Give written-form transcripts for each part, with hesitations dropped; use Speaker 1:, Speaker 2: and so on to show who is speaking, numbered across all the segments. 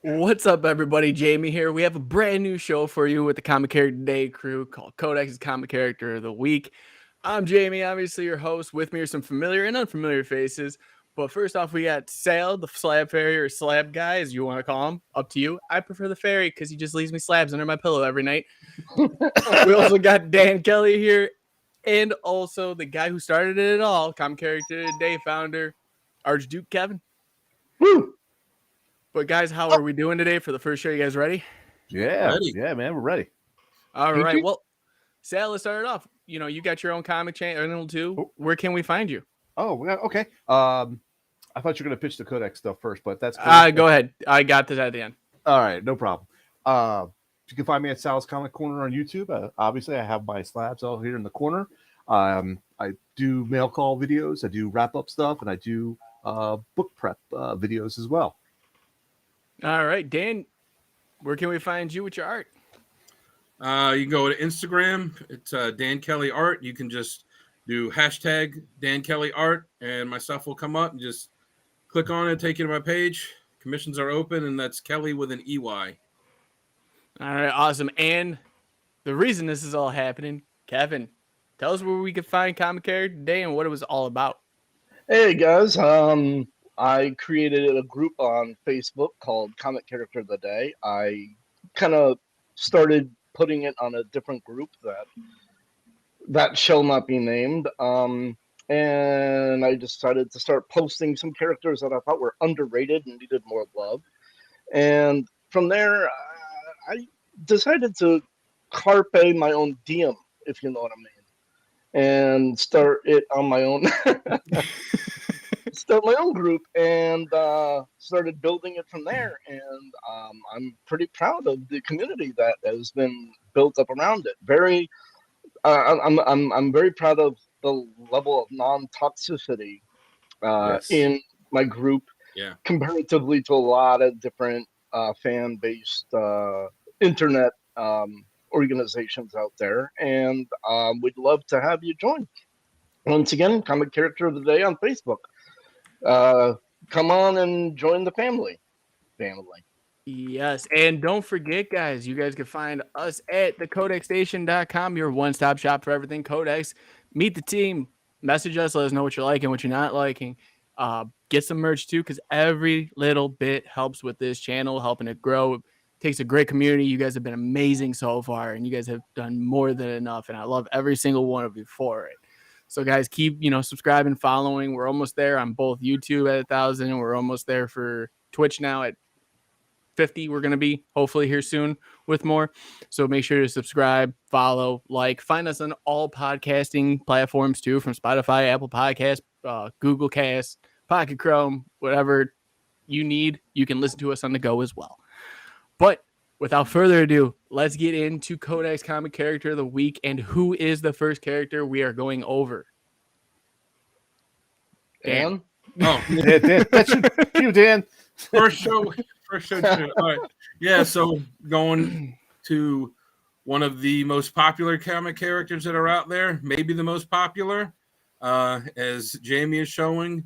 Speaker 1: What's up, everybody? Jamie here. We have a brand new show for you with the Comic Character Day crew called Codex's Comic Character of the Week. I'm Jamie, obviously your host. With me are some familiar and unfamiliar faces. But first off, we got Sal, the slab fairy or slab guy, as you want to call him. Up to you. I prefer the fairy because he just leaves me slabs under my pillow every night. We also got Dan Kelly here, and also the guy who started it all, Comic Character Day founder, Archduke Kevin.
Speaker 2: Woo!
Speaker 1: But guys, how are we doing today for the first show? You guys ready?
Speaker 2: Yeah,
Speaker 3: Ready.
Speaker 2: yeah, man, we're ready.
Speaker 1: All
Speaker 2: Geeky?
Speaker 1: right. Well, Sal, let's start it off. You know, you got your own comic channel too. Where can we find you?
Speaker 2: Oh, okay. I thought you were gonna pitch the Codex stuff first, but that's
Speaker 1: cool. Go ahead. I got this at the end.
Speaker 2: All right, no problem. You can find me at Sal's Comic Corner on YouTube. Obviously, I have my slabs out here in the corner. I do mail call videos, I do wrap up stuff, and I do book prep videos as well.
Speaker 1: All right, Dan, where can we find you with your art?
Speaker 3: You can go to Instagram. It's Dan Kelly Art. You can just do hashtag Dan Kelly Art, and my stuff will come up. And just click on it, take you to my page. Commissions are open, and that's Kelly with an EY.
Speaker 1: All right, awesome. And the reason this is all happening, Kevin, tell us where we can find Comic Character Day and what it was all about.
Speaker 4: Hey guys, I created a group on Facebook called Comic Character of the Day. I kind of started putting it on a different group that shall not be named. And I decided to start posting some characters that I thought were underrated and needed more love. And from there, I decided to carpe my own diem, if you know what I mean, and start it on my own. Start my own group and started building it from there. And I'm pretty proud of the community that has been built up around it. I'm very proud of the level of non-toxicity
Speaker 2: Yes.
Speaker 4: in my group, comparatively to a lot of different fan-based internet organizations out there. And we'd love to have you join. Once again, Comic Character of the Day on Facebook. Come on and join the family.
Speaker 1: Yes, and don't forget, guys, you guys can find us at thecodexstation.com, your one-stop shop for everything Codex. Meet the team, message us, let us know what you're liking, what you're not liking. Get some merch too, because every little bit helps with this channel, helping it grow. It takes a great community. You guys have been amazing so far, and you guys have done more than enough, and I love every single one of you for it. So guys, keep, subscribing, following. We're almost there on both YouTube at 1,000, and we're almost there for Twitch now at 50. We're going to be hopefully here soon with more. So make sure to subscribe, follow, like, find us on all podcasting platforms too, from Spotify, Apple Podcasts, Google Cast, Pocket Chrome, whatever you need. You can listen to us on the go as well. But without further ado, let's get into Codex Comic Character of the Week. And who is the first character we are going over? Dan.
Speaker 4: Oh,
Speaker 2: Dan, that's you, Dan.
Speaker 3: First show. All right. Yeah, so going to one of the most popular comic characters that are out there, maybe the most popular, as Jamie is showing,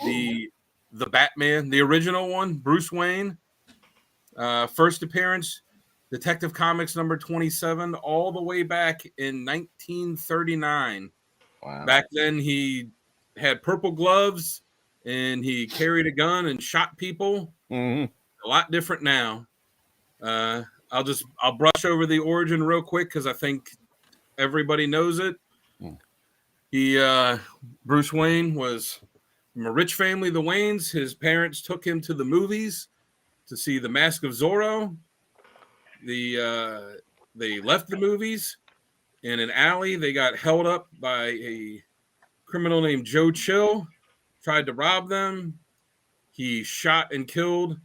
Speaker 3: the Batman, the original one, Bruce Wayne. First appearance, Detective Comics number 27, all the way back in 1939.
Speaker 4: wow.
Speaker 3: Back then, he had purple gloves and he carried a gun and shot people.
Speaker 2: Mm-hmm.
Speaker 3: A lot different now. I'll brush over the origin real quick because I think everybody knows it. Bruce Wayne was from a rich family, the Waynes. His parents took him to the movies to see The Mask of Zorro. They left the movies in an alley. They got held up by a criminal named Joe Chill, tried to rob them. He shot and killed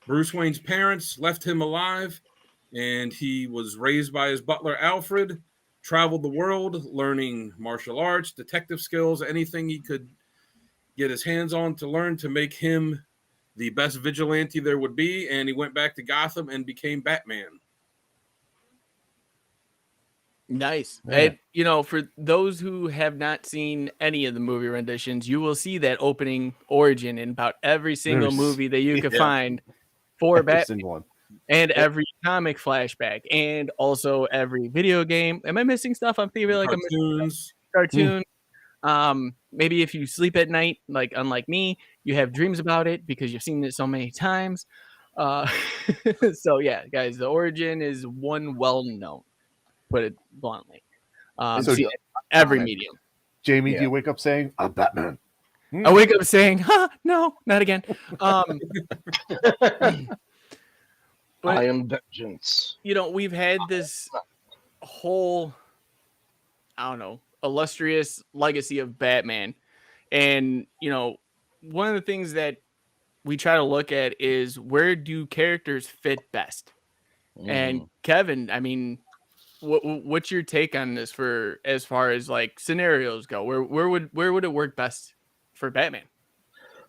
Speaker 3: Bruce Wayne's parents, left him alive, and he was raised by his butler, Alfred, traveled the world, learning martial arts, detective skills, anything he could get his hands on to learn to make him the best vigilante there would be, and he went back to Gotham and became Batman.
Speaker 1: Nice. And, for those who have not seen any of the movie renditions, you will see that opening origin in about every single movie that you can find. for
Speaker 2: Every
Speaker 1: Batman
Speaker 2: single one.
Speaker 1: and every comic flashback and also every video game. Am I missing stuff? I'm thinking like I'm missing
Speaker 3: Cartoons.
Speaker 1: cartoon. Maybe if you sleep at night, like unlike me, you have dreams about it because you've seen it so many times. Uh, so yeah, guys, the origin is one well known, put it bluntly.
Speaker 2: So-
Speaker 1: See every
Speaker 4: iconic.
Speaker 1: medium.
Speaker 2: Jamie,
Speaker 4: Yeah.
Speaker 2: do you wake up saying, I'm Batman?
Speaker 1: I wake up saying, no, not again. But
Speaker 4: I am vengeance.
Speaker 1: you know, we've had this whole, I don't know, illustrious legacy of Batman. And, you know, one of the things that we try to look at is where do characters fit best? And Kevin, I mean, what's your take on this for as far as like scenarios go? Where would it work best for Batman?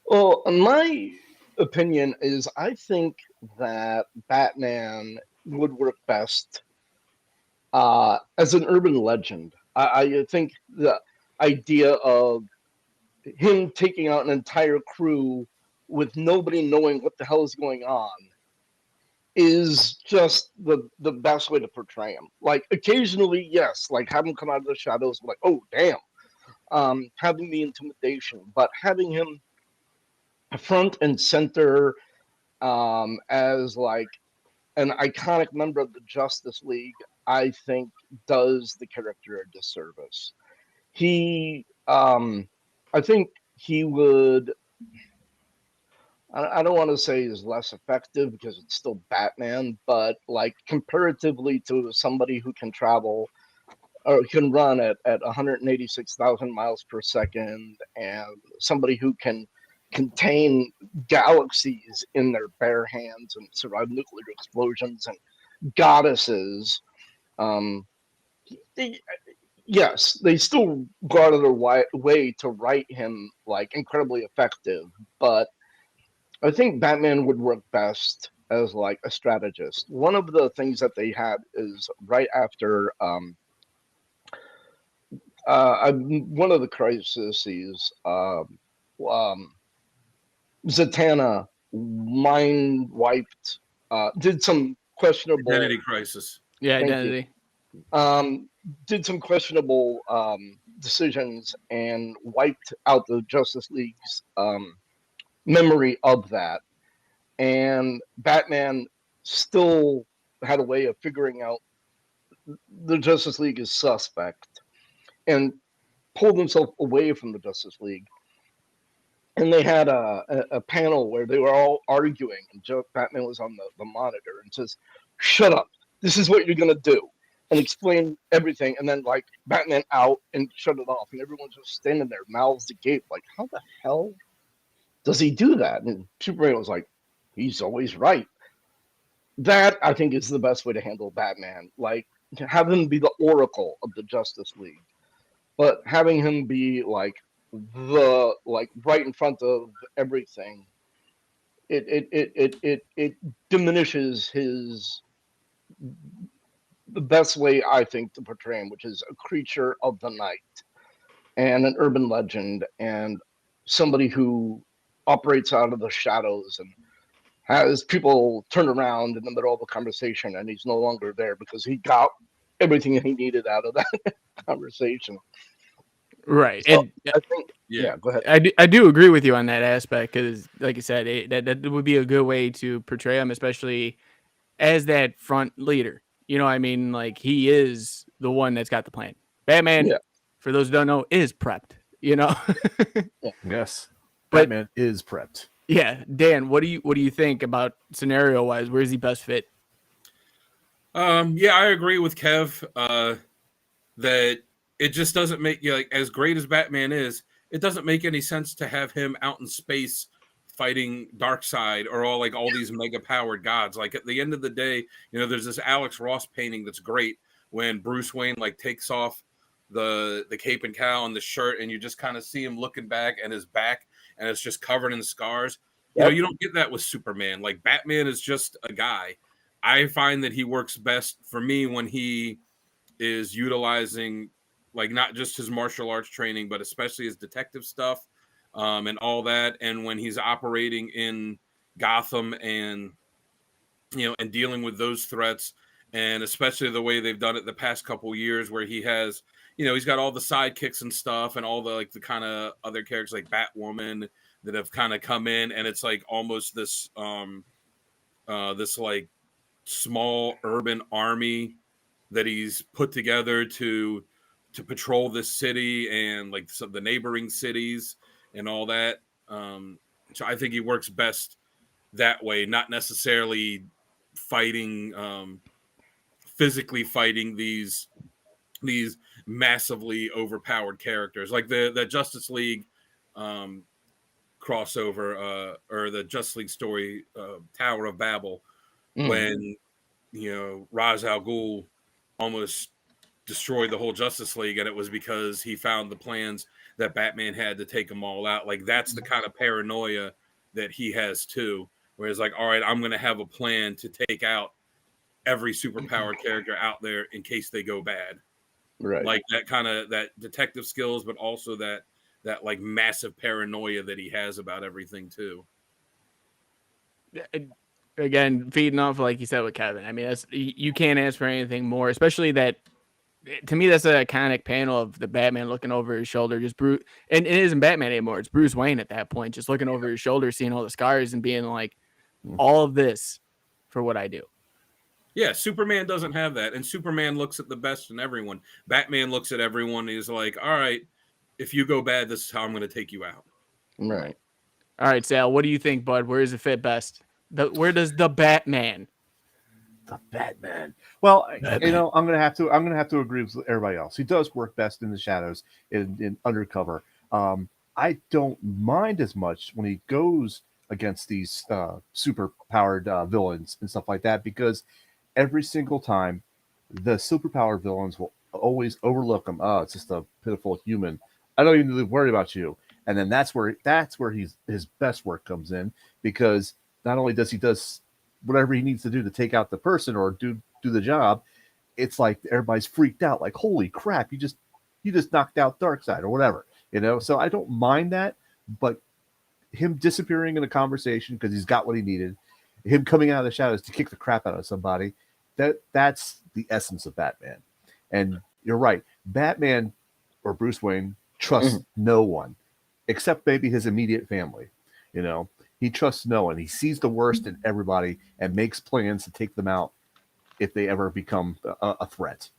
Speaker 4: Well, my opinion is I think that Batman would work best as an urban legend. I think the idea of him taking out an entire crew with nobody knowing what the hell is going on is just the best way to portray him. Like occasionally, yes, like have him come out of the shadows, like, oh damn, having the intimidation, but having him front and center as like an iconic member of the Justice League, I think does the character a disservice. He, I think he would. I don't want to say is less effective because it's still Batman, but like comparatively to somebody who can travel or can run at 186,000 miles per second and somebody who can contain galaxies in their bare hands and survive nuclear explosions and goddesses. They, yes, they still go out of their way to write him like incredibly effective, but I think Batman would work best as like a strategist. One of the things that they had is right after one of the crises, Zatanna mind wiped, did some questionable.
Speaker 3: Identity crisis.
Speaker 1: Yeah,
Speaker 4: Thank you.
Speaker 1: identity.
Speaker 4: Did some questionable decisions and wiped out the Justice League's memory of that. And Batman still had a way of figuring out the Justice League is suspect and pulled himself away from the Justice League. And they had a panel where they were all arguing, and Batman was on the monitor and says, "Shut up! This is what you're gonna do," and explain everything. And then like Batman out and shut it off, and everyone's just standing there, mouths agape, like, "How the hell does he do that?" And Superman was like, "He's always right." That I think is the best way to handle Batman. Like have him be the oracle of the Justice League, but having him be like the like right in front of everything, it diminishes his the best way I think to portray him, which is a creature of the night and an urban legend and somebody who operates out of the shadows and has people turn around in the middle of a conversation and he's no longer there because he got everything he needed out of that conversation.
Speaker 1: Right.
Speaker 4: So,
Speaker 1: And
Speaker 4: I think, yeah, go ahead.
Speaker 1: I do agree with you on that aspect because, like I said, that would be a good way to portray him, especially as that front leader. You know, what I mean, like he is the one that's got the plan. Batman,
Speaker 4: Yeah.
Speaker 1: for those who don't know, is prepped. You know,
Speaker 2: Yes.
Speaker 1: But-
Speaker 2: Batman is prepped.
Speaker 1: yeah. Dan, what do you think about scenario wise? Where's he best fit?
Speaker 3: Yeah, I agree with Kev that it just doesn't make like as great as Batman is. It doesn't make any sense to have him out in space fighting Darkseid or all these mega powered gods. Like at the end of the day, there's this Alex Ross painting that's great when Bruce Wayne like takes off the cape and cowl and the shirt, and you just kind of see him looking back and his back, and it's just covered in scars.
Speaker 4: Yep.
Speaker 3: You don't get that with Superman. Like Batman is just a guy. I find that he works best for me when he is utilizing like not just his martial arts training, but especially his detective stuff and all that. And when he's operating in Gotham and and dealing with those threats, and especially the way they've done it the past couple years, where he has, he's got all the sidekicks and stuff, and all the the kind of other characters like Batwoman that have kind of come in, and it's like almost this this like small urban army that he's put together to patrol this city and like the neighboring cities and all that. So I think he works best that way, not necessarily fighting, physically fighting these massively overpowered characters, like the Justice League crossover, or the Justice League story, Tower of Babel, when Ra's al Ghul almost destroyed the whole Justice League, and it was because he found the plans that Batman had to take them all out. Like, that's the kind of paranoia that he has too, where it's like, all right, I'm going to have a plan to take out every superpowered character out there in case they go bad.
Speaker 4: Right.
Speaker 3: Like that kind of that detective skills, but also that like massive paranoia that he has about everything too.
Speaker 1: Again, feeding off like you said with Kevin. I mean, that's, you can't ask for anything more, especially that. To me, that's an iconic panel of the Batman looking over his shoulder, just Bruce, and it isn't Batman anymore. It's Bruce Wayne at that point, just looking over his shoulder, seeing all the scars and being like, all of this for what I do.
Speaker 3: Yeah, Superman doesn't have that, and Superman looks at the best in everyone. Batman looks at everyone and he's like, all right, if you go bad, this is how I'm going to take you out.
Speaker 4: Right.
Speaker 1: All right, Sal, what do you think, bud? Where does it fit best? Where does the Batman?
Speaker 2: The Batman. Well,
Speaker 1: Batman.
Speaker 2: I'm gonna have to agree with everybody else. He does work best in the shadows, in undercover. I don't mind as much when he goes against these super powered villains and stuff like that, because every single time the superpowered villains will always overlook him. Oh, it's just a pitiful human. I don't even really worry about you. And then that's where his best work comes in, because not only does he whatever he needs to do to take out the person or do the job, it's like everybody's freaked out, like, holy crap, you just knocked out Darkseid or whatever, So I don't mind that, but him disappearing in a conversation because he's got what he needed, him coming out of the shadows to kick the crap out of somebody, that's the essence of Batman. And you're right, Batman or Bruce Wayne trusts no one except maybe his immediate family. He trusts no one. He sees the worst in everybody and makes plans to take them out if they ever become a threat.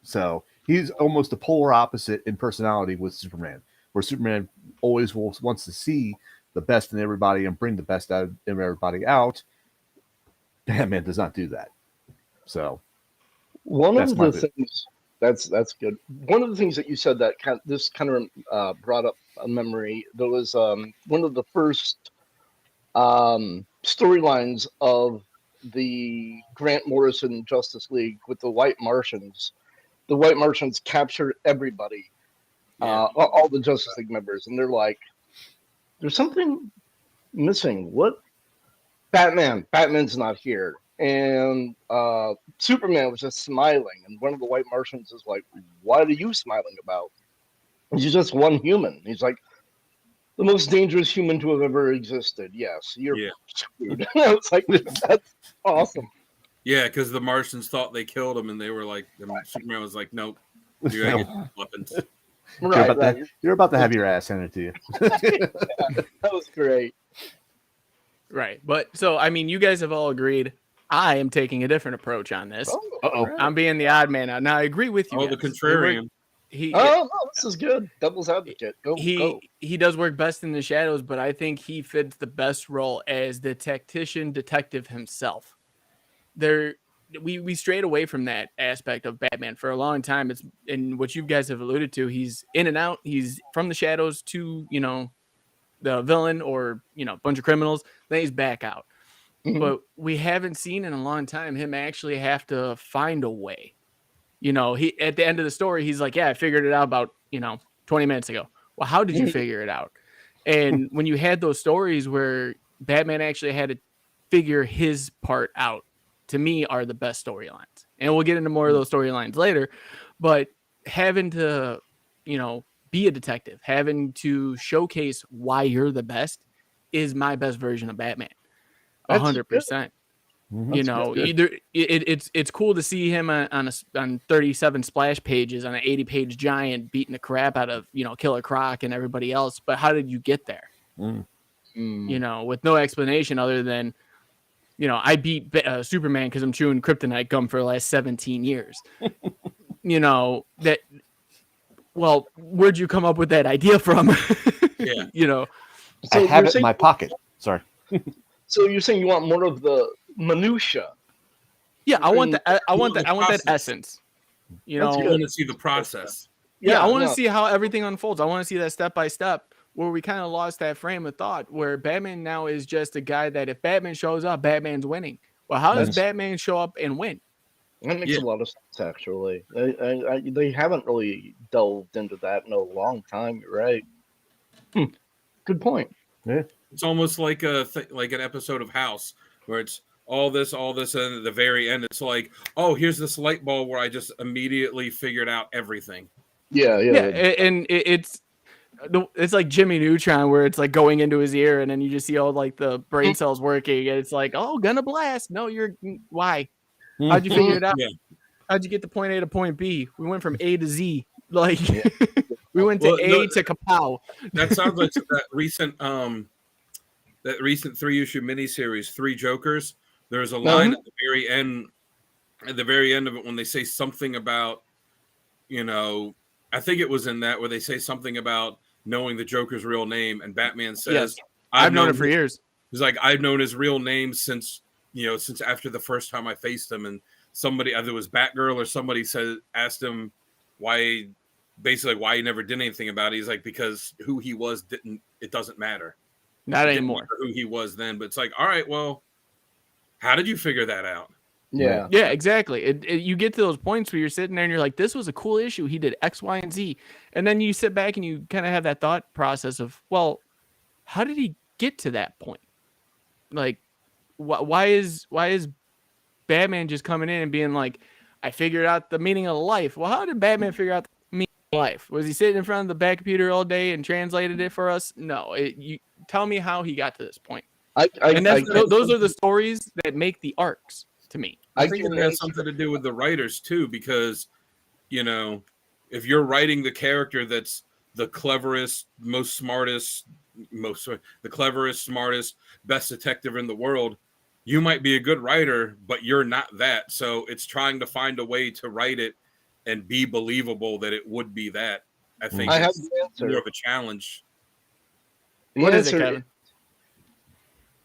Speaker 2: So he's almost a polar opposite in personality with Superman, where Superman always wants to see the best in everybody and bring the best out of everybody out. Batman does not do that. So
Speaker 4: one of the things that's good. One of the things that you said that brought up a memory. There was one of the first storylines of the Grant Morrison Justice League with the White Martians. The White Martians captured everybody, all the Justice League members, and they're like, "There's something missing. What? Batman's not here." And Superman was just smiling, and one of the White Martians is like, "What are you smiling about? He's just one human." He's like, "The most dangerous human to have ever existed." Yes, you're screwed. It's like, that's awesome.
Speaker 3: Yeah, because the Martians thought they killed him, and they were like, Superman was like, "Nope, you gotta get weapons."
Speaker 2: You're about to have your ass handed to you.
Speaker 4: That was great.
Speaker 1: Right, but so I mean, you guys have all agreed. I am taking a different approach on this.
Speaker 2: Right.
Speaker 1: I'm being the odd man out. Now I agree with you.
Speaker 3: Oh, the contrarian.
Speaker 4: This is good. Devil's advocate. Go.
Speaker 1: He does work best in the shadows, but I think he fits the best role as the detective himself. We strayed away from that aspect of Batman for a long time. It's in what you guys have alluded to. He's in and out. He's from the shadows to the villain or a bunch of criminals. Then he's back out. Mm-hmm. But we haven't seen in a long time him actually have to find a way. He at the end of the story, he's like, "Yeah, I figured it out about 20 minutes ago." Well, how did you figure it out? And when you had those stories where Batman actually had to figure his part out, to me, are the best storylines. And we'll get into more of those storylines later. But having to, be a detective, having to showcase why you're the best is my best version of Batman. 100%. You know, either it's cool to see him on 37 splash pages on an 80-page giant beating the crap out of, you know, Killer Croc and everybody else. But how did you get there? You know, with no explanation other than, you know, I beat Superman because I'm chewing kryptonite gum for the last 17 years. You know, that, well, where'd you come up with that idea from?
Speaker 3: Yeah.
Speaker 1: You know,
Speaker 2: I
Speaker 4: So
Speaker 2: have
Speaker 4: you're
Speaker 2: it in
Speaker 4: saying-
Speaker 2: my pocket. Sorry.
Speaker 4: So you're saying you want more of the minutia?
Speaker 1: yeah, I want that
Speaker 3: process.
Speaker 1: essence. You
Speaker 4: That's
Speaker 1: know,
Speaker 3: You want to see the process.
Speaker 1: yeah, I want to
Speaker 4: no.
Speaker 1: see how everything unfolds. I want to see that step by step where we kind of lost that frame of thought where Batman now is just a guy that if Batman shows up, Batman's winning. Well, how does
Speaker 2: Yes.
Speaker 1: Batman show up and win?
Speaker 4: That makes
Speaker 3: Yeah.
Speaker 4: a lot of sense, actually. They haven't really delved into that in a long time. You're right. Good point.
Speaker 3: It's almost like like an episode of House where it's all this, and at the very end, it's like, oh, here's this light bulb where I just immediately figured out everything.
Speaker 4: Yeah.
Speaker 1: And it's like Jimmy Neutron where it's like going into his ear and then you just see all like the brain cells working and it's like, oh, gonna blast. No, why? How'd you figure it out?
Speaker 3: Yeah.
Speaker 1: How'd you get to point A to point B? We went from A to Z. Like we went to
Speaker 3: Well,
Speaker 1: A to Kapow.
Speaker 3: That sounds like that recent 3-issue miniseries, Three Jokers. There's a line at the very end of it when they say something about, you know, I think it was in that where they say something about knowing the Joker's real name, and Batman says,
Speaker 1: Yes. I've known it for years.
Speaker 3: He's like, I've known his real name since after the first time I faced him. And somebody, either it was Batgirl or somebody asked him why he never did anything about it. He's like, because who he was it doesn't matter.
Speaker 1: Not
Speaker 3: It didn't
Speaker 1: anymore.
Speaker 3: matter who he was then. But it's like, all right, well, how did you figure that out?
Speaker 4: Yeah.
Speaker 1: Yeah, exactly. You get to those points where you're sitting there and you're like, this was a cool issue. He did X, Y, and Z. And then you sit back and you kind of have that thought process of, well, how did he get to that point? Like, why is Batman just coming in and being like, I figured out the meaning of life? Well, how did Batman figure out the meaning of life? Was he sitting in front of the back computer all day and translated it for us? No. You tell me how he got to this point. Those are the stories that make the arcs to me.
Speaker 3: I think it has something to do with the writers too, because, you know, if you're writing the character that's the cleverest, smartest, best detective in the world, you might be a good writer, but you're not that. So it's trying to find a way to write it and be believable that it would be that. I think
Speaker 4: I have
Speaker 3: it's
Speaker 4: the answer.
Speaker 3: more of a challenge.
Speaker 1: What is it, Kevin?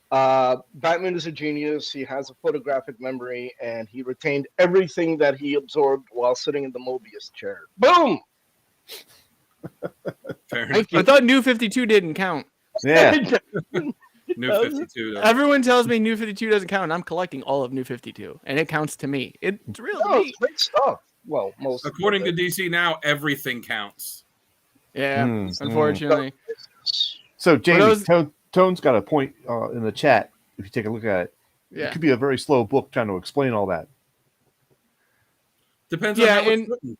Speaker 4: Batman is a genius. He has a photographic memory, and he retained everything that he absorbed while sitting in the Mobius chair. Boom!
Speaker 3: Fair
Speaker 1: I
Speaker 3: enough.
Speaker 1: thought New 52 didn't count.
Speaker 2: Yeah.
Speaker 3: New 52. Though.
Speaker 1: Everyone tells me New 52 doesn't count, and I'm collecting all of New 52, and it counts to me. It's real.
Speaker 4: No, it's great stuff. Well, most
Speaker 3: According to
Speaker 4: of it.
Speaker 3: DC now, everything counts.
Speaker 1: Yeah,
Speaker 2: Mm.
Speaker 1: unfortunately.
Speaker 2: So, Jamie,
Speaker 1: those-
Speaker 2: Tone's got a point in the chat. If you take a look at it,
Speaker 1: Yeah.
Speaker 2: it could be a very slow book trying to explain all that.
Speaker 3: Depends
Speaker 1: Yeah,
Speaker 3: on how
Speaker 1: and-
Speaker 3: it's written.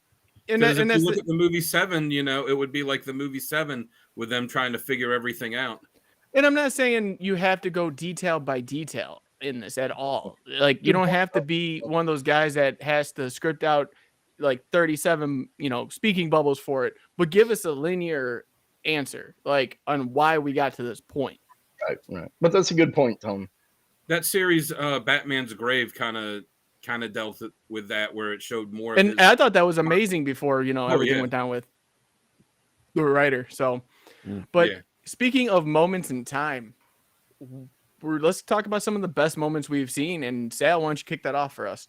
Speaker 1: And,
Speaker 3: Because if
Speaker 1: that's
Speaker 3: you look at the movie 7, you know, it would be like the movie 7 with them trying to figure everything out.
Speaker 1: and I'm not saying you have to go detail by detail in this at all. Like, you don't have to be one of those guys that has to script out like 37, speaking bubbles for it, but give us a linear answer, like on why we got to this point.
Speaker 4: Right. But that's a good point, Tom.
Speaker 3: That series, Batman's Grave, kind of dealt with that, where it showed more. Of
Speaker 1: And
Speaker 3: his...
Speaker 1: I thought that was amazing before, everything
Speaker 3: yeah.
Speaker 1: went down with the writer. So, but
Speaker 3: Yeah.
Speaker 1: speaking of moments in time, let's talk about some of the best moments we've seen. And Sal, why don't you kick that off for us?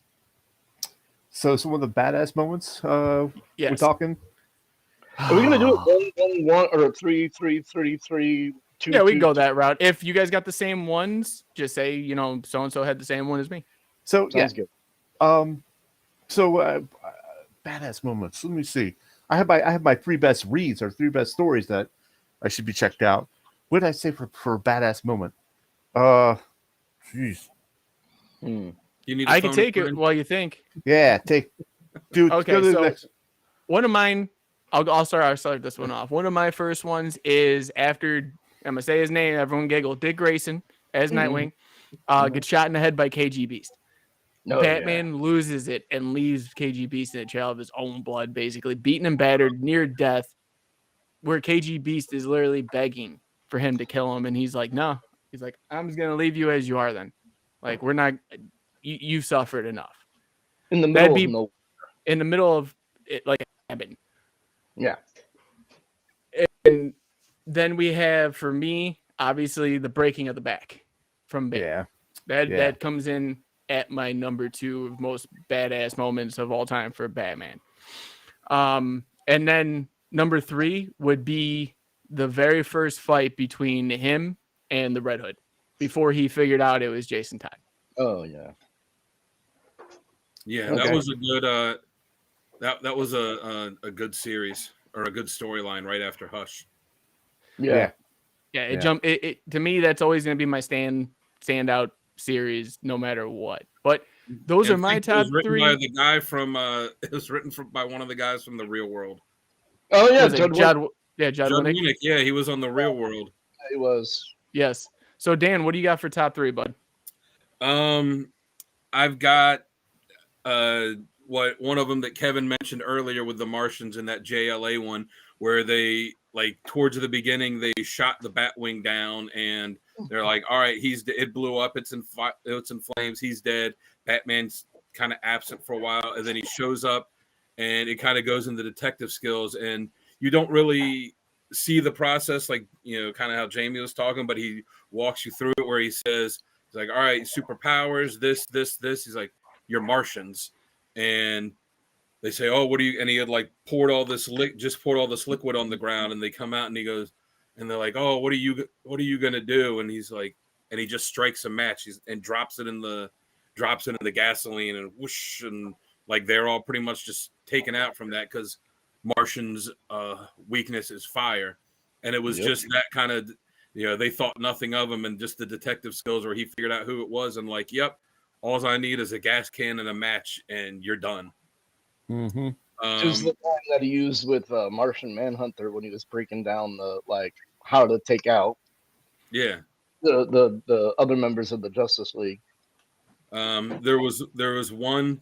Speaker 2: So, some of the badass moments
Speaker 1: Yes.
Speaker 2: we're talking.
Speaker 4: Are we gonna do it 1-1-1 or 3-3-3-3-2?
Speaker 1: Yeah, we can go that route. If you guys got the same ones, just say, so and so had the same one as me.
Speaker 2: So,
Speaker 4: Sounds good.
Speaker 2: Badass moments. Let me see. I have my 3 best reads or 3 best stories that I should be checked out. What did I say for badass moment? Jeez.
Speaker 3: You need a
Speaker 1: I can
Speaker 3: phone
Speaker 1: take
Speaker 3: to put
Speaker 1: it
Speaker 3: in?
Speaker 1: while you think.
Speaker 2: Yeah, dude.
Speaker 1: Okay,
Speaker 2: go to the
Speaker 1: so-
Speaker 2: next.
Speaker 1: One of mine, I'll start this one off. One of my first ones is after, I'm going to say his name, everyone giggle, Dick Grayson as Nightwing. gets shot in the head by KG Beast.
Speaker 4: No,
Speaker 1: Batman loses it and leaves KG Beast in a trail of his own blood, basically beaten and battered near death, where KG Beast is literally begging for him to kill him, and he's like, "No." He's like, "I'm just gonna leave you as you are. Then, like, we're not. You've suffered enough."
Speaker 4: in the
Speaker 1: That'd
Speaker 4: middle
Speaker 1: be
Speaker 4: of no.
Speaker 1: in the middle of it, like a cabin.
Speaker 4: Yeah.
Speaker 1: And then we have, for me, obviously the breaking of the back from Bane. That comes in at my number 2 of most badass moments of all time for Batman. And then number 3 would be the very first fight between him and the Red Hood before he figured out it was Jason Todd.
Speaker 4: Oh yeah.
Speaker 3: Yeah,
Speaker 4: Okay.
Speaker 3: that was a good that was a good series or a good storyline right after Hush.
Speaker 4: Yeah.
Speaker 1: It to me, that's always going to be my standout series, no matter what. But those
Speaker 3: And
Speaker 1: are my
Speaker 3: it
Speaker 1: top
Speaker 3: was written
Speaker 1: 3.
Speaker 3: by the guy from it was written by one of the guys from the Real World.
Speaker 4: Oh yeah,
Speaker 1: Was it Judd
Speaker 3: Judd
Speaker 1: Winnick?
Speaker 3: Winnick, yeah, he was on the Real World.
Speaker 4: It was.
Speaker 1: Yes. So Dan, what do you got for top 3, bud?
Speaker 3: I've got one of them that Kevin mentioned earlier with the Martians in that JLA one, where they, like, towards the beginning they shot the Batwing down and they're like, all right, it blew up, it's in flames, he's dead. Batman's kind of absent for a while, and then he shows up, and it kind of goes into detective skills, and you don't really see the process, like, kind of how Jamie was talking, but he walks you through it, where he says, he's like, all right, superpowers, this. He's like, you're Martians. And they say, oh, what do you, and he had like poured all this liquid on the ground, and they come out and he goes, and they're like, oh, what are you going to do? And he's like, and he just strikes a match and drops it in the gasoline, and whoosh, and like they're all pretty much just taken out from that, because Martian's weakness is fire. And it was just that kind of, they thought nothing of him, and just the detective skills where he figured out who it was, and like, yep, all I need is a gas can and a match, and you're done.
Speaker 2: Mm-hmm.
Speaker 4: It was the line that he used with Martian Manhunter when he was breaking down the, like, how to take out the other members of the Justice League.
Speaker 3: There was one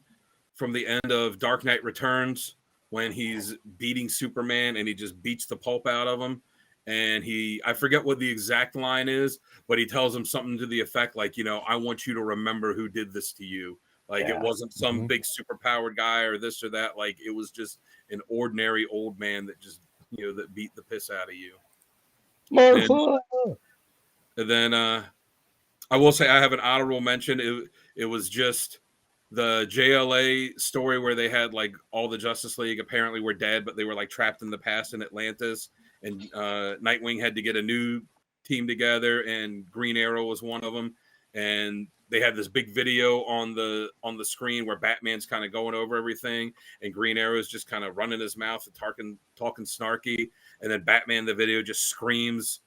Speaker 3: from the end of Dark Knight Returns when he's beating Superman and he just beats the pulp out of him. And I forget what the exact line is, but he tells him something to the effect like, I want you to remember who did this to you. Like, it wasn't some big superpowered guy or this or that. Like, it was just an ordinary old man that just, that beat the piss out of you.
Speaker 4: Martha!
Speaker 3: And then I will say I have an honorable mention. It was just the JLA story where they had, like, all the Justice League apparently were dead, but they were, like, trapped in the past in Atlantis. And Nightwing had to get a new team together, and Green Arrow was one of them. And they had this big video on the screen where Batman's kind of going over everything, and Green Arrow's just kind of running his mouth and talking snarky. And then Batman in the video just screams,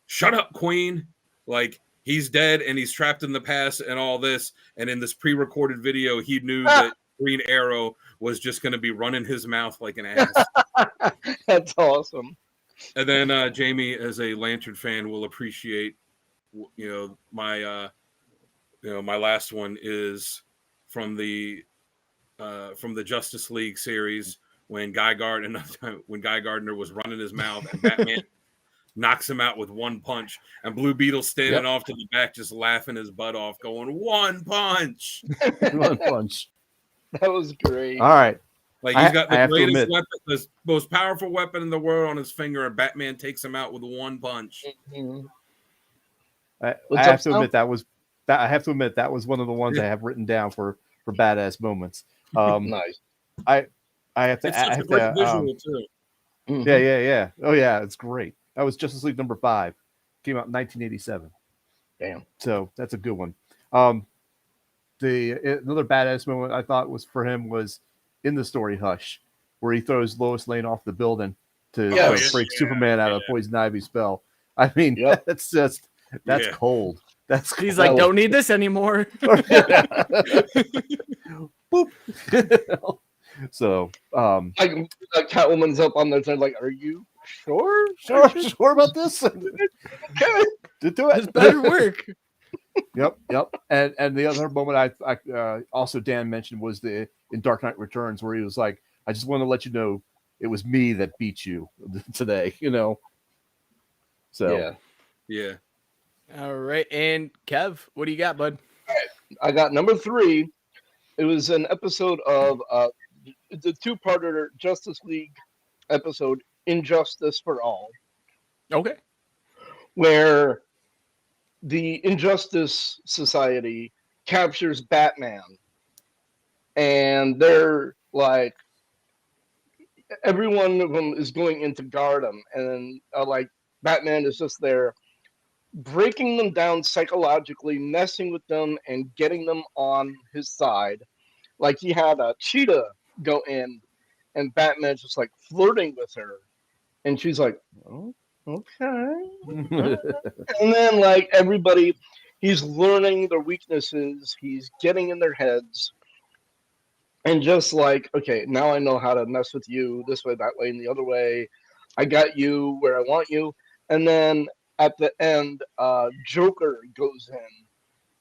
Speaker 3: "Shut up, Queen!" Like, he's dead and he's trapped in the past and all this. And in this pre-recorded video, he knew that Green Arrow was just going to be running his mouth like an ass.
Speaker 4: That's awesome.
Speaker 3: And then Jamie, as a Lantern fan, will appreciate, my last one is from the Justice League series when Guy Gardner was running his mouth and Batman knocks him out with one punch, and Blue Beetle standing off to the back just laughing his butt off, going, "One punch!"
Speaker 2: One punch.
Speaker 4: That was great.
Speaker 2: All right.
Speaker 3: Like, he's got the greatest weapon, the most powerful weapon in the world on his finger, and Batman takes him out with one punch.
Speaker 4: Mm-hmm.
Speaker 2: I have to admit that was one of the ones I have written down for badass moments.
Speaker 4: Nice.
Speaker 2: I have to.
Speaker 3: It's such a great visual too.
Speaker 4: Mm-hmm.
Speaker 2: Yeah. Oh yeah, it's great. That was Justice League number 5. Came out in 1987.
Speaker 4: Damn.
Speaker 2: So that's a good one. Another badass moment I thought was for him was in the story Hush, where he throws Lois Lane off the building to break Superman out of Poison Ivy's spell. I mean, that's cold.
Speaker 1: He's like, don't need this anymore.
Speaker 2: Boop. So,
Speaker 4: like Catwoman's up on there, like, are you sure
Speaker 2: about this?
Speaker 4: Okay.
Speaker 2: To do it.
Speaker 1: This better work.
Speaker 2: Yep. And the other moment I also Dan mentioned was in Dark Knight Returns, where he was like, "I just want to let you know it was me that beat you today." So
Speaker 3: Yeah.
Speaker 1: All right, and Kev, what do you got, bud?
Speaker 4: I got number 3. It was an episode of the two-parter Justice League episode, Injustice for All,
Speaker 1: Okay.
Speaker 4: where the Injustice Society captures Batman, and they're like, every one of them is going in to guard him, and like Batman is just there breaking them down psychologically, messing with them, and getting them on his side. Like he had a cheetah go in, and Batman's just like flirting with her, and she's like, "Oh, okay." And then like everybody, he's learning their weaknesses, he's getting in their heads, and just like, okay, now I know how to mess with you this way, that way, and the other way. I got you where I want you. And then at the end, Joker goes in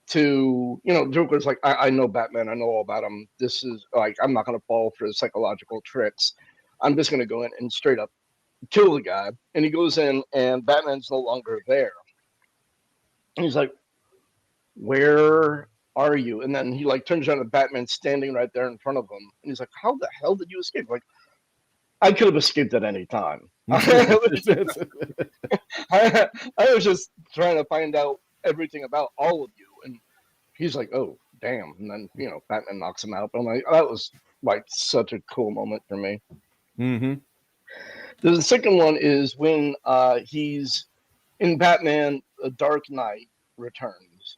Speaker 4: to, Joker's like, I know Batman, I know all about him. This is like, I'm not going to fall for psychological tricks. I'm just going to go in and straight up kill the guy. And he goes in, and Batman's no longer there. And he's like, where are you? And then he like turns around and Batman's standing right there in front of him. And he's like, how the hell did you escape? Like, I could have escaped at any time. I was just trying to find out everything about all of you. And he's like, oh, damn. And then, Batman knocks him out. But I'm like, that was like such a cool moment for me.
Speaker 2: Mm-hmm.
Speaker 4: The second one is when he's in Batman, A Dark Knight Returns,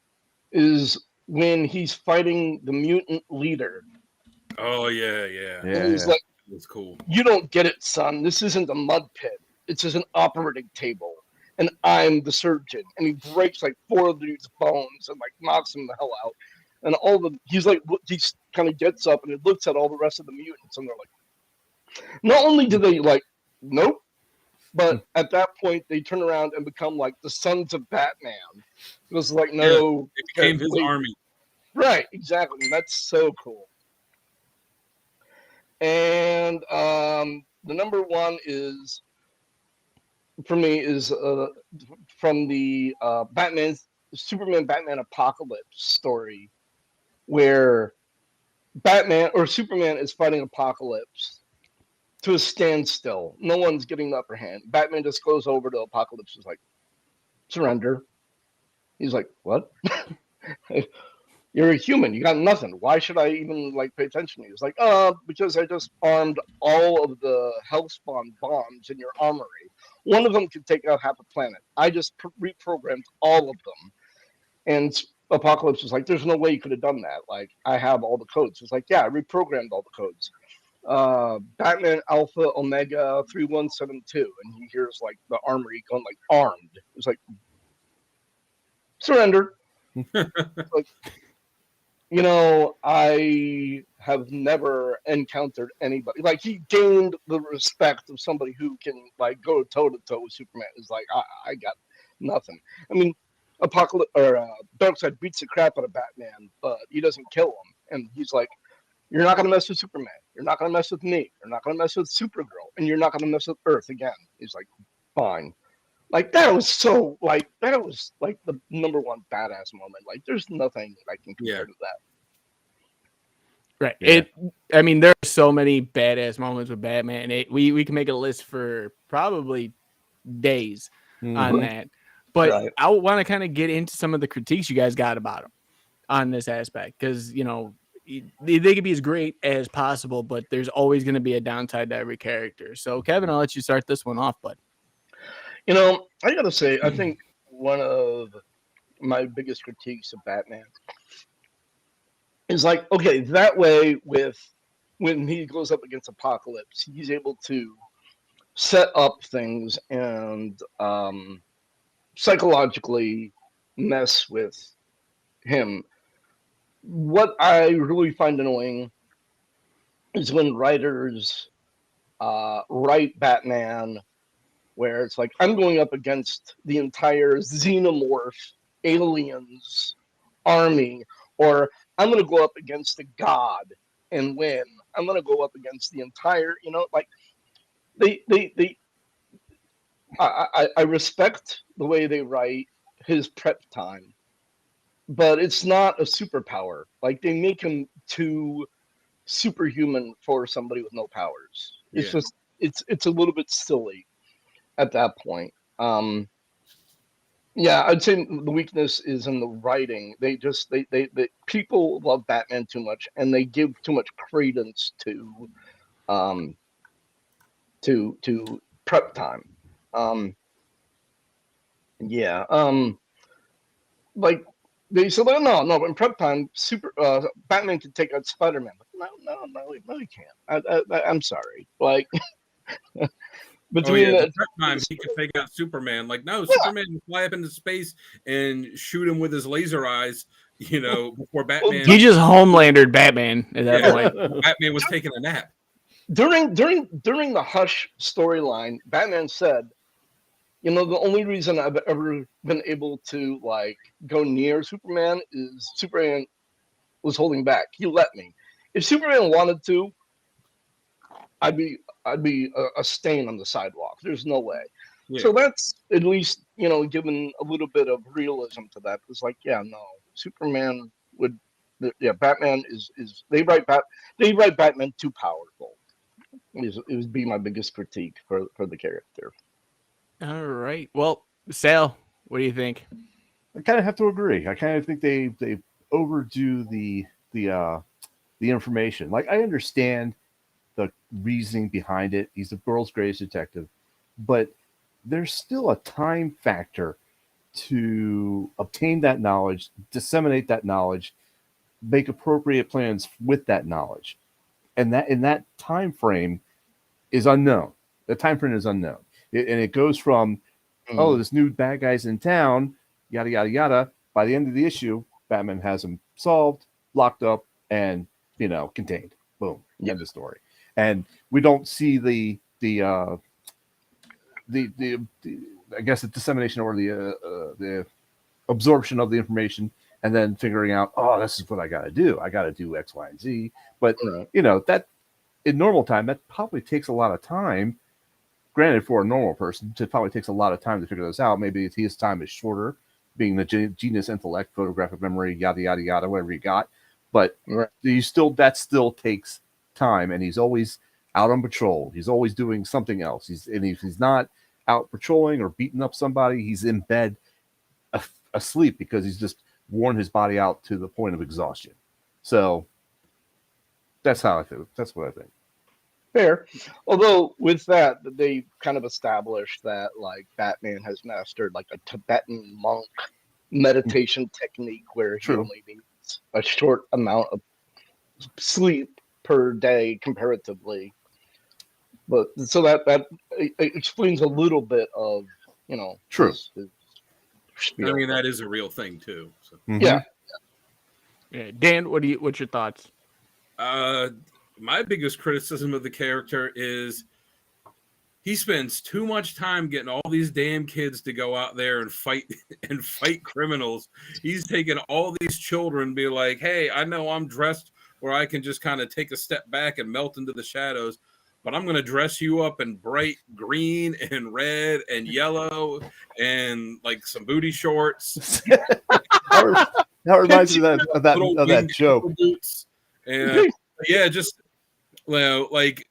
Speaker 4: is when he's fighting the mutant leader.
Speaker 3: Oh yeah.
Speaker 4: And he's like,
Speaker 3: That's cool.
Speaker 4: you don't get it, son. This isn't a mud pit. It's just an operating table. And I'm the surgeon. And he breaks like 4 of these bones and like knocks him the hell out. And he kind of gets up and he looks at all the rest of the mutants and they're like, not only do they like, nope, but at that point they turn around and become like the sons of Batman. It was like, no.
Speaker 3: It became his army.
Speaker 4: Right, exactly. That's so cool. And the number one is, for me, is from the Superman Batman Apocalypse story, where Batman or Superman is fighting Apocalypse to a standstill. No one's getting the upper hand. Batman just goes over to Apocalypse, is like, surrender. He's like, what? You're a human. You got nothing. Why should I even like pay attention to you? It's like, because I just armed all of the Hellspawn bombs in your armory. One of them could take out half a planet. I just reprogrammed all of them. And Apocalypse was like, there's no way you could have done that. Like, I have all the codes. It's like, yeah, I reprogrammed all the codes. Batman Alpha Omega 3172, and he hears like the armory going like armed. It's like, surrender. Like, I have never encountered anybody like he gained the respect of somebody who can like go toe to toe with Superman. Is like, I got nothing. I mean, Apocalypse or Darkseid beats the crap out of Batman, but he doesn't kill him. And he's like, you're not gonna mess with Superman. You're not gonna mess with me. You're not gonna mess with Supergirl, and you're not gonna mess with Earth again. He's like, fine. Like that was the number one badass moment. Like there's nothing I can compare to that.
Speaker 1: Right.
Speaker 2: Yeah.
Speaker 1: I mean, there are so many badass moments with Batman. We can make a list for probably days on that. But
Speaker 4: Right.
Speaker 1: I want to kind of get into some of the critiques you guys got about him on this aspect, because they could be as great as possible, but there's always going to be a downside to every character. So, Kevin, I'll let you start this one off, bud.
Speaker 4: I gotta say, I think one of my biggest critiques of Batman is like, okay, that way when he goes up against Apocalypse, he's able to set up things and psychologically mess with him. What I really find annoying is when writers write Batman where it's like, I'm going up against the entire xenomorph aliens army, or I'm going to go up against a god and win. I'm going to go up against the entire, like they I respect the way they write his prep time, but it's not a superpower. Like they make him too superhuman for somebody with no powers. It's
Speaker 3: Yeah.
Speaker 4: just it's a little bit silly at that point. Yeah, I'd say the weakness is in the writing. They people love Batman too much, and they give too much credence um to prep time. Yeah. Like they said, like, no. In prep time, Batman can take out Spider-Man. No, he can't. I'm sorry. Like
Speaker 3: Oh
Speaker 4: between
Speaker 3: yeah, the
Speaker 4: the
Speaker 3: prep time he could take out Superman. Like, no,
Speaker 4: yeah,
Speaker 3: Superman can fly up into space and shoot him with his laser eyes, before
Speaker 4: well,
Speaker 3: Batman.
Speaker 1: He just homelandered Batman at that
Speaker 3: Yeah,
Speaker 1: point.
Speaker 3: Batman was taking a nap.
Speaker 4: during the Hush storyline, Batman said, the only reason I've ever been able to like go near Superman is Superman was holding back. He let me. If Superman wanted to, I'd be a stain on the sidewalk. There's no way.
Speaker 3: Yeah.
Speaker 4: So that's at least given a little bit of realism to that. It's like, yeah, no, Superman would, yeah, Batman is they write Batman too powerful. It would be my biggest critique for the character.
Speaker 1: All right. Well, Sal, what do you think?
Speaker 2: I kind of have to agree. I kind of think they overdo the information. Like I understand the reasoning behind it. He's the world's greatest detective, but there's still a time factor to obtain that knowledge, disseminate that knowledge, make appropriate plans with that knowledge, and that in that time frame is unknown. The time frame is unknown, and it goes from oh, this new bad guy's in town, yada yada yada. By the end of the issue, Batman has him solved, locked up, and contained. Boom, end of story. And we don't see the I guess the dissemination or the absorption of the information, and then figuring out, oh, this is what I got to do. I got to do X, Y, and Z. But that in normal time, that probably takes a lot of time. Granted, for a normal person, it probably takes a lot of time to figure this out. Maybe his time is shorter, being the genius intellect, photographic memory, yada yada yada, whatever you got. But that still takes time, and he's always out on patrol. He's always doing something else. If he's not out patrolling or beating up somebody, he's in bed asleep because he's just worn his body out to the point of exhaustion. So that's how I feel. That's what I think.
Speaker 4: Fair. Although with that, they kind of established that like Batman has mastered like a Tibetan monk meditation technique where he only needs a short amount of sleep per day comparatively. But so that explains a little bit of
Speaker 2: True.
Speaker 4: his
Speaker 3: I mean, that is a real thing too. So.
Speaker 4: Yeah.
Speaker 1: Dan, what's your thoughts?
Speaker 3: My biggest criticism of the character is he spends too much time getting all these damn kids to go out there and fight criminals. He's taking all these children and be like, hey, I know I'm dressed where I can just kind of take a step back and melt into the shadows, but I'm going to dress you up in bright green and red and yellow and like some booty shorts.
Speaker 2: That reminds me of that joke.
Speaker 3: Boots. And yeah, just like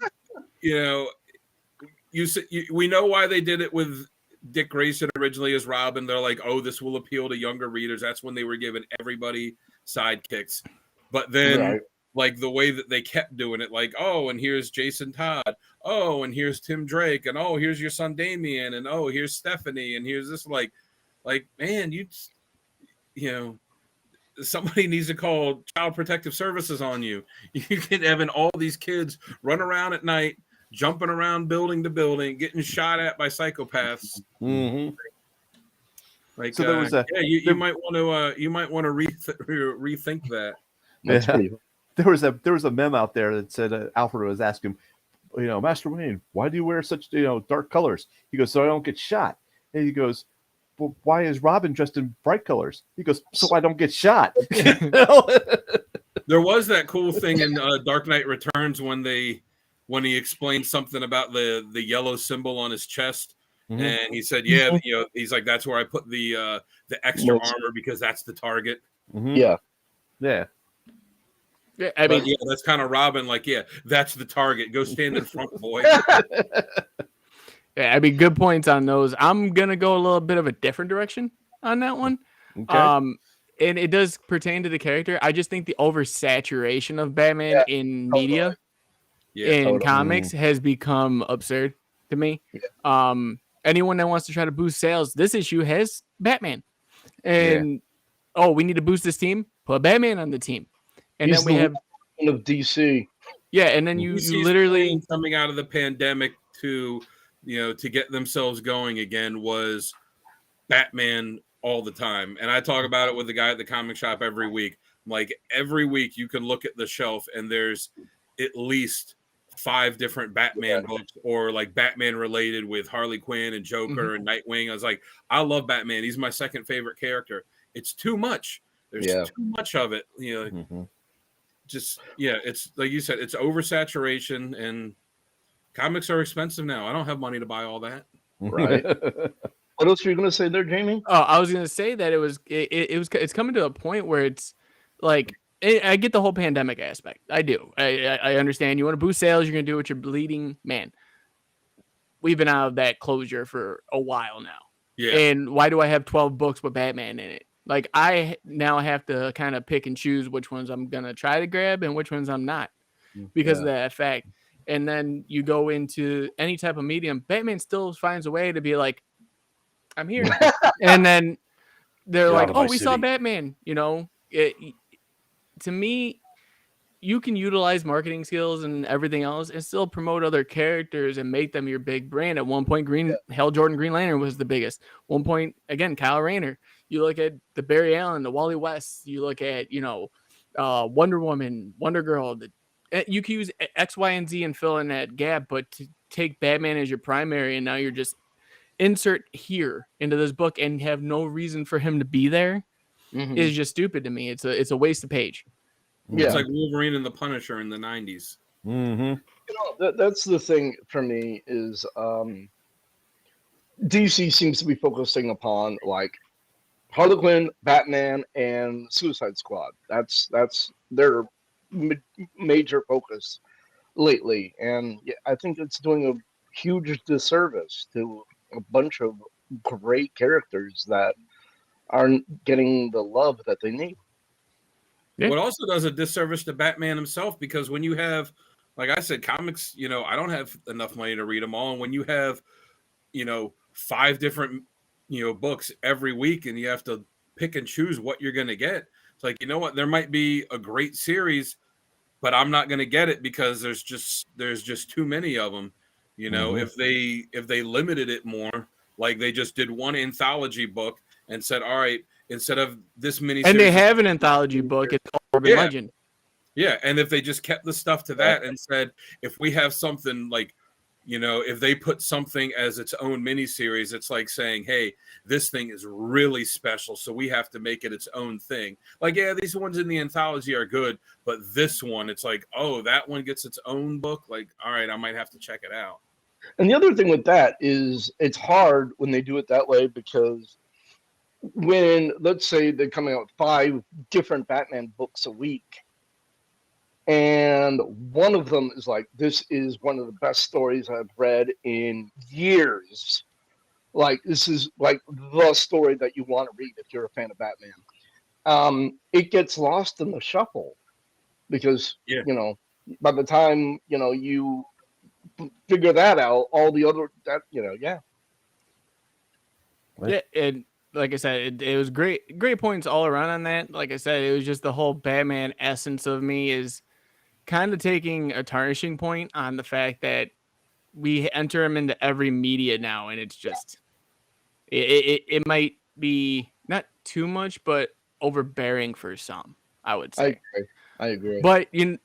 Speaker 3: we know why they did it with Dick Grayson originally as Robin. They're like, oh, this will appeal to younger readers. That's when they were giving everybody sidekicks. But then like the way that they kept doing it, like, oh, and here's Jason Todd, oh, and here's Tim Drake, and oh, here's your son Damian, and oh, here's Stephanie, and here's this, like man, somebody needs to call Child Protective Services on you. You can having all these kids run around at night, jumping around building to building, getting shot at by psychopaths.
Speaker 2: Mm-hmm.
Speaker 3: Like,
Speaker 2: so there was
Speaker 3: you might want to rethink that.
Speaker 2: There was a meme out there that said Alfred was asking, Master Wayne, why do you wear such dark colors? He goes, so I don't get shot. And he goes, well, why is Robin dressed in bright colors? He goes, so I don't get shot.
Speaker 3: There was that cool thing in Dark Knight Returns when he explained something about the yellow symbol on his chest, and he said, "Yeah, he's like, that's where I put the extra armor because that's the target."
Speaker 4: Yeah.
Speaker 2: Yeah.
Speaker 1: Yeah, I mean,
Speaker 3: yeah, that's kind of Robin. Like, yeah, that's the target. Go stand in front, boy.
Speaker 1: yeah, I mean, good points on those. I'm gonna go a little bit of a different direction on that one.
Speaker 2: Okay.
Speaker 1: And it does pertain to the character. I just think the oversaturation of Batman in media, in comics, has become absurd to me. Anyone that wants to try to boost sales, this issue has Batman, and we need to boost this team. Put Batman on the team, and
Speaker 4: He's
Speaker 1: then we have
Speaker 4: of DC.
Speaker 1: Yeah, and then you
Speaker 3: DC's
Speaker 1: literally
Speaker 3: plan coming out of the pandemic to get themselves going again was Batman all the time. And I talk about it with the guy at the comic shop every week. Like every week you can look at the shelf and there's at least 5 different Batman books or like Batman related with Harley Quinn and Joker and Nightwing. I was like, I love Batman. He's my second favorite character. It's too much. There's too much of it. Just it's like you said, it's oversaturation, and comics are expensive now. I don't have money to buy all that.
Speaker 4: Right. What else were you going to say there, Jamie?
Speaker 1: Oh, I was going to say that it's coming to a point where it's like, I get the whole pandemic aspect. I do. I understand you want to boost sales. You're going to do what you're bleeding. Man, we've been out of that closure for a while now.
Speaker 3: Yeah.
Speaker 1: And why do I have 12 books with Batman in it? Like, I now have to kind of pick and choose which ones I'm going to try to grab and which ones I'm not because of that fact. And then you go into any type of medium, Batman still finds a way to be like, I'm here. And then they're like, oh, we saw Batman. To me, you can utilize marketing skills and everything else and still promote other characters and make them your big brand. At one point, Hal Jordan Green Lantern was the biggest. One point, again, Kyle Rayner. You look at the Barry Allen, the Wally West. You look at, Wonder Woman, Wonder Girl. You can use X, Y, and Z and fill in that gap, but to take Batman as your primary and now you're just insert here into this book and have no reason for him to be there is just stupid to me. It's a waste of page.
Speaker 4: Yeah.
Speaker 3: It's like Wolverine and the Punisher in the 90s.
Speaker 4: That's the thing for me is DC seems to be focusing upon like Harley Quinn, Batman, and Suicide Squad. That's their major focus lately, and I think it's doing a huge disservice to a bunch of great characters that aren't getting the love that they need.
Speaker 1: Yeah.
Speaker 3: What also does a disservice to Batman himself, because when you have, like I said, comics, I don't have enough money to read them all. And when you have, 5 different, books every week and you have to pick and choose what you're going to get, it's like, you know what, there might be a great series, but I'm not going to get it because there's just too many of them. If they limited it more, like they just did one anthology book and said, all right, instead of this mini,
Speaker 1: and they have an anthology book, it's called Urban Legend.
Speaker 3: Yeah, and if they just kept the stuff to that and said, if we have something like, if they put something as its own miniseries, it's like saying, hey, this thing is really special, so we have to make it its own thing. Like, yeah, these ones in the anthology are good, but this one, it's like, oh, that one gets its own book. Like, all right, I might have to check it out.
Speaker 4: And the other thing with that is it's hard when they do it that way because when, let's say, they're coming out with 5 different Batman books a week, and one of them is like, this is one of the best stories I've read in years. Like, this is like the story that you want to read if you're a fan of Batman. It gets lost in the shuffle because, by the time, you figure that out, all the other,
Speaker 1: Yeah, and like I said, it was great points all around on that. Like I said, it was just the whole Batman essence of me is kind of taking a tarnishing point on the fact that we enter him into every media now, and it's just it might be not too much, but overbearing for some, I would say.
Speaker 4: I agree.
Speaker 1: But the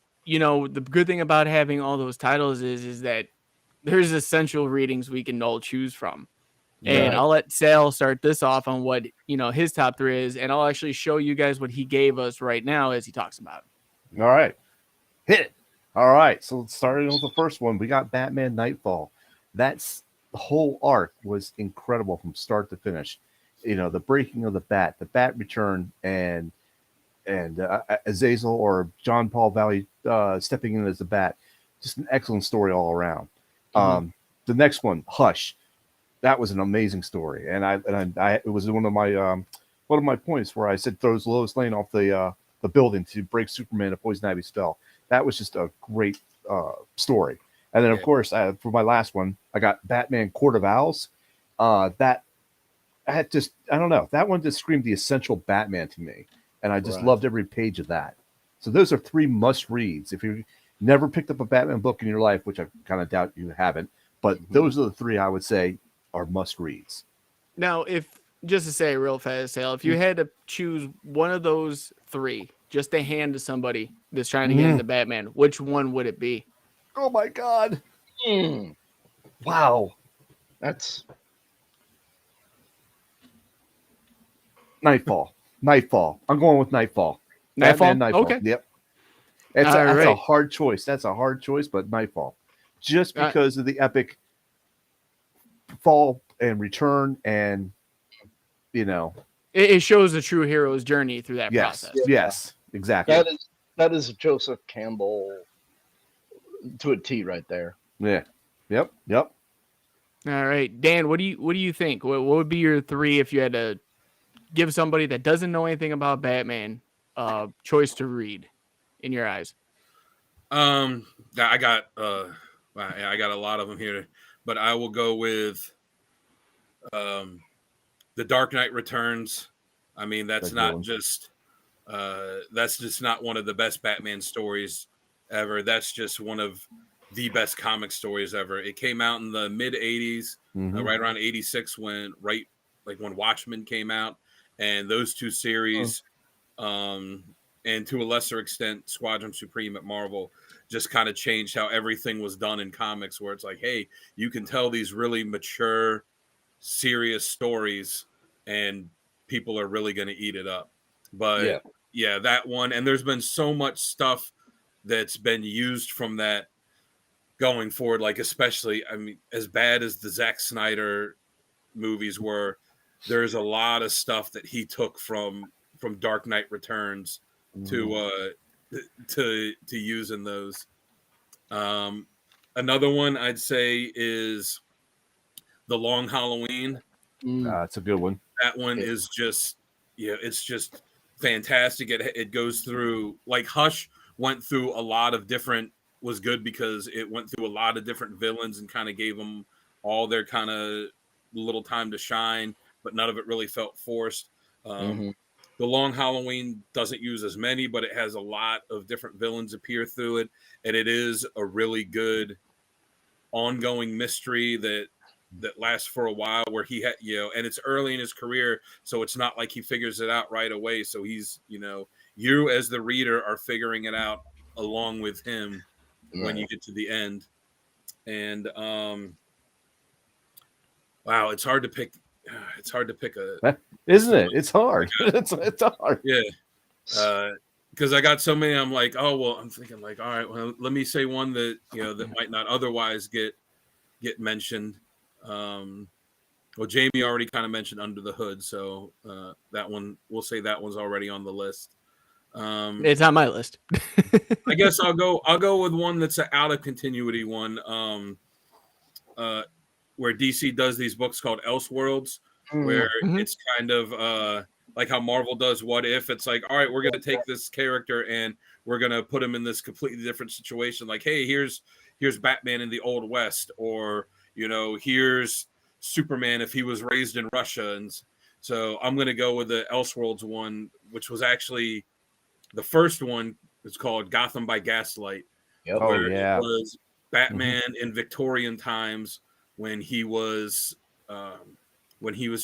Speaker 1: good thing about having all those titles is that there's essential readings we can all choose from. And
Speaker 4: Right.
Speaker 1: I'll let Sal start this off on what, his top 3 is, and I'll actually show you guys what he gave us right now as he talks about it.
Speaker 2: All right. Hit it. All right. So starting with the first one, we got Batman Nightfall. That's the whole arc was incredible from start to finish. The breaking of the bat return, and Azazel or John Paul Valley stepping in as the bat. Just an excellent story all around. The next one, Hush. That was an amazing story, and it was one of my points where I said throws Lois Lane off the building to break Superman and Poison Ivy's spell. That was just a great story. And then, of course, for my last one, I got Batman Court of Owls. That I don't know. That one just screamed the essential Batman to me, and I just loved every page of that. So those are 3 must reads. If you never picked up a Batman book in your life, which I kind of doubt you haven't, but those are the 3 I would say are must reads.
Speaker 1: Now, just to say real fast, Sal, if you had to choose one of those 3, just to hand to somebody that's trying to get into Batman, which one would it be?
Speaker 2: Oh my God. Wow.
Speaker 4: That's
Speaker 2: Nightfall. I'm going with Nightfall.
Speaker 1: Nightfall?
Speaker 2: Batman Nightfall.
Speaker 1: Okay.
Speaker 2: Yep. That's
Speaker 1: right.
Speaker 2: a hard choice. But Nightfall. Just because of the epic fall and return, and
Speaker 1: it shows the true hero's journey through that process.
Speaker 2: Yes, exactly.
Speaker 4: that is Joseph Campbell to a T right there.
Speaker 2: Yeah. Yep.
Speaker 1: All right, Dan, what do you think? What would be your 3 if you had to give somebody that doesn't know anything about Batman choice to read in your eyes?
Speaker 3: I got a lot of them here, but I will go with The Dark Knight Returns. I mean, that's not just not one of the best Batman stories ever. That's just one of the best comic stories ever. It came out in the mid 80s, right around 86 when Watchmen came out, and those 2 series, and to a lesser extent Squadron Supreme at Marvel, just kind of changed how everything was done in comics, where it's like, hey, you can tell these really mature, serious stories and people are really going to eat it up. But yeah, that one. And there's been so much stuff that's been used from that going forward. Like, especially, I mean, as bad as the Zack Snyder movies were, there's a lot of stuff that he took from Dark Knight Returns to use in those. Another one I'd say is The Long Halloween.
Speaker 2: That's a good one.
Speaker 3: That one is just, it's just fantastic. It goes through, like, Hush went through a lot of different, was good because it went through a lot of different villains and kind of gave them all their kind of little time to shine, but none of it really felt forced. The Long Halloween doesn't use as many, but it has a lot of different villains appear through it, and it is a really good ongoing mystery that lasts for a while, where he had, and it's early in his career, so it's not like he figures it out right away. So he's, you as the reader are figuring it out along with him when you get to the end. And wow, it's hard to pick. It's hard to pick
Speaker 2: isn't it? It's hard. It's hard.
Speaker 3: Yeah. Because I got so many, I'm like, oh, well, I'm thinking like, all right, well, let me say one that, that might not otherwise get mentioned. Well, Jamie already kind of mentioned Under the Hood, so that one, we'll say that one's already on the list.
Speaker 1: It's on my list.
Speaker 3: I guess I'll go with one that's an out of continuity one, where DC does these books called Elseworlds, where it's kind of like how Marvel does What If. It's like, all right, we're going to take this character and we're going to put him in this completely different situation. Like, hey, here's Batman in the Old West, or, here's Superman if he was raised in Russia. And so I'm going to go with the Elseworlds one, which was actually the first one. It's called Gotham by Gaslight, where it was Batman in Victorian times when he was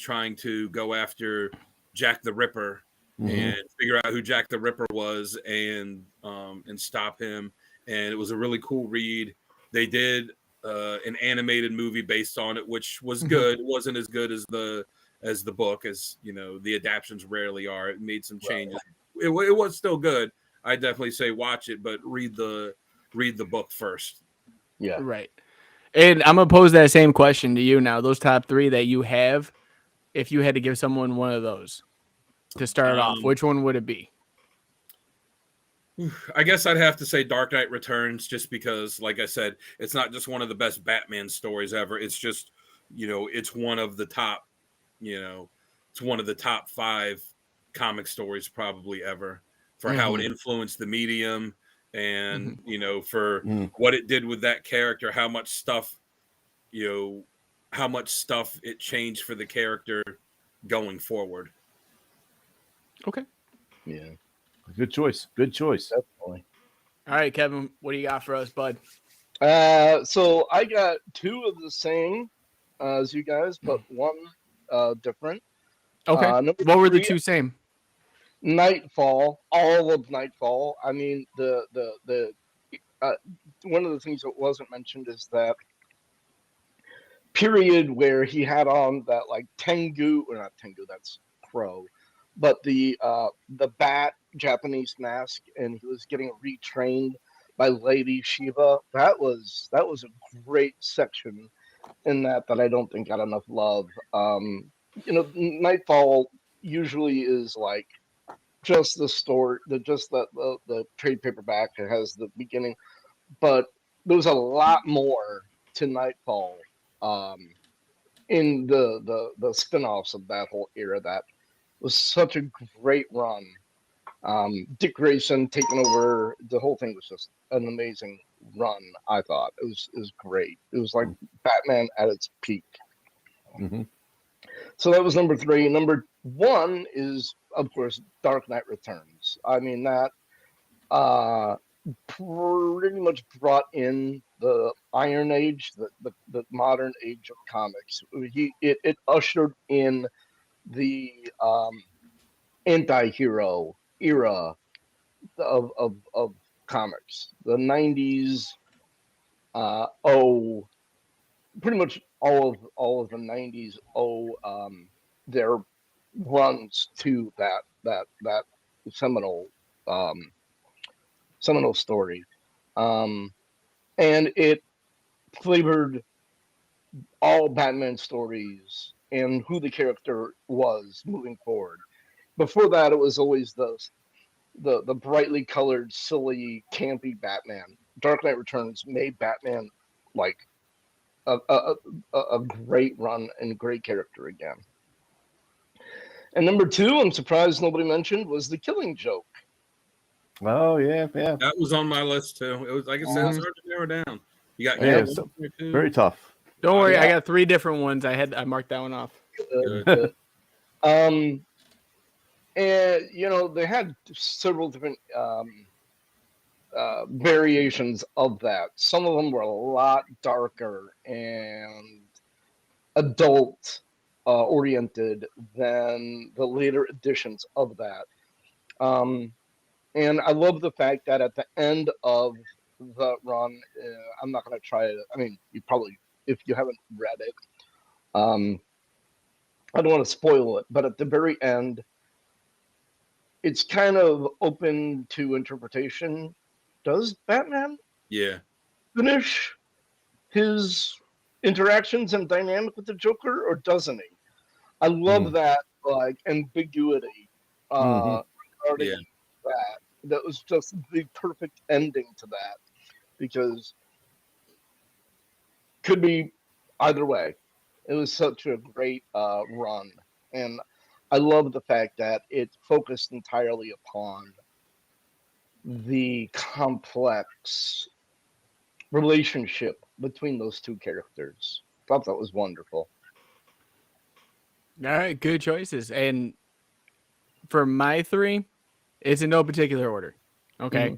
Speaker 3: trying to go after Jack the Ripper and figure out who Jack the Ripper was and stop him. And it was a really cool read. They did an animated movie based on it, which was good. It wasn't as good as the book, as you know, the adaptions rarely are. It made some changes. It was still good. I definitely say watch it, but read the book first.
Speaker 4: Yeah.
Speaker 1: Right. And I'm gonna pose that same question to you now. Those top 3 that you have, if you had to give someone one of those to start off, which one would it be?
Speaker 3: I guess I'd have to say Dark Knight Returns, just because, like I said, it's not just one of the best Batman stories ever. It's just, it's one of the top, it's one of the top 5 comic stories probably ever, for how it influenced the medium, and for what it did with that character, how much stuff it changed for the character going forward.
Speaker 1: Okay.
Speaker 4: Yeah.
Speaker 2: Good choice. Good choice.
Speaker 4: Definitely.
Speaker 1: All right, Kevin, what do you got for us, bud?
Speaker 4: So I got 2 of the same as you guys, but one different.
Speaker 1: Okay. What were the 2 same?
Speaker 4: Nightfall, all of Nightfall. I mean, the one of the things that wasn't mentioned is that period where he had on that like Tengu, or not Tengu, that's Crow, but the bat Japanese mask, and he was getting retrained by Lady Shiva. That was a great section in that I don't think got enough love. Nightfall usually is like just the story, the trade paperback. It has the beginning, but there was a lot more to Nightfall in the spin-offs of that whole era. That was such a great run. Dick Grayson taking over, the whole thing was just an amazing run. I thought it was great. It was like Batman at its peak. So that was number 3. Number 1 is, of course, Dark Knight Returns. I mean, that pretty much brought in the Iron Age, the modern age of comics. It ushered in the anti-hero era of comics. The 90s, pretty much all of the 90s their runs to that seminal story, and it flavored all Batman stories and who the character was moving forward. Before that, it was always the brightly colored, silly, campy Batman. Dark Knight Returns made Batman like a great run and great character again. And number 2, I'm surprised nobody mentioned, was The Killing Joke.
Speaker 2: Oh yeah.
Speaker 3: That was on my list too. It was, like I said, it's hard to narrow down. You got
Speaker 2: very tough.
Speaker 1: Don't worry, I got 3 different ones. I marked that one off.
Speaker 4: And they had several different variations of that. Some of them were a lot darker and adult oriented than the later editions of that. And I love the fact that at the end of the run, I'm not going to try it. I mean, you probably, if you haven't read it, I don't want to spoil it, but at the very end, it's kind of open to interpretation. Does Batman finish his interactions and dynamic with the Joker, or doesn't he? I love that like ambiguity regarding that. That was just the perfect ending to that, because could be either way. It was such a great run, and I love the fact that it focused entirely upon the complex relationship between those two characters. Thought that was wonderful.
Speaker 1: All right, good choices. And for my 3, it's in no particular order. Okay.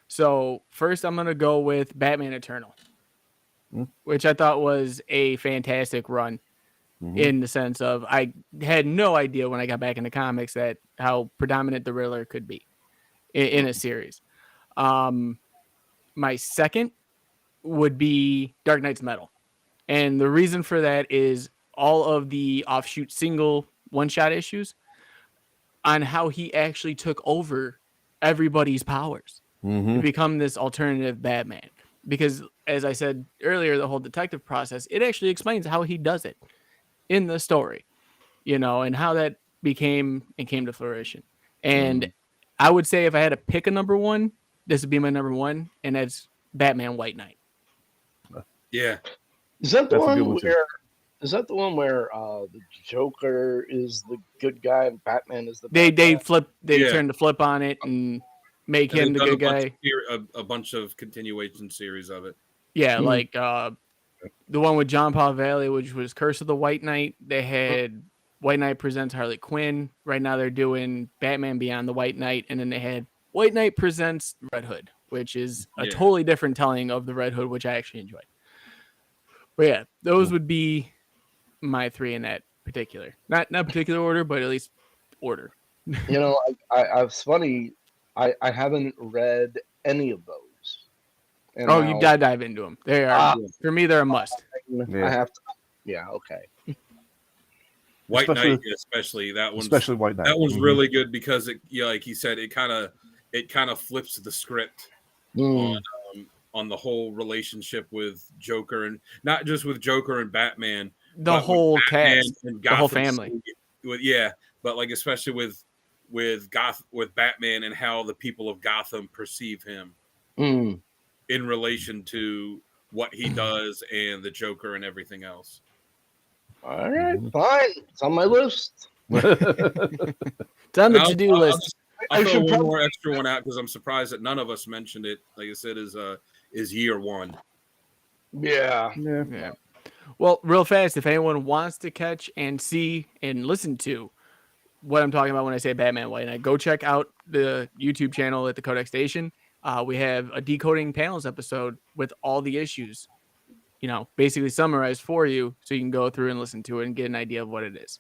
Speaker 1: So first I'm going to go with Batman Eternal, which I thought was a fantastic run in the sense of I had no idea when I got back into comics that how predominant the Riddler could be in a series. My second would be Dark Knight's Metal. And the reason for that is all of the offshoot single one-shot issues on how he actually took over everybody's powers to become this alternative Batman. Because as I said earlier, the whole detective process, it actually explains how he does it in the story, and how that came to fruition. And I would say if I had to pick a number one, this would be my number one, and that's Batman White Knight.
Speaker 3: Yeah.
Speaker 4: Is that the
Speaker 2: That's a good
Speaker 4: one
Speaker 2: one, too.
Speaker 4: where? Is that the one where the Joker is the good guy and Batman is the bad
Speaker 1: They
Speaker 4: guy?
Speaker 1: flip, they
Speaker 3: Yeah.
Speaker 1: turn the flip on it and make
Speaker 3: And
Speaker 1: him the
Speaker 3: they've
Speaker 1: good
Speaker 3: done
Speaker 1: guy.
Speaker 3: a bunch of continuation series of it.
Speaker 1: Yeah, like the one with John Paul Valley, which was Curse of the White Knight. They had White Knight Presents Harley Quinn. Right now they're doing Batman Beyond the White Knight, and then they had White Knight Presents Red Hood, which is a totally different telling of the Red Hood, which I actually enjoyed. But yeah, those would be my three in that particular, not particular order, but at least order.
Speaker 4: It's funny. I haven't read any of those. And
Speaker 1: Oh,
Speaker 4: now,
Speaker 1: you gotta dive into them. They are for me. They're a must.
Speaker 4: I have to. Yeah. Okay.
Speaker 3: White Knight, especially that one.
Speaker 2: Especially White Knight.
Speaker 3: That one's really good because it, like he said, it kind of flips the script on the whole relationship with Joker, and not just with Joker and Batman,
Speaker 1: the whole
Speaker 3: Batman
Speaker 1: cast,
Speaker 3: and
Speaker 1: the whole
Speaker 3: Gotham
Speaker 1: family.
Speaker 3: City. But like especially with Batman and how the people of Gotham perceive him in relation to what he does and the Joker and everything else.
Speaker 4: All right, fine. It's on my list.
Speaker 1: It's on the to-do list.
Speaker 3: I'll throw one more extra one out because I'm surprised that none of us mentioned it. Like I said, is Year One.
Speaker 4: Yeah.
Speaker 1: Well, real fast, if anyone wants to catch and see and listen to what I'm talking about when I say Batman White Knight, go check out the YouTube channel at the Codex Station. We have a decoding panels episode with all the issues, basically summarized for you, so you can go through and listen to it and get an idea of what it is.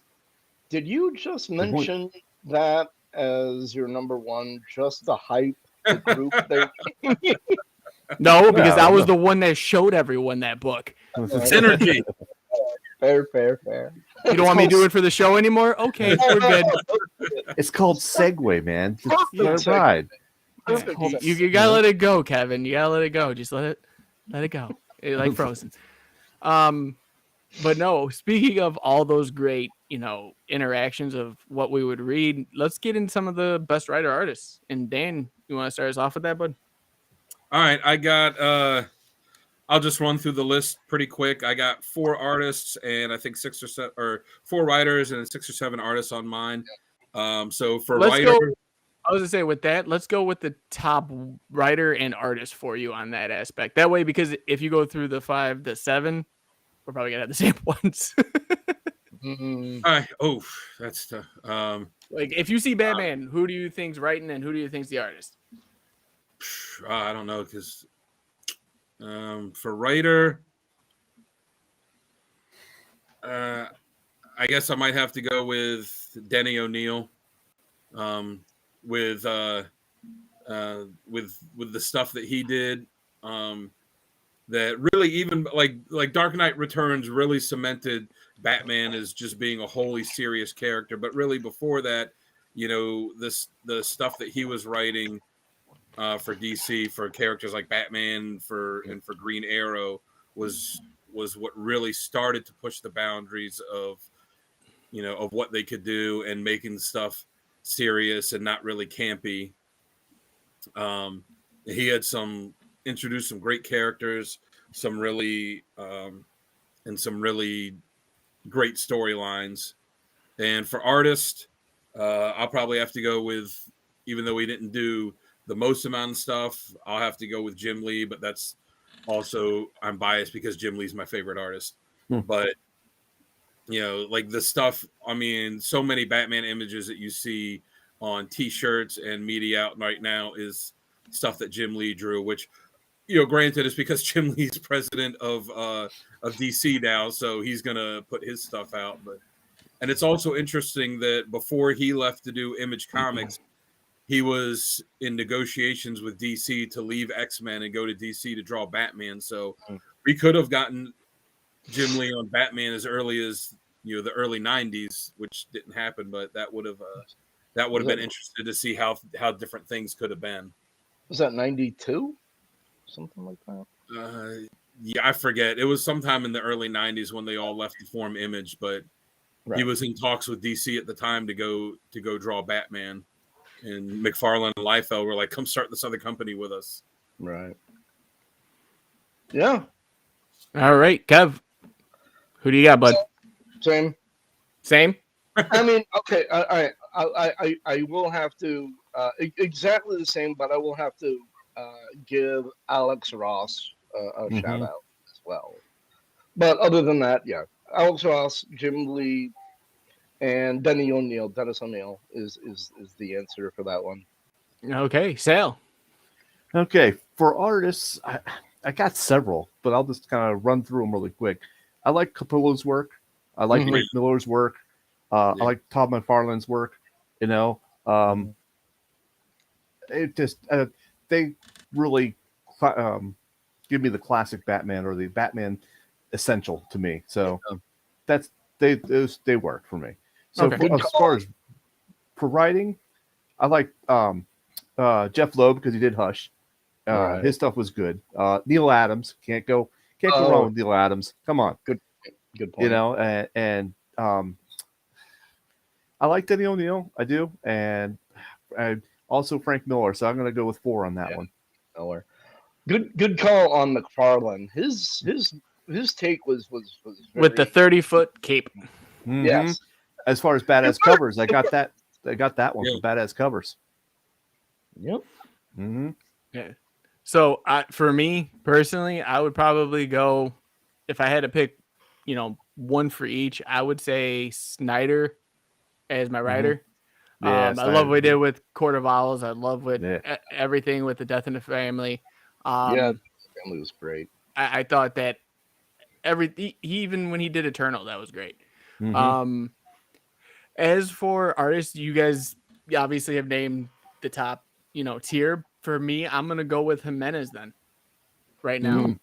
Speaker 4: Did you just mention that as your number one, just to hype the group?
Speaker 1: No, because I was the one that showed everyone that book.
Speaker 3: Synergy.
Speaker 4: Fair.
Speaker 1: You don't want me to do it for the show anymore? Okay, we're good.
Speaker 2: It's called Segway, man. Just let it ride.
Speaker 1: You gotta let it go, Kevin. You gotta let it go. Just let it go. Like Frozen. But no, speaking of all those great, interactions of what we would read, let's get into some of the best writer artists. And Dan, you want to start us off with that, bud?
Speaker 3: All right, I got I'll just run through the list pretty quick. I got 4 artists and I think 6 or 7 or 4 writers and 6 or 7 artists on mine. So for writer,
Speaker 1: I was gonna say with that, let's go with the top writer and artist for you on that aspect. That way, because if you go through the 5 to 7, we're probably gonna have the same ones.
Speaker 3: Oh, that's tough.
Speaker 1: Like if you see Batman, who do you think's writing and who do you think's the artist?
Speaker 3: I don't know because for writer, I guess I might have to go with Denny O'Neil. With the stuff that he did, that really even like Dark Knight Returns really cemented Batman as just being a wholly serious character. But really before that, the stuff that he was writing for DC for characters like Batman and for Green Arrow was what really started to push the boundaries of what they could do and making stuff serious and not really campy. He had introduced some great characters, some really great storylines. And for artists, I'll probably have to go with, even though we didn't do the most amount of stuff, I'll have to go with Jim Lee, but that's also, I'm biased because Jim Lee's my favorite artist. But like the stuff, I mean, so many Batman images that you see on T-shirts and media out right now is stuff that Jim Lee drew, which, granted, is because Jim Lee's president of DC now, so he's gonna put his stuff out. And it's also interesting that before he left to do Image Comics, he was in negotiations with DC to leave X-Men and go to DC to draw Batman. So we could have gotten Jim Lee on Batman as early as the early '90s, which didn't happen, but that would have been interesting to see how different things could have been.
Speaker 4: Was that 92? Something like that?
Speaker 3: Yeah, I forget. It was sometime in the early '90s when they all left to form Image, but he was in talks with DC at the time to go draw Batman, and McFarlane and Liefeld were like, "Come start this other company with us."
Speaker 4: Right. Yeah.
Speaker 1: All right, Kev. Who do you got, bud?
Speaker 4: Same.
Speaker 1: Same?
Speaker 4: I mean, okay. All right. I will have to exactly the same, but I will have to give Alex Ross a shout out as well. But other than that, yeah, Alex Ross, Jim Lee, and Dennis O'Neill is the answer for that one.
Speaker 1: Okay, Sal.
Speaker 2: Okay, for artists, I got several, but I'll just kind of run through them really quick. I like Capullo's work. I like Frank Miller's work. I like Todd McFarlane's work. It just they really give me the classic Batman or the Batman essential to me. So that's they work for me. So as far as for writing, I like Jeff Loeb because he did Hush. His stuff was good. Neil Adams can't go wrong with Neil Adams. Come on,
Speaker 4: good point.
Speaker 2: And I like Denny O'Neill. I do, and I also Frank Miller. So I'm going to go with 4 on that one.
Speaker 4: Miller. Good call on McFarlane. His take was very...
Speaker 1: with the 30-foot cape.
Speaker 2: Mm-hmm.
Speaker 4: Yes.
Speaker 2: As far as badass covers, I got that. I got that one for badass covers.
Speaker 4: Yep.
Speaker 2: Mm-hmm.
Speaker 1: Yeah. So for me personally, I would probably go, if I had to pick, one for each, I would say Snyder as my writer.
Speaker 2: Yeah,
Speaker 1: I love what he did with Court of Owls. I love what everything with the Death in the Family.
Speaker 4: The family was great.
Speaker 1: I thought that even when he did Eternal, that was great.
Speaker 2: Mm-hmm.
Speaker 1: As for artists, you guys obviously have named the top, tier. For me, I'm gonna go with Jimenez then. Right now,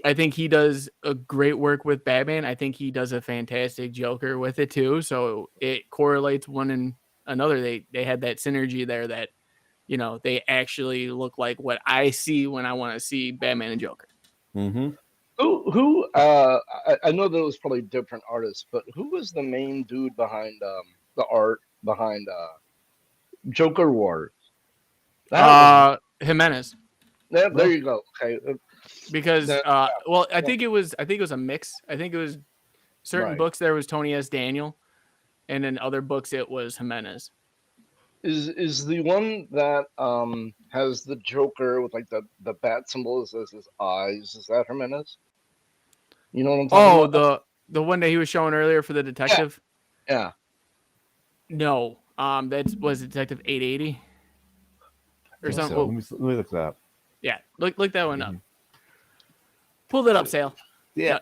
Speaker 1: I think he does a great work with Batman. I think he does a fantastic Joker with it too. So it correlates one and another. They had that synergy there that, they actually look like what I see when I want to see Batman and Joker.
Speaker 2: Mm-hmm.
Speaker 4: Who I know that it was probably different artists, but who was the main dude behind the art behind Joker Wars?
Speaker 1: Jimenez.
Speaker 4: Yeah, there you go. Okay.
Speaker 1: Because I think it was a mix. I think it was certain books there was Tony S. Daniel, and in other books it was Jimenez.
Speaker 4: Is the one that has the Joker with like the bat symbol as his eyes? Is that Jimenez? You know what I'm talking about?
Speaker 1: The one that he was showing earlier for the detective.
Speaker 4: Yeah.
Speaker 1: No, that was Detective 880 or something.
Speaker 2: So. Let me look that up.
Speaker 1: Yeah, look that one up. Pull that up, Sale.
Speaker 2: Yeah.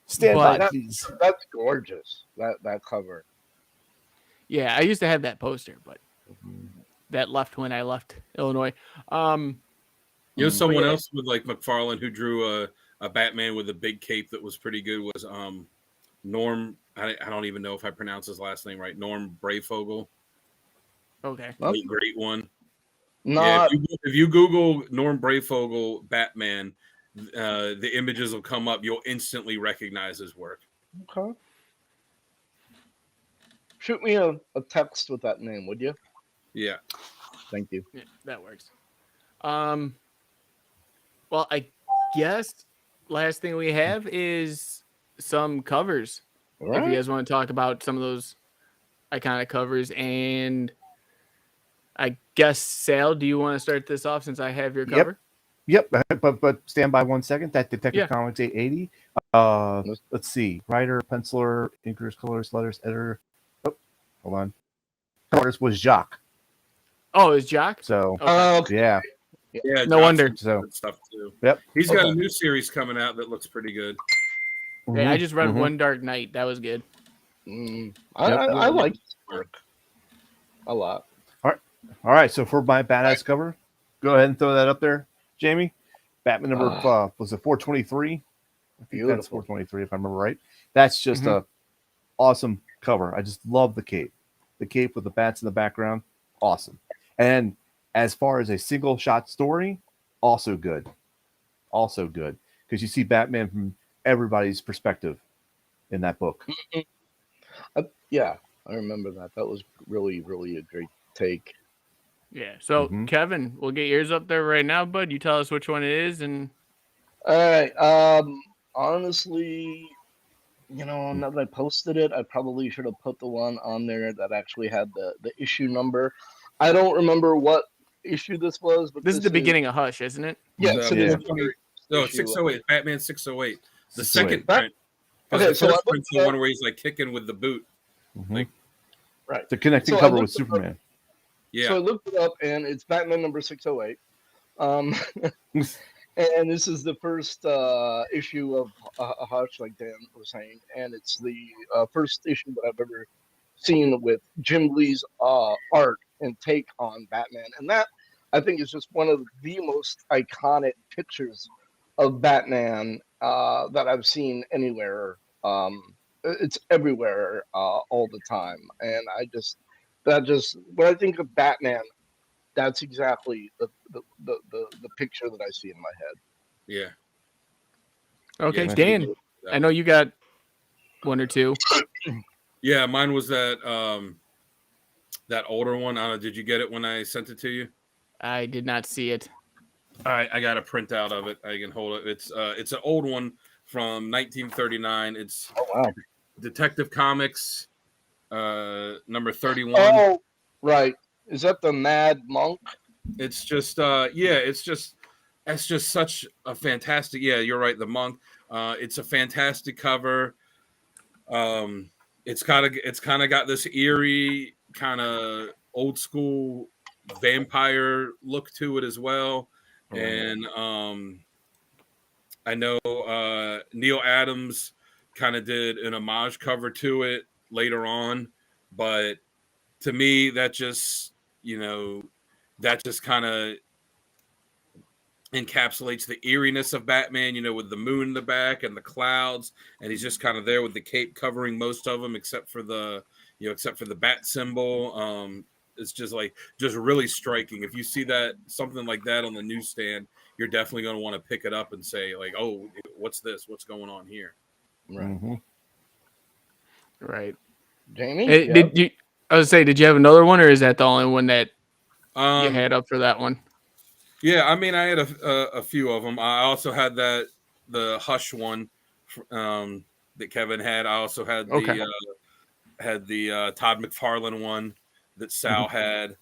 Speaker 4: Stand by, please. That's gorgeous. That cover.
Speaker 1: Yeah, I used to have that poster, but that left when I left Illinois.
Speaker 3: Someone else with like McFarlane who drew a Batman with a big cape that was pretty good was Norm. I don't even know if I pronounce his last name right. Norm Brayfogle.
Speaker 1: Okay,
Speaker 3: great one. If you Google Norm Brayfogle Batman, the images will come up. You'll instantly recognize his work.
Speaker 4: Okay. Shoot me a text with that name, would you?
Speaker 3: Yeah.
Speaker 4: Thank you.
Speaker 1: Yeah, that works. Well, I guess last thing we have is some covers. Right. If you guys want to talk about some of those iconic covers, and I guess Sal, do you want to start this off since I have your cover?
Speaker 2: Yep. But stand by 1 second. That Detective Comics 880. Let's see. Writer, penciler, inkers, colors, letters, editor. Oh, hold on. Artist was Jacques.
Speaker 1: Oh, is Jacques?
Speaker 2: So
Speaker 4: okay.
Speaker 2: Yeah.
Speaker 1: No wonder.
Speaker 3: So stuff too.
Speaker 2: Yep.
Speaker 3: He's got a new series coming out that looks pretty good.
Speaker 1: Yeah, I just read One Dark Night. That was good.
Speaker 4: I like his work a lot.
Speaker 2: All All right, so for my badass cover, go ahead and throw that up there, Jamie. Batman number was it 423? I think that's
Speaker 4: Beautiful.
Speaker 2: 423 if I remember right. That's just a awesome cover. I just love the cape with the bats in the background, awesome. And as far as a single shot story, also good, because you see Batman from everybody's perspective in that book.
Speaker 4: Yeah, I remember that. That was really, really a great take.
Speaker 1: Yeah. So Kevin, we'll get yours up there right now, bud. You tell us which one it is, and
Speaker 4: All right. Honestly, now that I posted it, I probably should have put the one on there that actually had the issue number. I don't remember what issue this was, but
Speaker 1: this is the beginning of Hush, isn't it?
Speaker 4: Yes, it is.
Speaker 3: No,
Speaker 4: Issue.
Speaker 3: 608. Batman 608. The
Speaker 2: 608.
Speaker 3: second print. Because
Speaker 4: Okay,
Speaker 3: the
Speaker 4: so
Speaker 3: first
Speaker 4: I
Speaker 3: print's the one where he's like kicking with the boot.
Speaker 2: Mhm.
Speaker 4: Right.
Speaker 2: The connecting
Speaker 4: So I
Speaker 2: cover
Speaker 4: looked
Speaker 2: with
Speaker 4: it up.
Speaker 2: Superman.
Speaker 3: Yeah.
Speaker 4: So I looked it up, and it's Batman number 608. And this is the first issue of Hush, like Dan was saying, and it's the first issue that I've ever seen with Jim Lee's art and take on Batman, and that I think is just one of the most iconic pictures of Batman that I've seen anywhere. It's everywhere all the time, and when I think of Batman, that's exactly the picture that I see in my head.
Speaker 3: Yeah.
Speaker 1: Okay,
Speaker 3: Yeah,
Speaker 1: Dan. I know you got one or two.
Speaker 3: Yeah, mine was that that older one. I don't know, did you get it when I sent it to you?
Speaker 1: I did not see it.
Speaker 3: All right, I got a printout of it. I can hold it. It's an old one from 1939. It's Detective Comics number 31.
Speaker 4: Oh, right. Is that the Mad Monk?
Speaker 3: It's just it's just such a fantastic. Yeah, you're right. The Monk. It's a fantastic cover. It's kind of got this eerie kind of old school vampire look to it as well. And I know Neil Adams kind of did an homage cover to it later on, but to me that just kind of encapsulates the eeriness of Batman, with the moon in the back and the clouds, and he's just kind of there with the cape covering most of them except for the bat symbol. It's just really striking. If you see something like that on the newsstand, you're definitely going to want to pick it up and say like, oh, what's this? What's going on here?
Speaker 4: Right.
Speaker 1: Right.
Speaker 4: Jamie?
Speaker 1: Did you? I was say, did you have another one, or is that the only one that you had up for that one?
Speaker 3: Yeah, I mean, I had a few of them. I also had the Hush one that Kevin had. I also had the Todd McFarlane one that Sal had.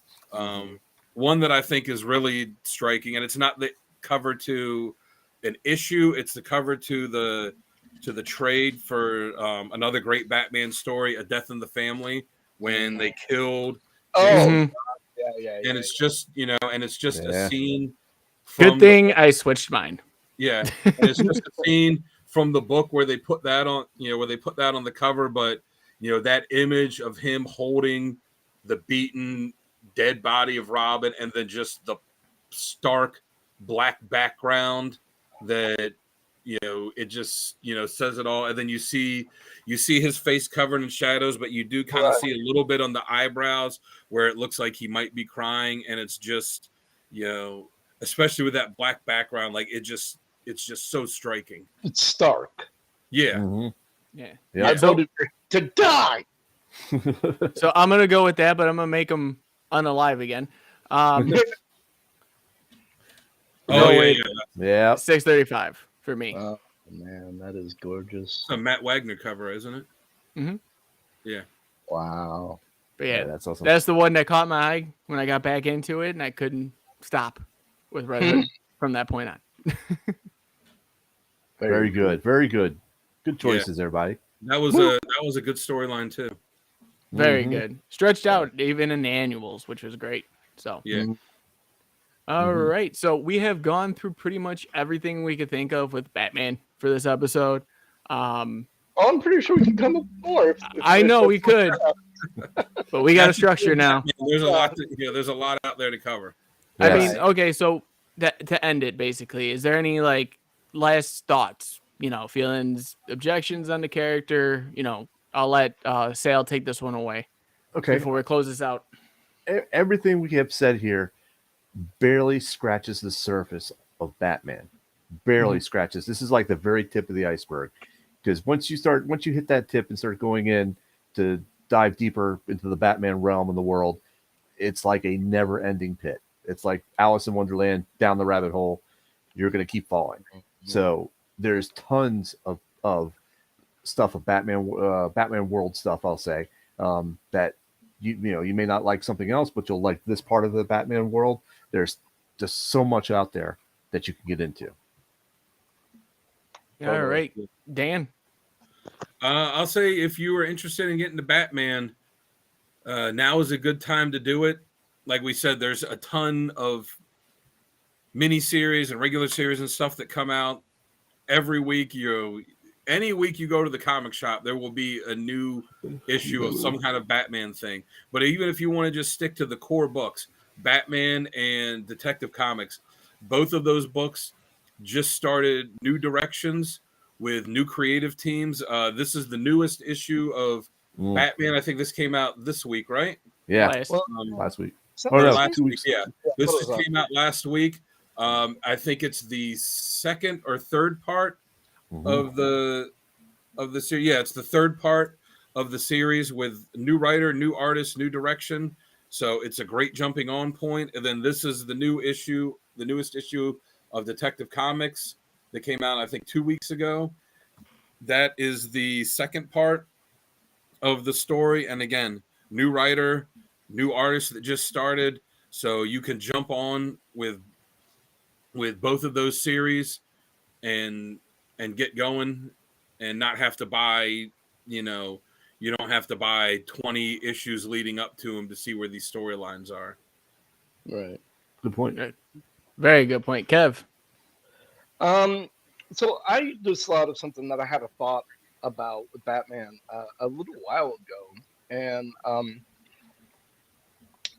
Speaker 3: One that I think is really striking, and it's not the cover to an issue; it's the cover to the trade for another great Batman story, A Death in the Family, when they killed.
Speaker 4: Oh,
Speaker 3: and it's just a scene.
Speaker 1: Good thing I switched mine.
Speaker 3: Yeah, and it's just a scene from the book where they put that on, on the cover. But that image of him holding the beaten, dead body of Robin, and then just the stark black background that it just says it all. And then you see his face covered in shadows, but you do kind of see a little bit on the eyebrows where it looks like he might be crying, and it's just especially with that black background, like it's just so striking.
Speaker 4: It's stark.
Speaker 3: Yeah.
Speaker 1: Yeah.
Speaker 4: I voted to die.
Speaker 1: So I'm gonna go with that, but I'm gonna make him unalive again.
Speaker 2: Yeah.
Speaker 1: 635 for me.
Speaker 4: Oh man, that is gorgeous.
Speaker 3: It's a Matt Wagner cover, isn't it?
Speaker 1: Mm-hmm.
Speaker 3: Yeah.
Speaker 4: Wow.
Speaker 1: But yeah,
Speaker 2: that's awesome.
Speaker 1: That's the one that caught my eye when I got back into it, and I couldn't stop with Red Hood from that point on.
Speaker 2: Very good. Very good. Good choices, everybody.
Speaker 3: That was a good storyline too.
Speaker 1: Very good. Stretched out even in the annuals, which was great. So
Speaker 3: yeah.
Speaker 1: All right. So we have gone through pretty much everything we could think of with Batman for this episode.
Speaker 4: I'm pretty sure we can come up with more.
Speaker 1: I know we could. But we got a structure now.
Speaker 3: There's a lot. There's a lot out there to cover.
Speaker 1: I
Speaker 2: Yes.
Speaker 1: mean, okay, so to end it, basically, is there any like last thoughts? Feelings, objections on the character? I'll let Sale take this one away
Speaker 2: Okay.
Speaker 1: before we close this out.
Speaker 2: Everything we have said here barely scratches the surface of Batman. Barely scratches. This is like the very tip of the iceberg. Because once you hit that tip and start going in to dive deeper into the Batman realm and the world, it's like a never-ending pit. It's like Alice in Wonderland down the rabbit hole. You're going to keep falling. So there's tons of stuff of Batman world stuff. I'll say that you may not like something else, but you'll like this part of the Batman world. There's just so much out there that you can get into.
Speaker 1: All right, Dan.
Speaker 3: I'll say if you are interested in getting to Batman, now is a good time to do it. Like we said, there's a ton of miniseries and regular series and stuff that come out every week. Any week you go to the comic shop, there will be a new issue of some kind of Batman thing. But even if you want to just stick to the core books, Batman and Detective Comics, both of those books just started new directions with new creative teams. This is the newest issue of Batman. I think this came out this week, right?
Speaker 2: Yeah,
Speaker 3: Last
Speaker 2: week.
Speaker 3: Last week, yeah. This came out last week. I think it's the second or third part of the series. Yeah, it's the third part of the series with new writer, new artist, new direction. So it's a great jumping on point. And then this is the newest issue of Detective Comics that came out, I think, 2 weeks ago. That is the second part of the story. And again, new writer, new artist that just started. So you can jump on with both of those series and get going and not have to buy, you don't have to buy 20 issues leading up to them to see where these storylines are.
Speaker 4: Right.
Speaker 2: Good point.
Speaker 1: Very good point, Kev.
Speaker 4: So I just thought of something that I had a thought about with Batman a little while ago, and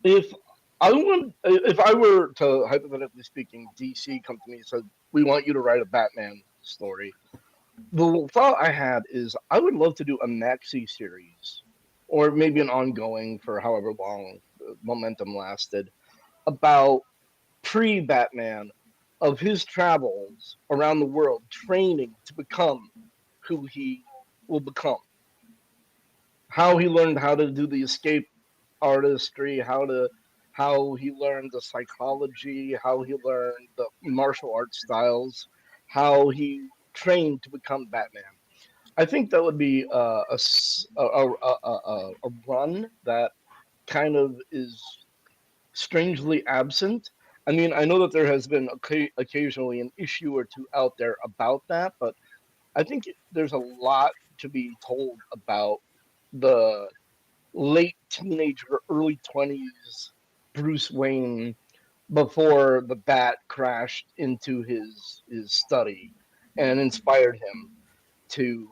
Speaker 4: if I were to, hypothetically speaking, DC come to me and said, "We want you to write a Batman story," the thought I had is I would love to do a maxi series, or maybe an ongoing for however long the momentum lasted, about pre-Batman, of his travels around the world, training to become who he will become. How he learned how to do the escape artistry, how he learned the psychology, how he learned the martial arts styles, how he trained to become Batman. I think that would be a run that kind of is strangely absent. I mean, I know that there has been occasionally an issue or two out there about that, but I think there's a lot to be told about the late teenager, early 20s Bruce Wayne before the bat crashed into his study and inspired him to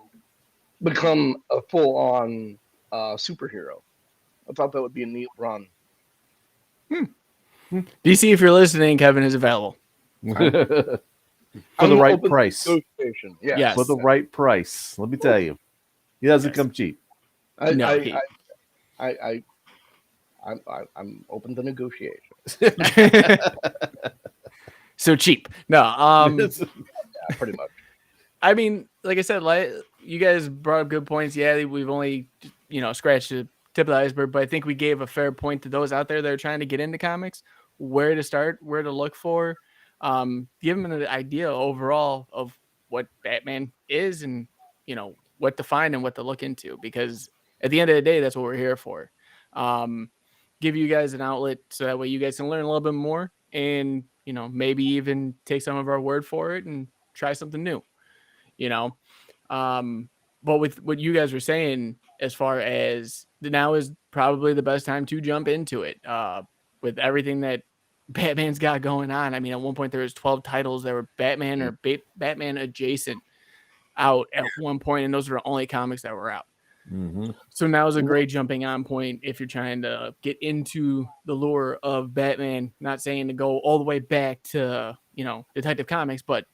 Speaker 4: become a full-on superhero. I thought that would be a neat run.
Speaker 1: DC, if you're listening, Kevin is available.
Speaker 2: For the
Speaker 4: I'm
Speaker 2: right
Speaker 4: open to
Speaker 2: price.
Speaker 4: negotiation. Yes.
Speaker 1: Yes.
Speaker 2: For the right price. Let me tell you. He doesn't come cheap.
Speaker 4: I'm open to negotiation.
Speaker 1: So cheap. No,
Speaker 4: Yeah, pretty much.
Speaker 1: I mean, like I said, you guys brought up good points. Yeah, we've only, scratched the tip of the iceberg, but I think we gave a fair point to those out there that are trying to get into comics, where to start, where to look for, give them an idea overall of what Batman is and, what to find and what to look into, because at the end of the day, that's what we're here for. Give you guys an outlet so that way you guys can learn a little bit more and, maybe even take some of our word for it and try something new, but with what you guys were saying, as far as now is probably the best time to jump into it, with everything that Batman's got going on. I mean, at one point there was 12 titles that were Batman or Batman adjacent out at one point, and those were the only comics that were out. So now is a great jumping on point if you're trying to get into the lore of Batman. Not saying to go all the way back to, Detective Comics, but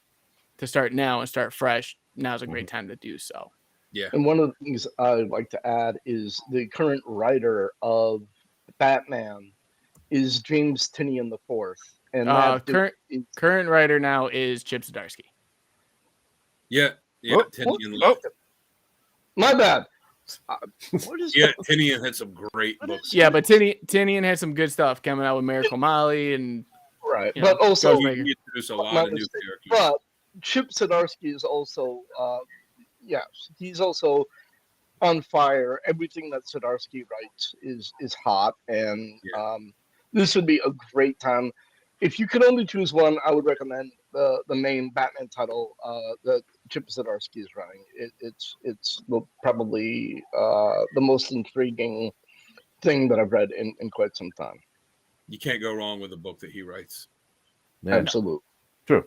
Speaker 1: to start now and start fresh, now's a great time to do so.
Speaker 3: Yeah.
Speaker 4: And one of the things I'd like to add is the current writer of Batman is James Tinian the Fourth, and that
Speaker 1: Current writer now is Chip Zdarsky.
Speaker 3: Yeah.
Speaker 2: Oh,
Speaker 3: Tinian
Speaker 4: oh,
Speaker 3: left.
Speaker 4: my bad.
Speaker 3: Tinian had some great books.
Speaker 1: Yeah, but Tinian had some good stuff coming out with Miracle Molly and
Speaker 4: right, but also
Speaker 3: he introduced a lot of new characters.
Speaker 4: But Chip Zdarsky is also, yes, he's also on fire. Everything that Zdarsky writes is hot, and this would be a great time. If you could only choose one, I would recommend the main Batman title that Chip Zdarsky is running. It's probably the most intriguing thing that I've read in quite some time.
Speaker 3: You can't go wrong with a book that he writes.
Speaker 2: Yeah.
Speaker 4: Absolutely.
Speaker 2: True.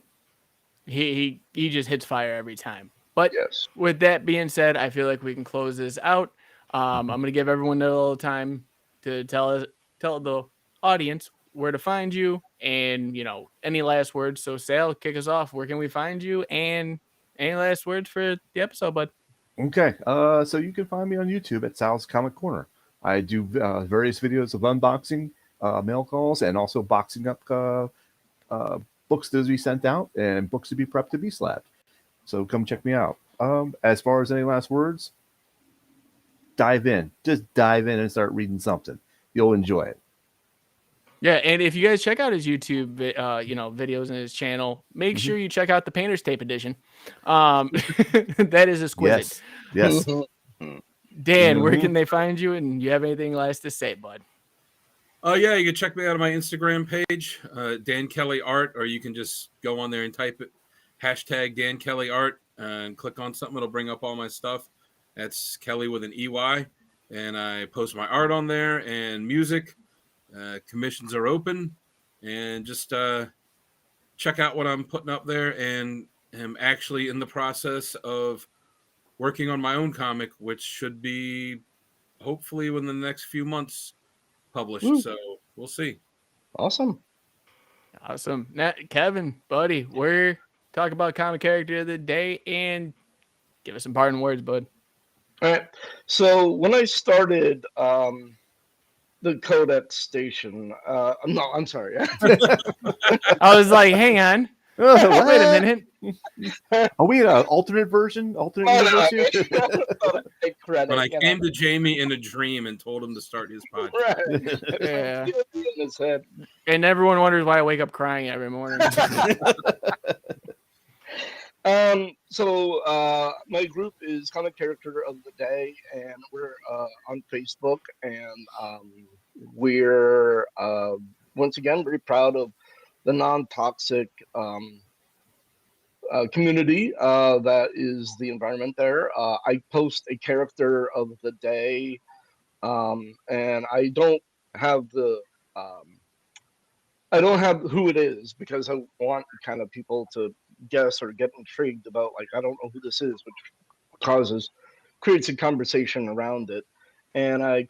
Speaker 1: He just hits fire every time. But
Speaker 4: yes,
Speaker 1: with that being said, I feel like we can close this out. I'm going to give everyone a little time to tell the audience where to find you and, any last words. So Sal, kick us off. Where can we find you? And any last words for the episode, bud?
Speaker 2: Okay. So you can find me on YouTube at Sal's Comic Corner. I do various videos of unboxing, mail calls, and also boxing up books to be sent out and books to be prepped to be slabbed. So come check me out. As far as any last words, dive in. Just dive in and start reading something. You'll enjoy it.
Speaker 1: Yeah, and if you guys check out his YouTube, videos and his channel, make sure you check out the Painter's Tape edition. That is exquisite.
Speaker 2: Yes.
Speaker 1: Dan, where can they find you? And you have anything last to say, bud?
Speaker 3: Yeah, you can check me out on my Instagram page, Dan Kelly Art, or you can just go on there and type it, hashtag Dan Kelly Art, and click on something. It'll bring up all my stuff. That's Kelly with an EY. And I post my art on there and music. Commissions are open. And just check out what I'm putting up there. And am actually in the process of working on my own comic, which should be hopefully within the next few months published.
Speaker 4: Ooh.
Speaker 3: So we'll see.
Speaker 4: Awesome.
Speaker 1: Now, Kevin, buddy, we're talking about comic character of the day and give us some parting words, bud.
Speaker 4: All right. So when I started the Codex station, no, I'm sorry.
Speaker 1: I was like, hang on. Wait a minute.
Speaker 2: Are we in an alternate version? Alternate universe here?
Speaker 3: When I came to Jamie in a dream and told him to start his podcast.
Speaker 4: Right.
Speaker 1: Yeah.
Speaker 4: In his head.
Speaker 1: And everyone wonders why I wake up crying every morning.
Speaker 4: So my group is Comic Character of the Day, and we're on Facebook, and we're once again very proud of the non-toxic community that is the environment there. I post a character of the day, and I don't have who it is because I want kind of people to guess or get intrigued about, like, I don't know who this is, which creates a conversation around it. And I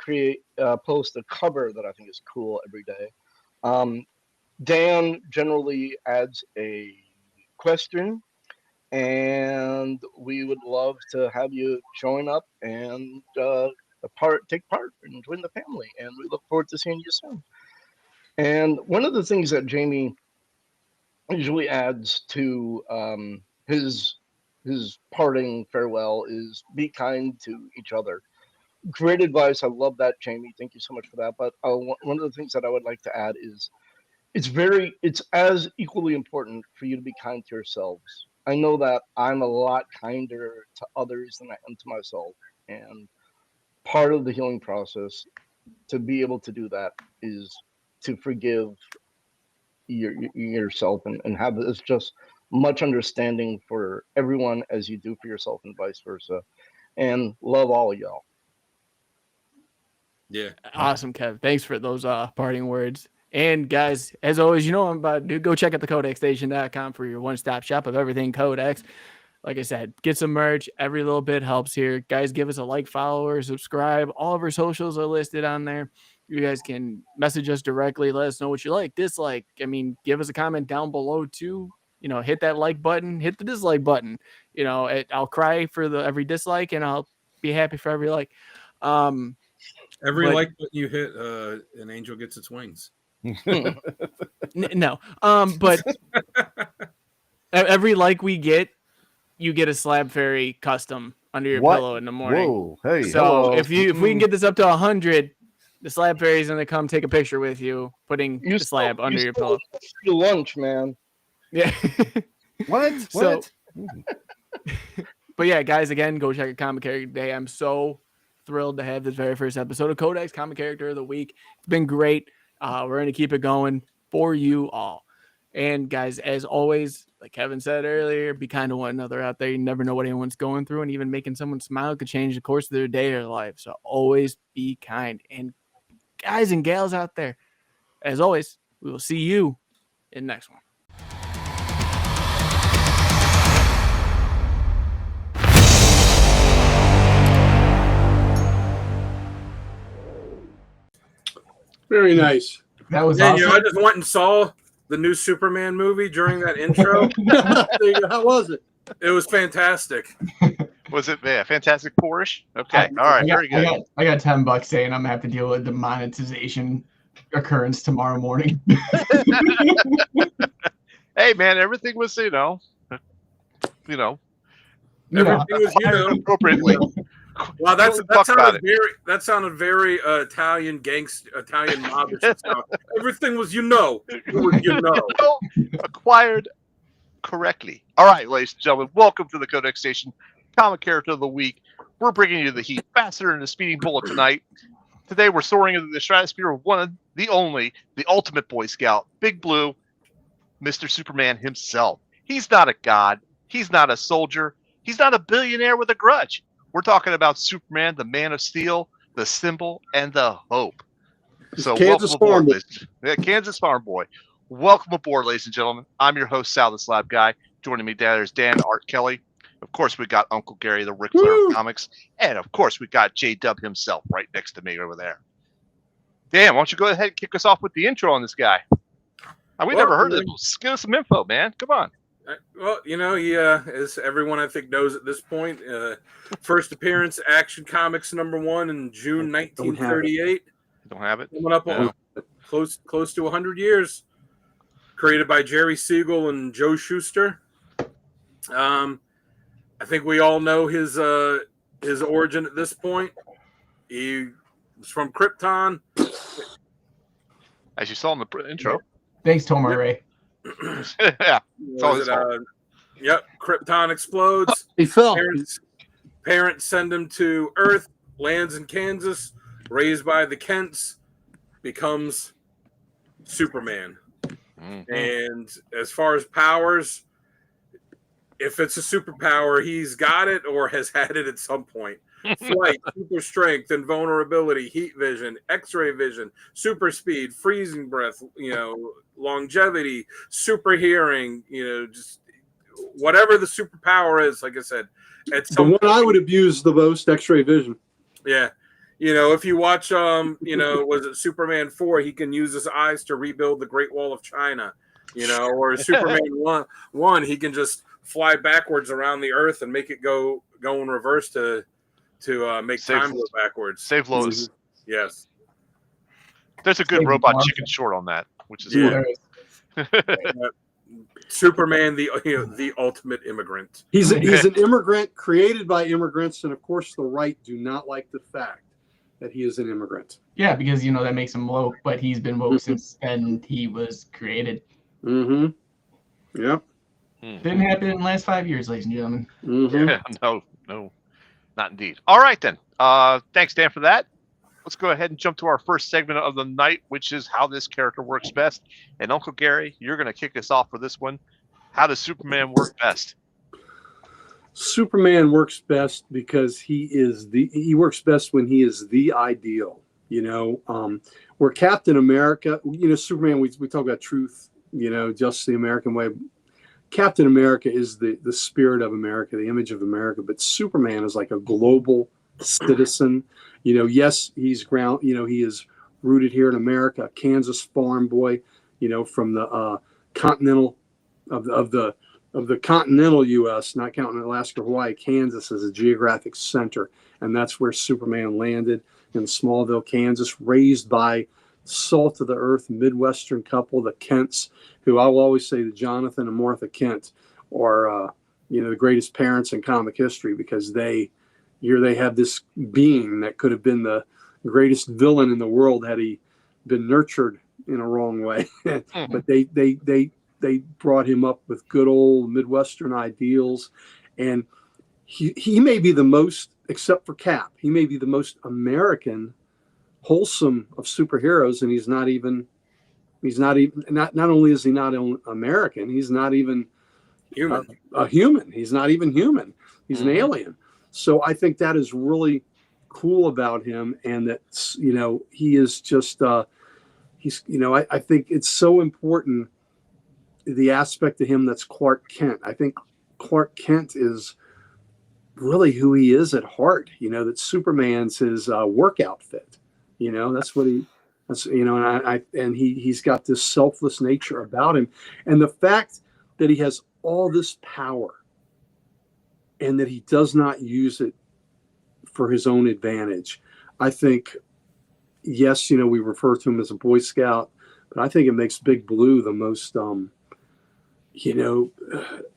Speaker 4: post a cover that I think is cool every day. Dan generally adds a question, and we would love to have you join up and take part and join the family. And we look forward to seeing you soon. And one of the things that Jamie usually adds to his parting farewell is be kind to each other. Great advice. I love that, Jamie. Thank you so much for that. But one of the things that I would like to add is it's as equally important for you to be kind to yourselves. I know that I'm a lot kinder to others than I am to myself. And part of the healing process to be able to do that is to forgive yourself and have this just much understanding for everyone as you do for yourself and vice versa. And love all of y'all.
Speaker 3: Yeah.
Speaker 1: Awesome, Kev. Thanks for those parting words. And guys, as always, I'm about to go check out the codexstation.com for your one-stop shop of everything Codex. like I said, get some merch. Every little bit helps here. Guys, give us a like, follow, or subscribe. All of our socials are listed on there. You guys can message us directly. Let us know what you like, dislike. I mean, give us a comment down below too. You know, hit that like button, hit the dislike button. You know, I'll cry for every dislike, and I'll be happy for every like.
Speaker 3: Every
Speaker 1: But-
Speaker 3: like button you hit, an angel gets its wings.
Speaker 1: No. But every like we get, you get a Slab Fairy custom under your
Speaker 2: What?
Speaker 1: pillow in the morning.
Speaker 2: Whoa, hey,
Speaker 1: So
Speaker 2: hello.
Speaker 1: if we can get this up to 100, the Slab Fairy's gonna come take a picture with you, putting the slab under your pillow.
Speaker 4: Free lunch, man.
Speaker 1: Yeah.
Speaker 2: What?
Speaker 1: So-
Speaker 2: What?
Speaker 1: But yeah, guys, again, go check out Comic Character Day. I'm so thrilled to have this very first episode of Codex Comic Character of the Week. It's been great. We're going to keep it going for you all. And guys, as always, like Kevin said earlier, be kind to one another out there. You never know what anyone's going through, and even making someone smile could change the course of their day or life. So always be kind. And guys and gals out there, as always, we will see you in the next one.
Speaker 5: Very nice.
Speaker 6: That was
Speaker 3: Yeah,
Speaker 6: awesome.
Speaker 3: I just went and saw the new Superman movie during that intro.
Speaker 5: How was it?
Speaker 3: It was fantastic.
Speaker 7: Was it Fantastic Four-ish? Okay, all right, very good.
Speaker 6: I got $10 saying I'm gonna have to deal with the monetization occurrence tomorrow morning.
Speaker 7: Hey, man, everything was,
Speaker 3: Everything was,
Speaker 7: appropriately.
Speaker 3: Wow, that
Speaker 7: Talk about
Speaker 3: sounded very Italian mobbish. Everything was,
Speaker 7: Well, acquired correctly. All right, ladies and gentlemen, welcome to the Codex Station Comic Character of the Week. We're bringing you the heat faster than a speeding bullet tonight. Today, we're soaring into the stratosphere of one, the only, the ultimate Boy Scout, Big Blue, Mr. Superman himself. He's not a god. He's not a soldier. He's not a billionaire with a grudge. We're talking about Superman, the Man of Steel, the symbol, and the hope. So
Speaker 5: Kansas
Speaker 7: welcome
Speaker 5: Farm
Speaker 7: aboard,
Speaker 5: Boy.
Speaker 7: ladies. Yeah, Kansas Farm Boy. Welcome aboard, ladies and gentlemen. I'm your host, Sal the Slab Guy. Joining me there's Dan Art Kelly. Of course, we got Uncle Gary, the Ric Flair of comics. And of course, we got J-Dub himself right next to me over there. Dan, why don't you go ahead and kick us off with the intro on this guy? We never heard of him. Give us some info, man. Come on.
Speaker 3: Well, he, as everyone I think knows at this point, first appearance, Action Comics #1 in June 1938.
Speaker 7: Don't have it.
Speaker 3: Coming up on close to 100 years. Created by Jerry Siegel and Joe Shuster. I think we all know his origin at this point. He was from Krypton.
Speaker 7: As you saw in the intro.
Speaker 6: Thanks, Tomar Ray.
Speaker 7: Yeah.
Speaker 3: Krypton explodes.
Speaker 5: He fell.
Speaker 3: Parents send him to Earth, lands in Kansas, raised by the Kents, becomes Superman.
Speaker 7: Mm-hmm.
Speaker 3: And as far as powers, if it's a superpower, he's got it or has had it at some point. Flight, super strength, invulnerability, heat vision, X-ray vision, super speed, freezing breath, longevity, super hearing, just whatever the superpower is. Like I said, at
Speaker 5: The
Speaker 3: some
Speaker 5: one I would have used the most, X-ray vision.
Speaker 3: yeah. If you watch, was it Superman 4? He can use his eyes to rebuild the Great Wall of China, or Superman 1, he can just fly backwards around the Earth and make it go in reverse to make time go backwards.
Speaker 7: Save Lois.
Speaker 3: Yes.
Speaker 7: There's a good
Speaker 6: Save
Speaker 7: robot
Speaker 6: Martha.
Speaker 7: chicken short on that, which is
Speaker 3: Yeah.
Speaker 7: fun.
Speaker 3: Superman, the ultimate immigrant.
Speaker 5: He's an immigrant created by immigrants, and of course, the right do not like the fact that he is an immigrant.
Speaker 6: Yeah, because that makes him woke, but he's been woke since then he was created.
Speaker 5: Mm-hmm. Yep.
Speaker 6: Didn't happen in the last 5 years, ladies and gentlemen.
Speaker 5: Mm-hmm.
Speaker 7: Yeah, no, not indeed. All right, then. Thanks, Dan, for that. Let's go ahead and jump to our first segment of the night, which is how this character works best. And Uncle Gary, you're going to kick us off for this one. How does Superman work best?
Speaker 5: Superman works best because he works best when he is the ideal. Where Captain America, Superman, we talk about truth, just the American way. Captain America is the spirit of America, the image of America, but Superman is like a global citizen. Yes, he's ground. He is rooted here in America, Kansas farm boy. From the continental of the continental U.S., not counting Alaska, Hawaii. Kansas is a geographic center, and that's where Superman landed in Smallville, Kansas, raised by salt of the earth Midwestern couple, the Kents, who I will always say that Jonathan and Martha Kent are, the greatest parents in comic history, because they have this being that could have been the greatest villain in the world had he been nurtured in a wrong way. But they brought him up with good old Midwestern ideals, and he may be the most, except for Cap, he may be the most American, wholesome of superheroes, and he's not only is he not American, he's not even
Speaker 3: Human.
Speaker 5: A human. He's not even human. He's an alien. So I think that is really cool about him, and that he is just I think it's so important, the aspect of him that's Clark Kent. I think Clark Kent is really who he is at heart. That Superman's his work outfit. That's what and he's got this selfless nature about him, and the fact that he has all this power and that he does not use it for his own advantage. I think, yes, we refer to him as a Boy Scout, but I think it makes Big Blue the most, the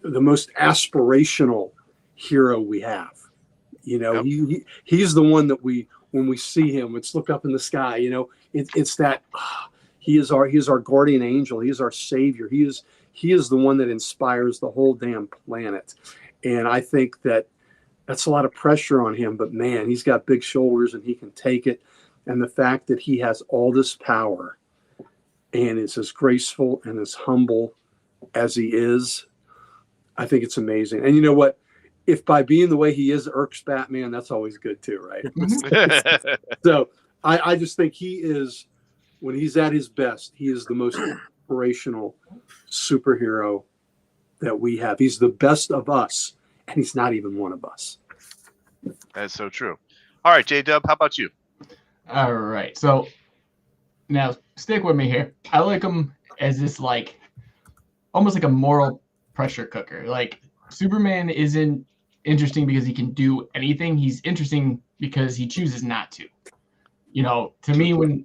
Speaker 5: most aspirational hero we have.
Speaker 7: Yep.
Speaker 5: He's the one that when we see him, let's look up in the sky. It's that he is our guardian angel. He is our savior. He is the one that inspires the whole damn planet. And I think that's a lot of pressure on him, but man, he's got big shoulders and he can take it. And the fact that he has all this power and is as graceful and as humble as he is, I think it's amazing. And you know what? If by being the way he is irks Batman, that's always good too, right? So I just think he is, when he's at his best, he is the most inspirational superhero that we have. He's the best of us, and he's not even one of us.
Speaker 7: That's so true. All right, J-Dub, how about you?
Speaker 6: All right. So now stick with me here. I like him as this almost like a moral pressure cooker. Like, Superman isn't interesting because he can do anything. He's interesting because he chooses not to. To me, when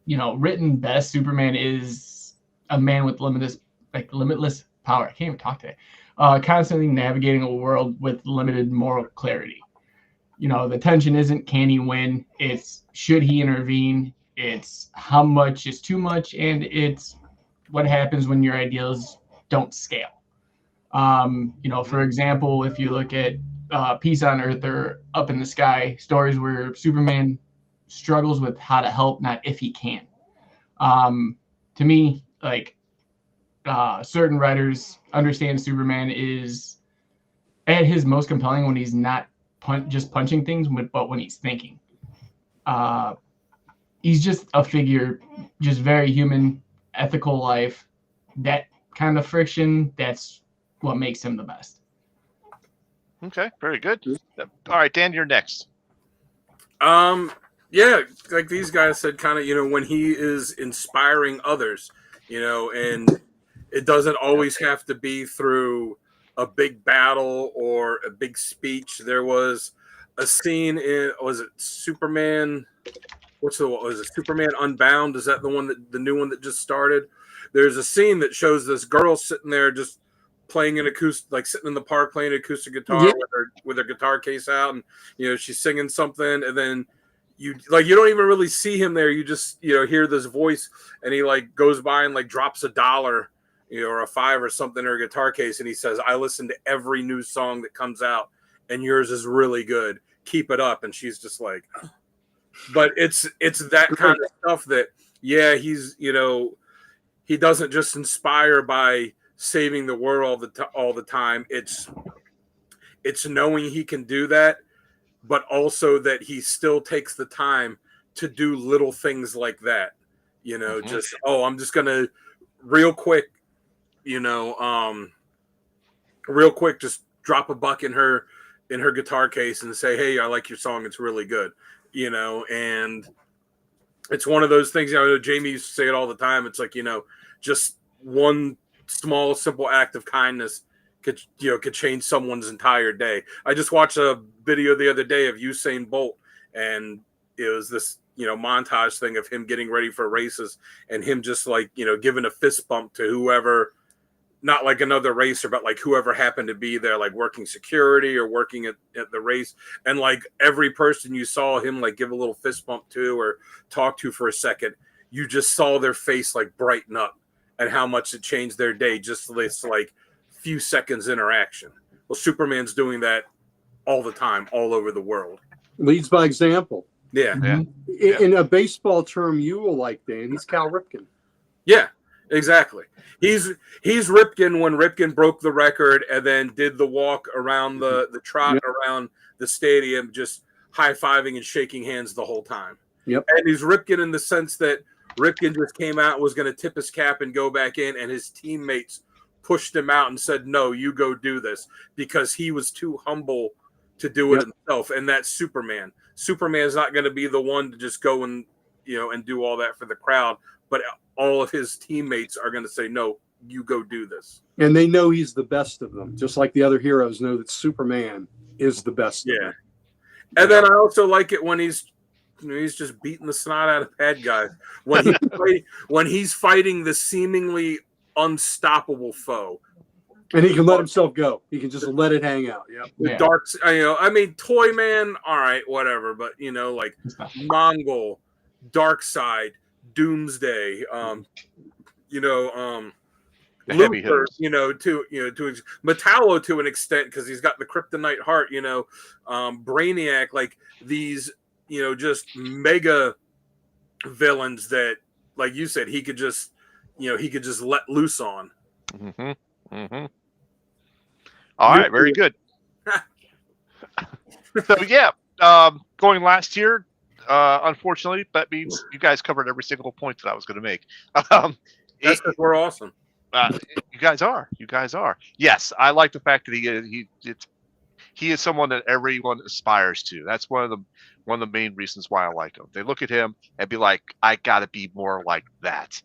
Speaker 6: written best, Superman is a man with limitless power. I can't even talk today. Constantly navigating a world with limited moral clarity. The tension isn't can he win, it's should he intervene, it's how much is too much, and it's what happens when your ideals don't scale. For example, if you look at Peace on Earth or Up in the Sky, stories where Superman struggles with how to help, not if he can. To me, certain writers understand Superman is at his most compelling when he's not just punching things, but when he's thinking. He's just a figure, just very human, ethical life. That kind of friction, that's what makes him the best.
Speaker 7: Okay, very good. All right, Dan, you're next.
Speaker 3: Yeah, like these guys said, kind of, when he is inspiring others, and it doesn't always have to be through a big battle or a big speech. There was a scene was it Superman? Was it Superman Unbound? Is that the new one that just started? There's a scene that shows this girl sitting there just playing an acoustic, sitting in the park playing an acoustic guitar with her guitar case out, and she's singing something, and then you don't even really see him there. You just hear this voice, and he goes by and drops $1, or a $5 or something in her guitar case, and he says, "I listen to every new song that comes out, and yours is really good. Keep it up." And she's just like, but it's that kind of stuff that he's he doesn't just inspire by saving the world all the time. It's knowing he can do that, but also that he still takes the time to do little things like that. Just I'm just gonna real quick, real quick, just drop a buck in her guitar case and say, "Hey, I like your song. It's really good," and it's one of those things. Jamie used to say it all the time. It's like, just one small, simple act of kindness could change someone's entire day. I just watched a video the other day of Usain Bolt, and it was this montage thing of him getting ready for races and him just like giving a fist bump to whoever, not like another racer, but like whoever happened to be there, like working security or working at the race. And like every person you saw him like give a little fist bump to or talk to for a second, you just saw their face like brighten up and how much it changed their day. Just this like few seconds interaction. Well, Superman's doing that all the time, all over the world.
Speaker 5: Leads by example.
Speaker 3: Yeah.
Speaker 5: In a baseball term you will like, Dan, he's Cal Ripken.
Speaker 3: Yeah. Exactly. He's Ripken when Ripken broke the record and then did the walk around the trot around the stadium, just high-fiving and shaking hands the whole time.
Speaker 5: Yep.
Speaker 3: And he's Ripken in the sense that Ripken just came out and was going to tip his cap and go back in, and his teammates pushed him out and said, "No, you go do this," because he was too humble to do it himself. And that's Superman. Superman's not going to be the one to just go and and do all that for the crowd, but all of his teammates are going to say, "No, you go do this."
Speaker 5: And they know he's the best of them, just like the other heroes know that Superman is the best of them.
Speaker 3: And then I also like it when he's just beating the snot out of bad guys. When he's fighting the seemingly unstoppable foe.
Speaker 5: And he can let himself go. He can just let it hang out.
Speaker 3: The dark, Toy Man, all right, whatever. But, like Mongol, Darkseid, Doomsday,
Speaker 7: the heavy
Speaker 3: Luther,
Speaker 7: hitters.
Speaker 3: to Metallo to an extent because he's got the kryptonite heart, Brainiac, like these, just mega villains that, like you said, he could just let loose on.
Speaker 7: Mm-hmm. Mm-hmm. All right, very good. So going last year, unfortunately, that means you guys covered every single point that I was going to make.
Speaker 3: That's because we're awesome.
Speaker 7: You guys are. Yes, I like the fact that he is someone that everyone aspires to. That's one of the main reasons why I like him. They look at him and be like, I got to be more like that,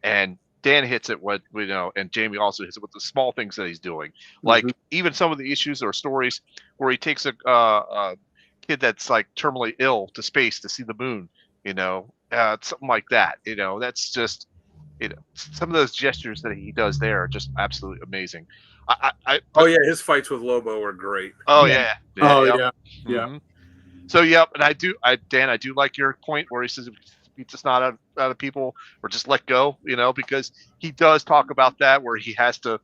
Speaker 7: And Dan hits it with and Jamie also hits it with the small things that he's doing, like even some of the issues or stories where he takes a kid that's like terminally ill to space to see the moon, something like that. That's just some of those gestures that he does there are just absolutely amazing.
Speaker 3: His fights with Lobo are great.
Speaker 5: Yeah.
Speaker 7: So and I do like your point where he says beats the snot out of people or just let go, because he does talk about that where he has to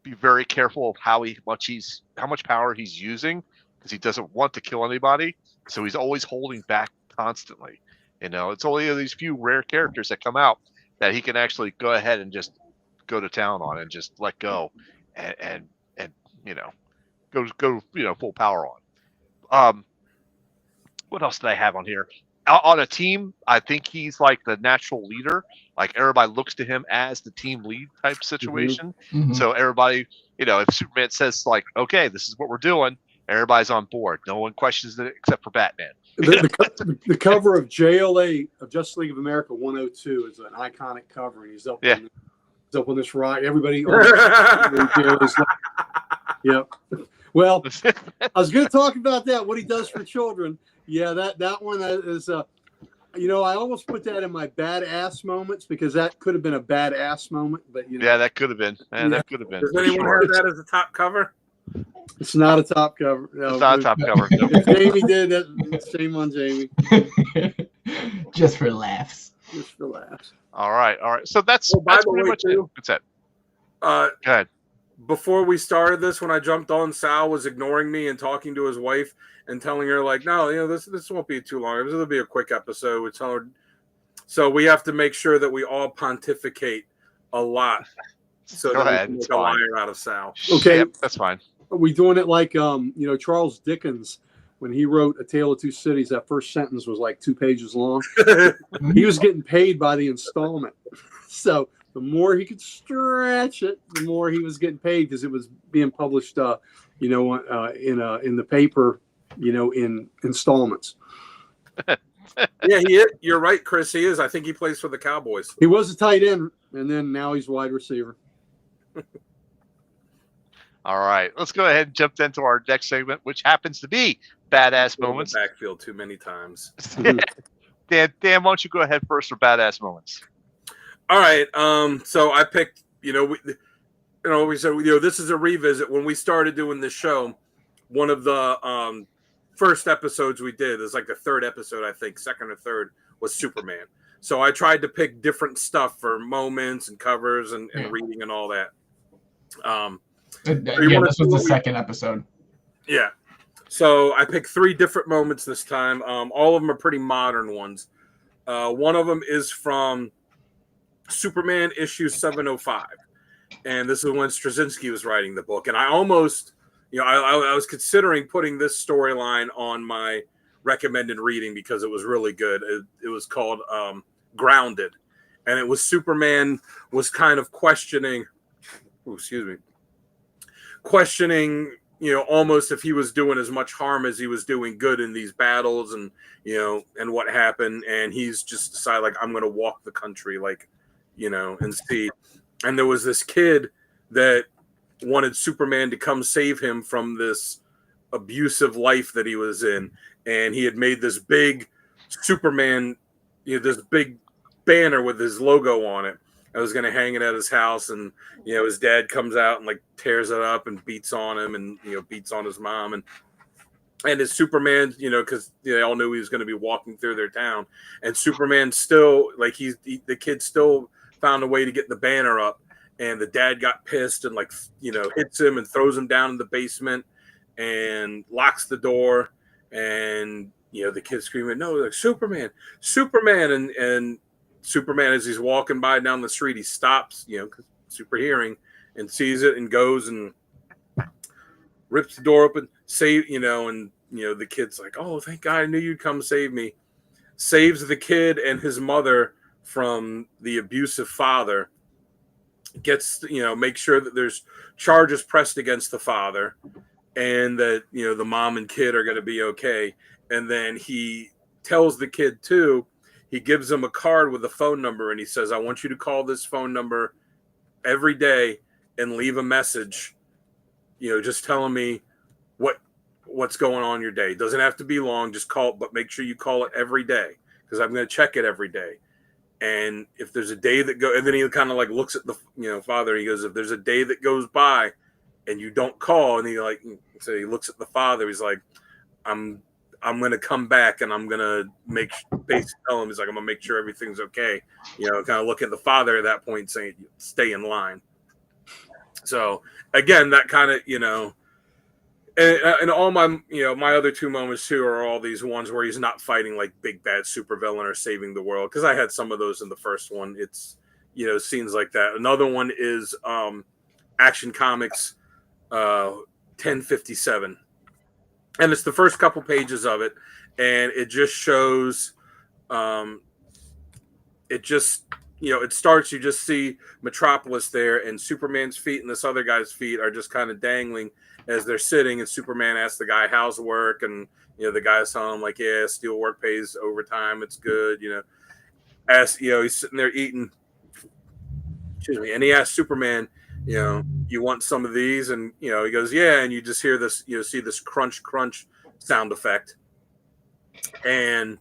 Speaker 7: be very careful of how much power he's using because he doesn't want to kill anybody. So he's always holding back constantly. It's only these few rare characters that come out that he can actually go ahead and just go to town on and just let go and go full power on. What else did I have on here? On a team, I think he's like the natural leader. Like everybody looks to him as the team lead type situation.
Speaker 6: Mm-hmm.
Speaker 7: So everybody, if Superman says like, "Okay, this is what we're doing," everybody's on board. No one questions it except for Batman.
Speaker 5: The cover of JLA of Justice League of America 102 is an iconic cover, and he's up on this rock. Everybody, Well, I was going to talk about that. What he does for children. Yeah, that one is. I almost put that in my badass moments because that could have been a badass moment. But
Speaker 7: that could have been. That could have been.
Speaker 3: Does anyone have that as a top cover?
Speaker 5: It's not a top cover. No,
Speaker 7: it's not a top cover. No.
Speaker 5: If Jamie did that, shame on Jamie.
Speaker 6: Just for laughs.
Speaker 7: All right. So that's pretty much it. That's it. Go ahead.
Speaker 3: Before we started this, when I jumped on, Sal was ignoring me and talking to his wife and telling her like, "No, this won't be too long. This will be a quick episode." So we have to make sure that we all pontificate a lot, so that we can make a liar out of Sal.
Speaker 5: Okay,
Speaker 7: that's fine.
Speaker 5: Are we doing it like Charles Dickens when he wrote A Tale of Two Cities? That first sentence was like 2 pages long. He was getting paid by the installment. So the more he could stretch it, the more he was getting paid because it was being published, in the paper, in installments.
Speaker 3: Yeah, you're right, Chris. He is. I think he plays for the Cowboys.
Speaker 5: He was a tight end, and then now he's wide receiver.
Speaker 7: All right, let's go ahead and jump into our next segment, which happens to be badass moments.
Speaker 3: Backfield too many times.
Speaker 7: Dan, why don't you go ahead first for badass moments?
Speaker 3: All right. So I picked. We said this is a revisit. When we started doing this show, one of the first episodes we did is like the third episode, I think, second or third, was Superman. So I tried to pick different stuff for moments and covers and reading and all that.
Speaker 6: This was the second episode.
Speaker 3: Yeah. So I picked 3 different moments this time. All of them are pretty modern ones. One of them is from Superman issue 705. And this is when Straczynski was writing the book. And I almost, I was considering putting this storyline on my recommended reading because it was really good. It was called Grounded. And it was Superman was kind of questioning, almost if he was doing as much harm as he was doing good in these battles and, and what happened. And he's just decided, like, I'm going to walk the country, like, and see. And there was this kid that wanted Superman to come save him from this abusive life that he was in. And he had made this big Superman, this big banner with his logo on it. I was going to hang it at his house, and his dad comes out and like tears it up and beats on him, and beats on his mom, and his Superman, because they all knew he was going to be walking through their town, and Superman still the kid still found a way to get the banner up, and the dad got pissed and hits him and throws him down in the basement and locks the door, and the kid's screaming, no, like Superman, and Superman, as he's walking by down the street, he stops, super hearing, and sees it and goes and rips the door open, the kid's like, oh, thank God, I knew you'd come save me. Saves the kid and his mother from the abusive father, gets, make sure that there's charges pressed against the father and that, the mom and kid are going to be okay. And then he tells the kid too, he gives him a card with a phone number, and he says, I want you to call this phone number every day and leave a message, just telling me what's going on in your day. It doesn't have to be long, just call, but make sure you call it every day because I'm going to check it every day. And if there's a day that goes, and then he kind of like looks at the father, he goes, if there's a day that goes by and you don't call, and so he looks at the father, he's like, I'm going to come back and I'm going to basically tell him, he's like, I'm going to make sure everything's okay. Kind of look at the father at that point saying, stay in line. So again, that kind of, and all my, my other 2 moments too are all these ones where he's not fighting like big bad supervillain or saving the world. Cause I had some of those in the first one. It's, scenes like that. Another one is Action Comics 1057. And it's the first couple pages of it, and it just shows, it starts, you just see Metropolis there, and Superman's feet and this other guy's feet are just kind of dangling as they're sitting, and Superman asks the guy, how's work? And, the guy's telling him, like, yeah, steel work pays overtime, it's good, he's sitting there eating, and he asks Superman, you want some of these? And, he goes, yeah. And you just hear this, see this crunch sound effect. And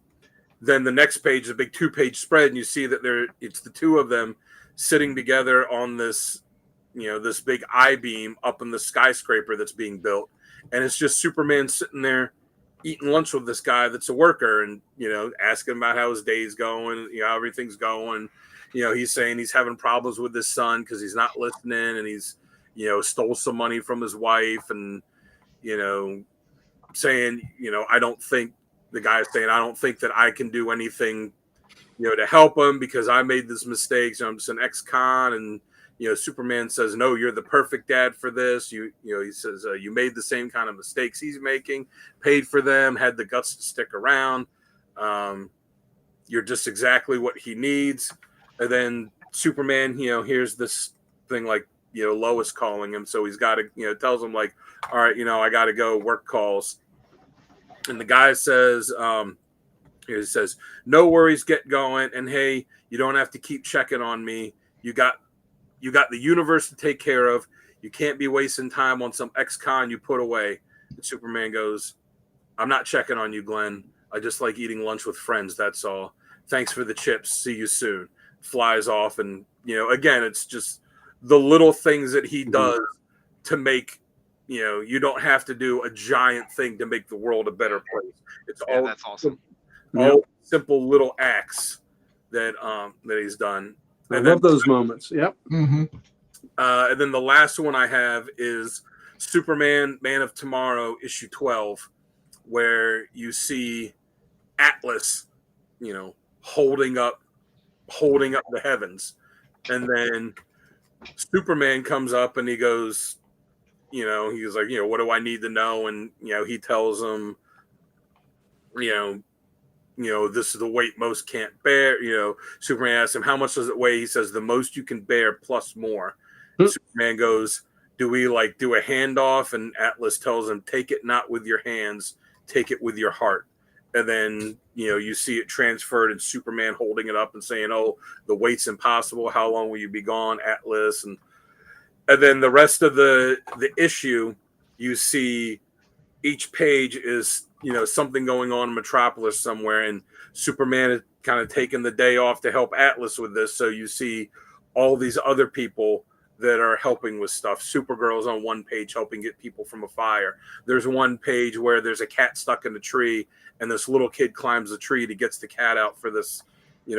Speaker 3: then the next page is a big 2-page spread. And you see that it's the 2 of them sitting together on this, this big I-beam up in the skyscraper that's being built. And it's just Superman sitting there eating lunch with this guy that's a worker and, asking about how his day's going, how everything's going. He's saying he's having problems with his son because he's not listening, and he's, stole some money from his wife, and, saying, I don't think that I can do anything, to help him because I made this mistake. So I'm just an ex-con. And, Superman says, no, you're the perfect dad for this. He says, you made the same kind of mistakes he's making, paid for them, had the guts to stick around. You're just exactly what he needs. And then Superman, here's this thing like, Lois calling him. So he's got to, tells him like, all right, I got to go, work calls. And the guy says, he says, no worries, get going. And hey, you don't have to keep checking on me. You got the universe to take care of. You can't be wasting time on some ex-con you put away. And Superman goes, I'm not checking on you, Glenn. I just like eating lunch with friends. That's all. Thanks for the chips. See you soon. Flies off. And, again, it's just the little things that he does to make, you don't have to do a giant thing to make the world a better place. It's all
Speaker 7: that's awesome.
Speaker 3: All simple little acts that he's done.
Speaker 5: I love those moments. Yep.
Speaker 6: Mm-hmm.
Speaker 3: And then the last one I have is Superman, Man of Tomorrow, issue 12, where you see Atlas, holding up the heavens, and then Superman comes up and he goes, he's like, what do I need to know? And he tells him, this is the weight most can't bear. Superman asks him, how much does it weigh? He says, the most you can bear plus more. Superman goes, do we do a handoff? And Atlas tells him, take it not with your hands, take it with your heart. And then, you see it transferred and Superman holding it up and saying, oh, the weight's impossible. How long will you be gone, Atlas? And then the rest of the issue, you see each page is, something going on in Metropolis somewhere. And Superman is kind of taking the day off to help Atlas with this. So you see all these other people that are helping with stuff. Supergirl's on one page helping get people from a fire. There's one page where there's a cat stuck in a tree and this little kid climbs the tree to get the cat out for this,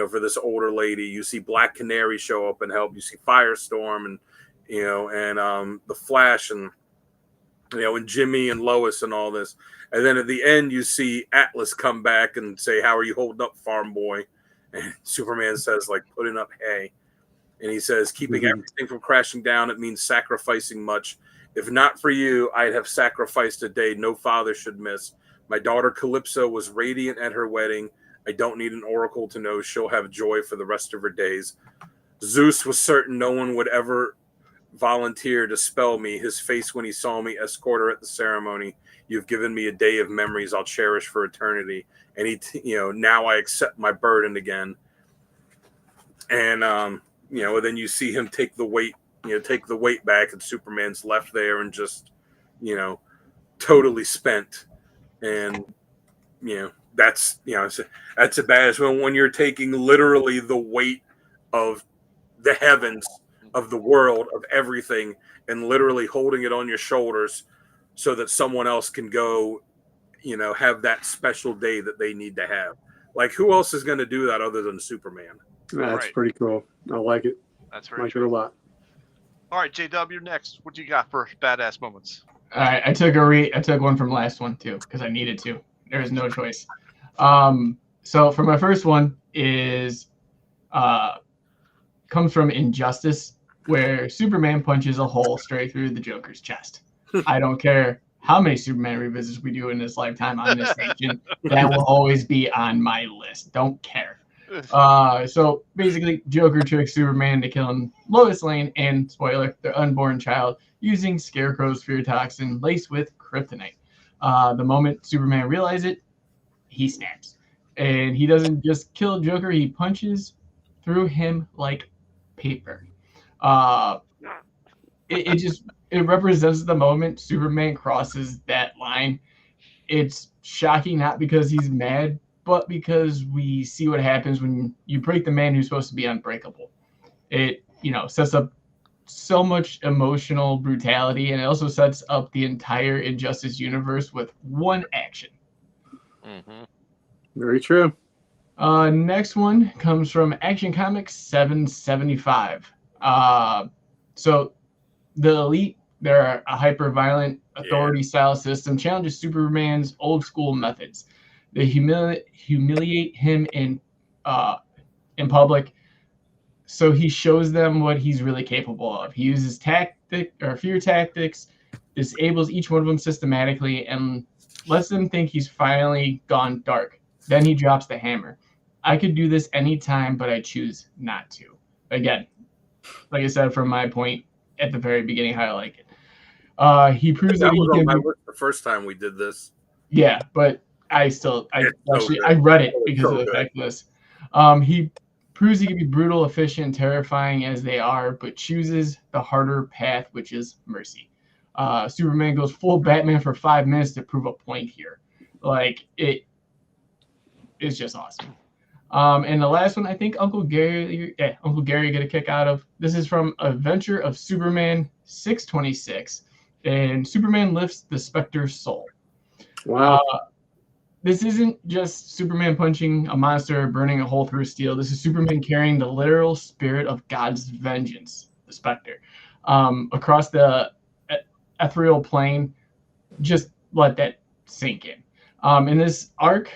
Speaker 3: for this older lady. You see Black Canary show up and help. You see Firestorm and, the Flash and, and Jimmy and Lois and all this. And then at the end, you see Atlas come back and say, how are you holding up, farm boy? And Superman says, putting up hay. And he says, keeping everything from crashing down, it means sacrificing much. If not for you, I'd have sacrificed a day no father should miss. My daughter Calypso was radiant at her wedding. I don't need an oracle to know she'll have joy for the rest of her days. Zeus was certain no one would ever volunteer to spell me. His face when he saw me escort her at the ceremony. You've given me a day of memories I'll cherish for eternity. And now I accept my burden again. And, then you see him take the weight back and Superman's left there and just, totally spent. And, that's a bad when you're taking literally the weight of the heavens, of the world, of everything, and literally holding it on your shoulders so that someone else can go, have that special day that they need to have. Who else is going to do that other than Superman?
Speaker 5: That's pretty cool. I like it.
Speaker 7: That's very
Speaker 5: like
Speaker 7: true.
Speaker 5: it a lot.
Speaker 7: All right, JW, you're next. What do you got for badass moments?
Speaker 6: All right, I took one from last one too because I needed to. There was no choice. So for my first one is comes from Injustice, where Superman punches a hole straight through the Joker's chest. I don't care how many Superman revisits we do in this lifetime on this station, that will always be on my list. Don't care. So basically, Joker tricks Superman to kill Lois Lane and, spoiler, their unborn child using Scarecrow's fear toxin laced with kryptonite. The moment Superman realizes it, he snaps. And he doesn't just kill Joker, he punches through him like paper. It represents the moment Superman crosses that line. It's shocking, not because he's mad, but because we see what happens when you break the man who's supposed to be unbreakable. It, sets up so much emotional brutality, and it also sets up the entire Injustice universe with one action.
Speaker 7: Mm-hmm.
Speaker 5: Very true.
Speaker 6: Next one comes from Action Comics 775. So the Elite, they're a hyper-violent authority-style system, challenges Superman's old-school methods. They humiliate him in public, so he shows them what he's really capable of. He uses fear tactics, disables each one of them systematically, and lets them think he's finally gone dark. Then he drops the hammer. I could do this anytime, but I choose not to. again, like I said, from my point at the very beginning, how I like it. He proves that
Speaker 3: That
Speaker 6: he
Speaker 3: was on
Speaker 6: can
Speaker 3: my
Speaker 6: be,
Speaker 3: list the first time we did this.
Speaker 6: yeah, but I
Speaker 3: It's so good.
Speaker 6: read it
Speaker 3: It's
Speaker 6: because
Speaker 3: so
Speaker 6: of the
Speaker 3: good.
Speaker 6: fact of this. He proves he can be brutal, efficient, and terrifying as they are, but chooses the harder path, which is mercy. Superman goes full Batman for 5 minutes to prove a point here. Like, it is just awesome. And the last one, I think Uncle Gary get a kick out of. This is from Adventure of Superman 626, and Superman lifts the Spectre's soul.
Speaker 5: Wow.
Speaker 6: This isn't just Superman punching a monster or burning a hole through steel. This is Superman carrying the literal spirit of God's vengeance, the Spectre, across the ethereal plane. Just let that sink in. In this arc,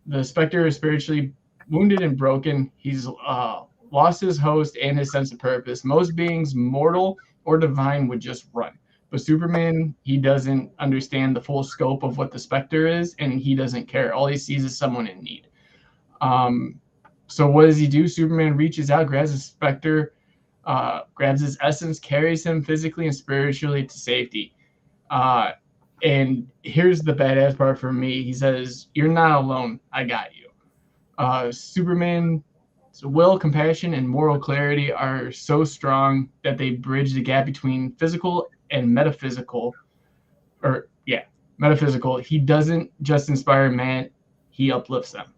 Speaker 6: the Spectre is spiritually wounded and broken. He's lost his host and his sense of purpose. Most beings, mortal or divine, would just run. But Superman, he doesn't understand the full scope of what the Spectre is, and he doesn't care. All he sees is someone in need. So what does he do? Superman reaches out, grabs the Spectre, grabs his essence, carries him physically and spiritually to safety. And here's the badass part for me. He says, "You're not alone. I got you." Superman's will, compassion, and moral clarity are so strong that they bridge the gap between physical and metaphysical. Metaphysical. He doesn't just inspire man, he uplifts them.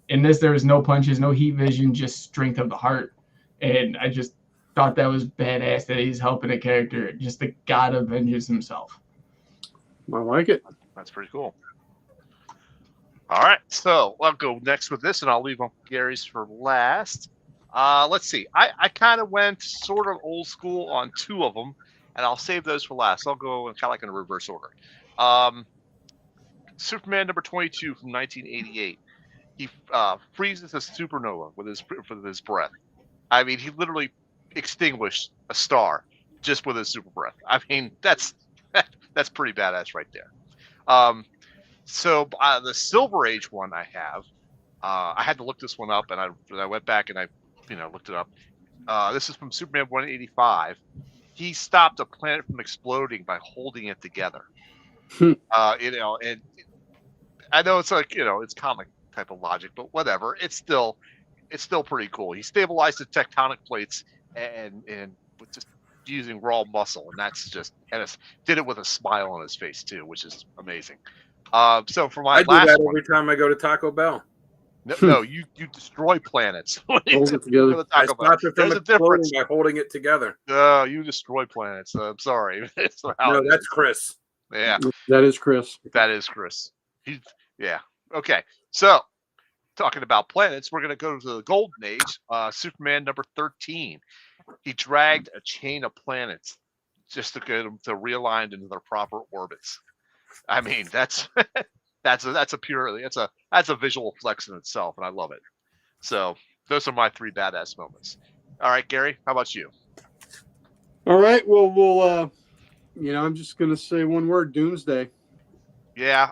Speaker 6: In this, there was no punches, no heat vision, just strength of the heart. And I just thought that was badass that he's helping a character, just the god of vengeance himself.
Speaker 5: I like it.
Speaker 7: That's pretty cool. All right, so I'll go next with this, and I'll leave Uncle Gary's for last. Let's see. I kind of went sort of old school on 2 of them, and I'll save those for last. I'll go kind of like in a reverse order. Superman number 22 from 1988. He freezes a supernova with his breath. I mean, he literally extinguished a star just with his super breath. I mean, that's pretty badass right there. So the Silver Age one I have, I had to look this one up, and I went back and I looked it up. This is from Superman 185. He stopped a planet from exploding by holding it together. And I know it's like it's comic type of logic, but whatever. It's still pretty cool. He stabilized the tectonic plates and with just using raw muscle, and did it with a smile on his face too, which is amazing. So for my
Speaker 3: I do
Speaker 7: last
Speaker 3: that
Speaker 7: one,
Speaker 3: every time I go to Taco Bell.
Speaker 7: no, you destroy planets.
Speaker 5: Hold it together.
Speaker 3: I stop it from
Speaker 7: There's a
Speaker 3: exploding
Speaker 7: difference.
Speaker 3: by holding it together.
Speaker 7: No, you destroy planets. I'm sorry.
Speaker 3: No, that's Chris.
Speaker 7: Yeah,
Speaker 5: That is Chris.
Speaker 7: that is Chris. Yeah. Okay. So talking about planets, we're going to go to the Golden Age. Superman number 13. He dragged a chain of planets just to get them to realign into their proper orbits. I mean, that's a visual flex in itself, and I love it. So those are my 3 badass moments. All right, Gary, how about you?
Speaker 5: All right. Well, we'll. I'm just gonna say one word: Doomsday.
Speaker 7: Yeah,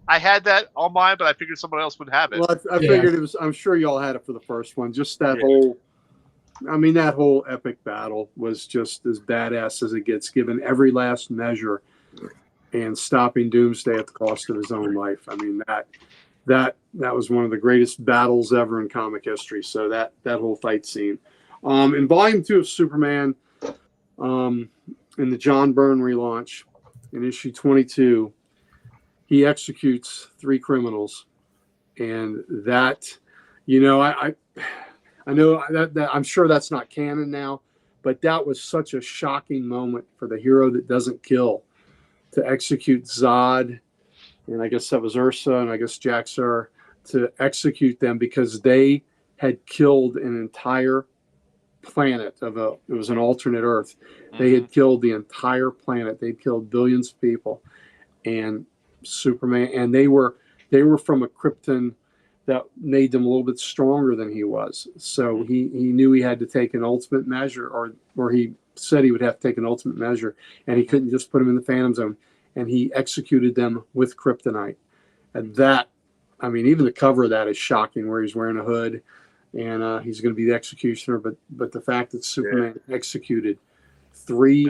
Speaker 7: I had that on mine, but I figured someone else would have it.
Speaker 5: Well, I figured it was. I'm sure y'all had it for the first one. Just that whole. I mean, that whole epic battle was just as badass as it gets, given every last measure, and stopping Doomsday at the cost of his own life. I mean, that was one of the greatest battles ever in comic history. So that whole fight scene. In Volume 2 of Superman, in the John Byrne relaunch, in issue 22, he executes 3 criminals, and that, I know that I'm sure that's not canon now, but that was such a shocking moment for the hero that doesn't kill to execute Zod, and I guess that was Ursa, and I guess Jax-Ur, to execute them because they had killed an entire planet it was an alternate Earth. They had killed the entire planet. They'd killed billions of people, and Superman, and they were from a Krypton that made them a little bit stronger than he was. So he knew he had to take an ultimate measure, or he said he would have to take an ultimate measure, and he couldn't just put them in the Phantom Zone, and he executed them with kryptonite. And that, I mean, even the cover of that is shocking, where he's wearing a hood, and he's going to be the executioner. But the fact that Superman executed three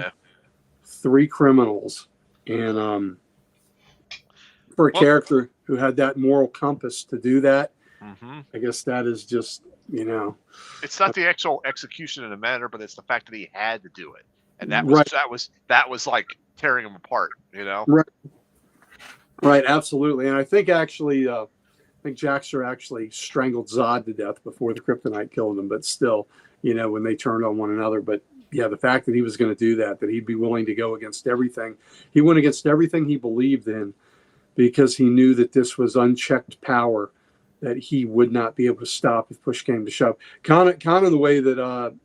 Speaker 5: criminals, and for a character who had that moral compass to do that, I guess that is just,
Speaker 7: it's not the actual execution in the manner, but it's the fact that he had to do it, and that was like tearing him apart,
Speaker 5: Right, absolutely. And I think actually, Jaxter actually strangled Zod to death before the kryptonite killed him. But still, when they turned on one another. But yeah, the fact that he was going to do that he'd be willing to go against everything. He went against everything he believed in because he knew that this was unchecked power that he would not be able to stop if push came to shove. Kind of the way that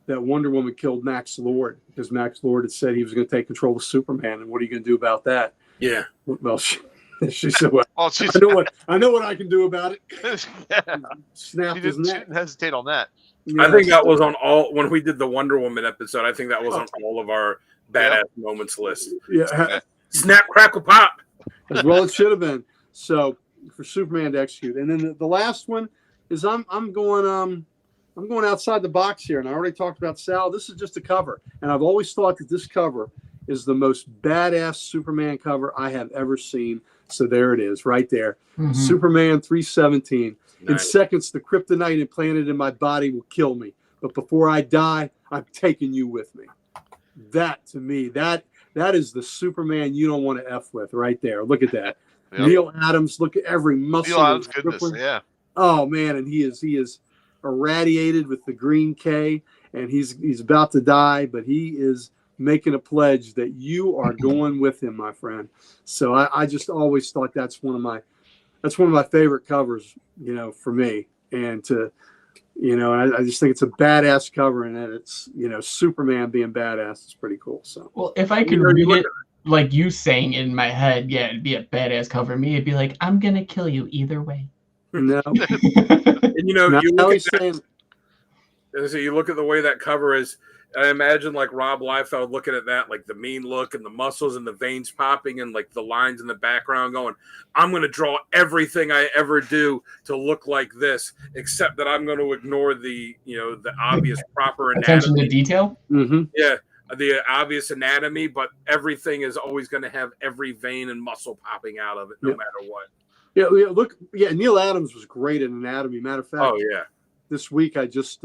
Speaker 5: that Wonder Woman killed Max Lord, because Max Lord had said he was going to take control of Superman, and what are you going to do about that?
Speaker 3: Yeah.
Speaker 5: Well, she said, "Well, I know what I can do about it." Snapped his neck.
Speaker 7: Didn't hesitate on that.
Speaker 5: Yeah,
Speaker 3: I think that was on all when we did the Wonder Woman episode. I think that was on all of our badass moments list.
Speaker 5: Yeah,
Speaker 3: snap, crackle, pop.
Speaker 5: As well, it should have been. So for Superman to execute, and then the last one is I'm going outside the box here, and I already talked about Sal. This is just a cover, and I've always thought that this cover is the most badass Superman cover I have ever seen. So there it is, right there. Superman 317. Nice. In seconds, the kryptonite implanted in my body will kill me. But before I die, I'm taking you with me. That, to me, that is the Superman you don't want to F with right there. Look at that. Yep. Neil Adams, look at every muscle.
Speaker 7: Neil Adams, goodness, yeah.
Speaker 5: Oh, man, and he is irradiated with the green K, and he's about to die, but he is making a pledge that you are going with him, my friend. So I just always thought that's one of my favorite covers, for me. And I just think it's a badass cover, and that it's, Superman being badass is pretty cool. So,
Speaker 6: well, if I could read it like you saying in my head, yeah, it'd be a badass cover. Me, it'd be like, I'm gonna kill you either way.
Speaker 5: No,
Speaker 3: and you look at that, so you look at the way that cover is. I imagine like Rob Liefeld looking at that, like the mean look and the muscles and the veins popping and like the lines in the background going, I'm going to draw everything I ever do to look like this, except that I'm going to ignore the obvious proper anatomy.
Speaker 6: Attention to detail?
Speaker 5: Mm-hmm.
Speaker 3: Yeah, the obvious anatomy, but everything is always going to have every vein and muscle popping out of it, no matter what.
Speaker 5: Yeah, Neil Adams was great at anatomy. Matter of fact, this week I just...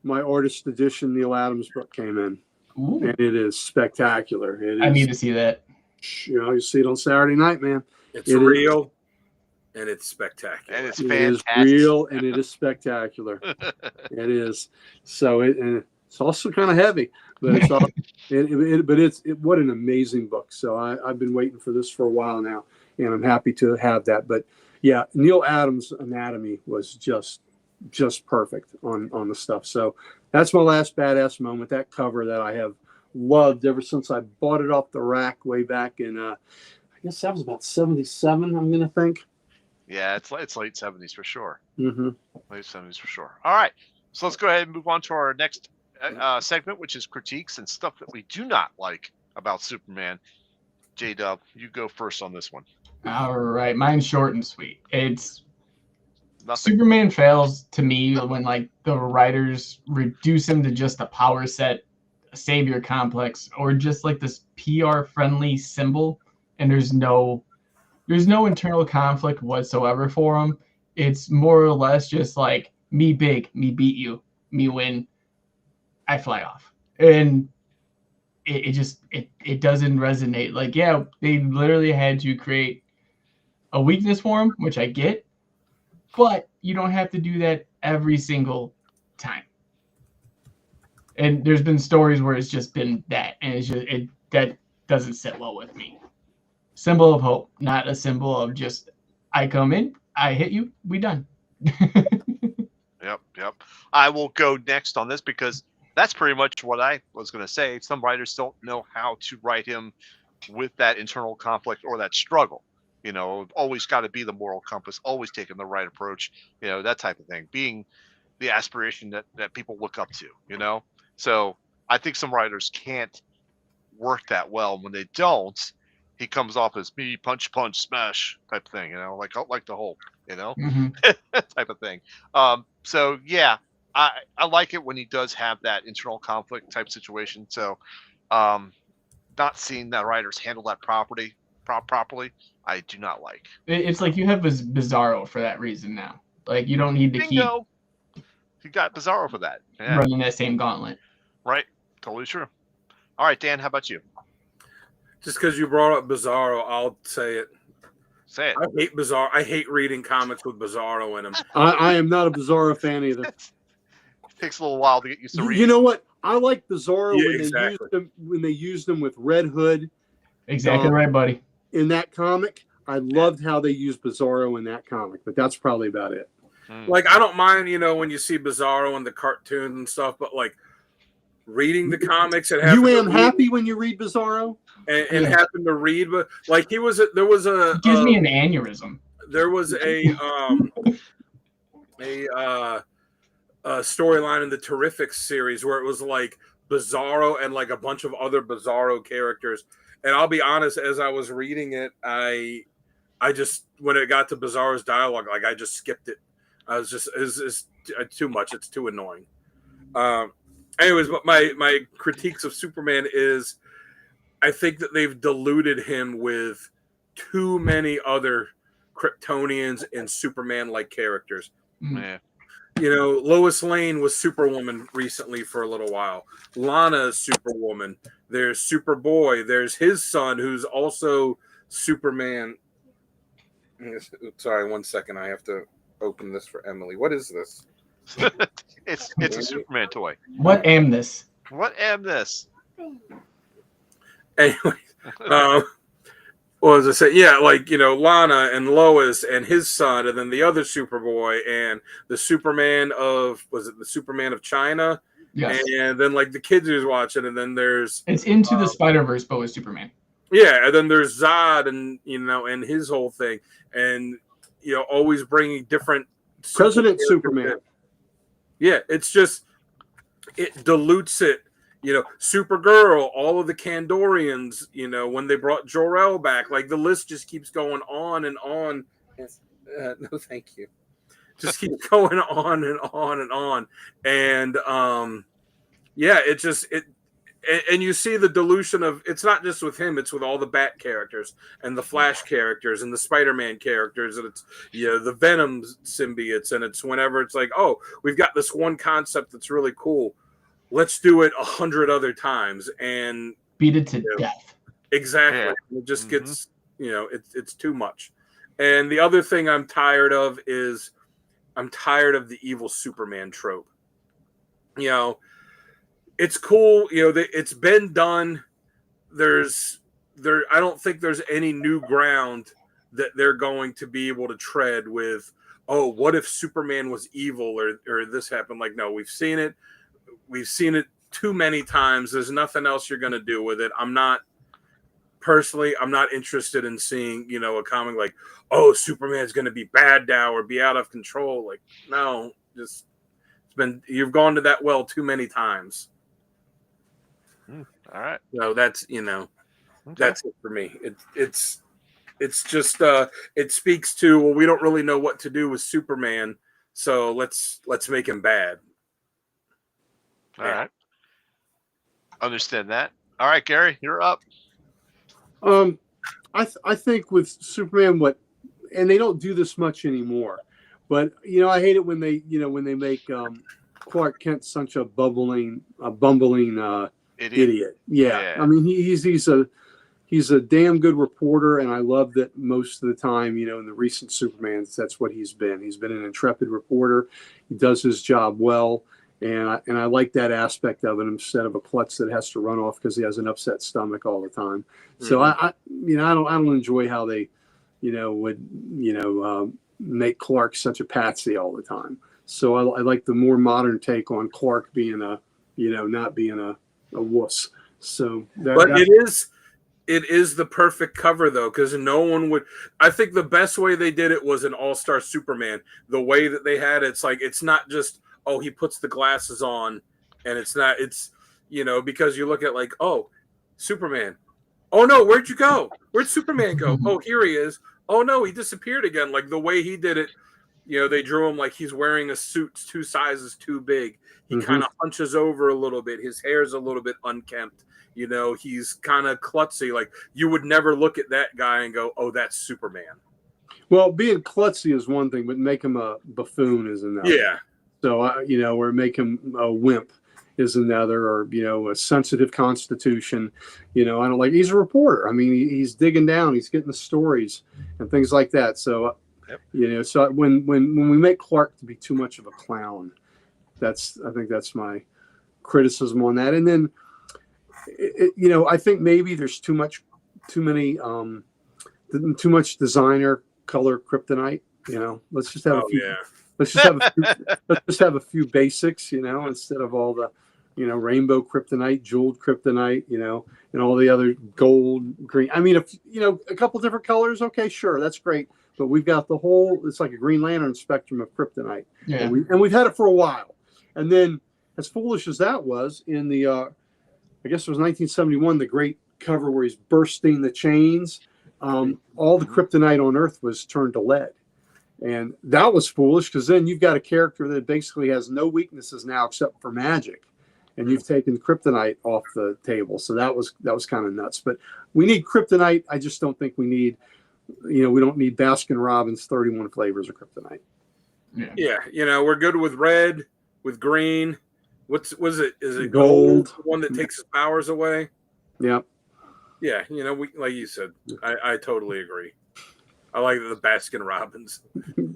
Speaker 5: my artist edition Neil Adams book came in. Ooh. And it is spectacular.
Speaker 6: I need to see that.
Speaker 5: You see it on Saturday night, man.
Speaker 3: It's real and it's spectacular.
Speaker 7: And it's fantastic.
Speaker 5: It is real and it is spectacular. It is. So it's also kind of heavy, but it's all, what an amazing book. So I've been waiting for this for a while now, and I'm happy to have that. But yeah, Neil Adams' anatomy was just perfect on the stuff. So that's my last badass moment, that cover that I have loved ever since I bought it off the rack way back in I guess that was about 77, I'm gonna think.
Speaker 7: Yeah, it's late 70s for sure.
Speaker 5: Mm-hmm.
Speaker 7: Late 70s for sure. All right, so let's go ahead and move on to our next segment, which is critiques and stuff that we do not like about Superman. J-Dub, you go first on this one.
Speaker 6: All right, mine's short and sweet. It's
Speaker 7: nothing.
Speaker 6: Superman fails to me when like the writers reduce him to just a power set, a savior complex, or just like this PR friendly symbol, and there's no internal conflict whatsoever for him. It's more or less just like me big, me beat you, me win, I fly off. And it doesn't resonate. Like, yeah, they literally had to create a weakness for him, which I get. But you don't have to do that every single time. And there's been stories where it's just been that, and that doesn't sit well with me. Symbol of hope, not a symbol of just I come in, I hit you, we done.
Speaker 7: Yep. I will go next on this because that's pretty much what I was going to say. Some writers don't know how to write him with that internal conflict or that struggle. Always got to be the moral compass, always taking the right approach, that type of thing, being the aspiration that people look up to, So I think some writers can't work that well. When they don't, he comes off as me punch smash type thing, like the Hulk,
Speaker 6: Mhm.
Speaker 7: type of thing. So yeah, I like it when he does have that internal conflict type situation. So not seeing that writers handle that properly, I do not like.
Speaker 6: It's like you have Bizarro for that reason now. Like you don't need to keep
Speaker 7: Bingo. You got Bizarro for that. Yeah.
Speaker 6: running that same gauntlet.
Speaker 7: Right. Totally true. All right, Dan, how about you?
Speaker 3: Just because you brought up Bizarro, I'll say it.
Speaker 7: Say it.
Speaker 3: I hate Bizarro. I hate reading comics with Bizarro in them.
Speaker 5: I am not a Bizarro fan either.
Speaker 7: It takes a little while to get used to reading.
Speaker 5: You know what? I like Bizarro
Speaker 3: Yeah,
Speaker 5: when
Speaker 3: exactly.
Speaker 5: they used them with Red Hood
Speaker 6: Exactly right, buddy.
Speaker 5: in that comic. I loved how they used Bizarro in that comic, but that's probably about it.
Speaker 3: Like, I don't mind, when you see Bizarro in the cartoons and stuff, but like reading the comics and
Speaker 5: You am happy when you read Bizarro?
Speaker 3: and happen to read, but like there was
Speaker 6: It gives me an aneurysm.
Speaker 3: There was a storyline in the Terrifics series where it was like Bizarro and like a bunch of other Bizarro characters. And I'll be honest, as I was reading it, I just, when it got to Bizarro's dialogue, like I just skipped it. I was just, it's too much. It's too annoying. Anyways, but my critiques of Superman is I think that they've diluted him with too many other Kryptonians and Superman-like characters.
Speaker 7: Yeah.
Speaker 3: Lois Lane was Superwoman recently for a little while. Lana is Superwoman. There's Superboy. There's his son, who's also Superman. Sorry, 1 second. I have to open this for Emily. What is this?
Speaker 7: It's a Superman toy.
Speaker 6: What am this?
Speaker 7: What am this?
Speaker 3: Anyway, what was I say? Yeah, like, Lana and Lois and his son, and then the other Superboy and the Superman of, was it the Superman of China?
Speaker 6: Yes.
Speaker 3: And then like the kids who's watching, and then there's
Speaker 6: It's Into the Spider-Verse, but with Superman.
Speaker 3: Yeah, and then there's Zod and and his whole thing, and always bringing different
Speaker 5: President Superman.
Speaker 3: Yeah, it's just it dilutes it. Supergirl, all of the Kandorians. When they brought Jor-El back, like the list just keeps going on and on. No, thank you. Just keeps going on and on and on, and it just And you see the dilution of, it's not just with him, it's with all the Bat characters and the Flash characters and the Spider-Man characters, and it's the Venom symbiotes, and it's whenever it's like, oh, we've got this one concept that's really cool, let's do it 100 other times and
Speaker 6: beat it to death.
Speaker 3: Exactly.
Speaker 7: Yeah.
Speaker 3: It just gets it's too much. And the other thing I'm tired of is I'm tired of the evil Superman trope. It's cool, it's been done. I don't think there's any new ground that they're going to be able to tread with, oh, what if Superman was evil or this happened? Like, no, we've seen it too many times. There's nothing else you're going to do with it. I'm not interested in seeing, a comic like, oh, Superman's going to be bad now or be out of control. Like, no, you've gone to that well too many times.
Speaker 7: All right.
Speaker 3: So that's
Speaker 7: Okay.
Speaker 3: That's it for me. It's just it speaks to, well, we don't really know what to do with Superman, so let's make him bad.
Speaker 7: All right. Understand that. All right, Gary, you're up.
Speaker 5: I think with Superman, and they don't do this much anymore, but I hate it when they make Clark Kent such a bumbling idiot. Yeah. I mean, he's a damn good reporter, and I love that most of the time, in the recent Supermans, that's what he's been. He's been an intrepid reporter. He does his job well, and I like that aspect of it instead of a klutz that has to run off because he has an upset stomach all the time. So I don't enjoy how they, would make Clark such a patsy all the time. So I like the more modern take on Clark being not being a wuss. So it is the perfect cover though, because no one would. I think the best way they did it was an All-Star Superman. The way that they had it's like, it's not just, oh, he puts the glasses on, and it's because you look at like, oh, Superman,
Speaker 3: Oh no, where'd you go? Where'd Superman go? Oh, here he is. Oh no, he disappeared again. Like the way he did it, they drew him like he's wearing a suit 2 sizes too big. He kind of hunches over a little bit. His hair's a little bit unkempt. He's kind of klutzy. Like you would never look at that guy and go, "Oh, that's Superman."
Speaker 5: Well, being klutzy is one thing, but make him a buffoon is another.
Speaker 3: Yeah.
Speaker 5: So, or make him a wimp is another, or, a sensitive constitution. I don't like, he's a reporter. I mean, he's digging down, he's getting the stories and things like that. So, so when we make Clark to be too much of a clown, I think that's my criticism on that. And then, I think maybe there's too much designer color kryptonite. Let's just have a few. Yeah. Let's just have a few basics. Instead of all the, rainbow kryptonite, jeweled kryptonite. And all the other gold, green. I mean, if a couple different colors, okay, sure, that's great. But we've got the whole. It's like a Green Lantern spectrum of kryptonite. Yeah. And we've had it for a while. And then, as foolish as that was, in the, I guess it was 1971, the great cover where he's bursting the chains. All the kryptonite on Earth was turned to lead. And that was foolish because then you've got a character that basically has no weaknesses now except for magic. And you've taken kryptonite off the table. So that was kind of nuts. But we need kryptonite. I just don't think we need, we don't need Baskin Robbins 31 flavors of kryptonite.
Speaker 3: Yeah. We're good with red, with green. Was it? Is it
Speaker 5: gold?
Speaker 3: The one that takes his powers away?
Speaker 5: Yeah.
Speaker 3: Yeah, we, like you said, I totally agree. I like the Baskin Robbins.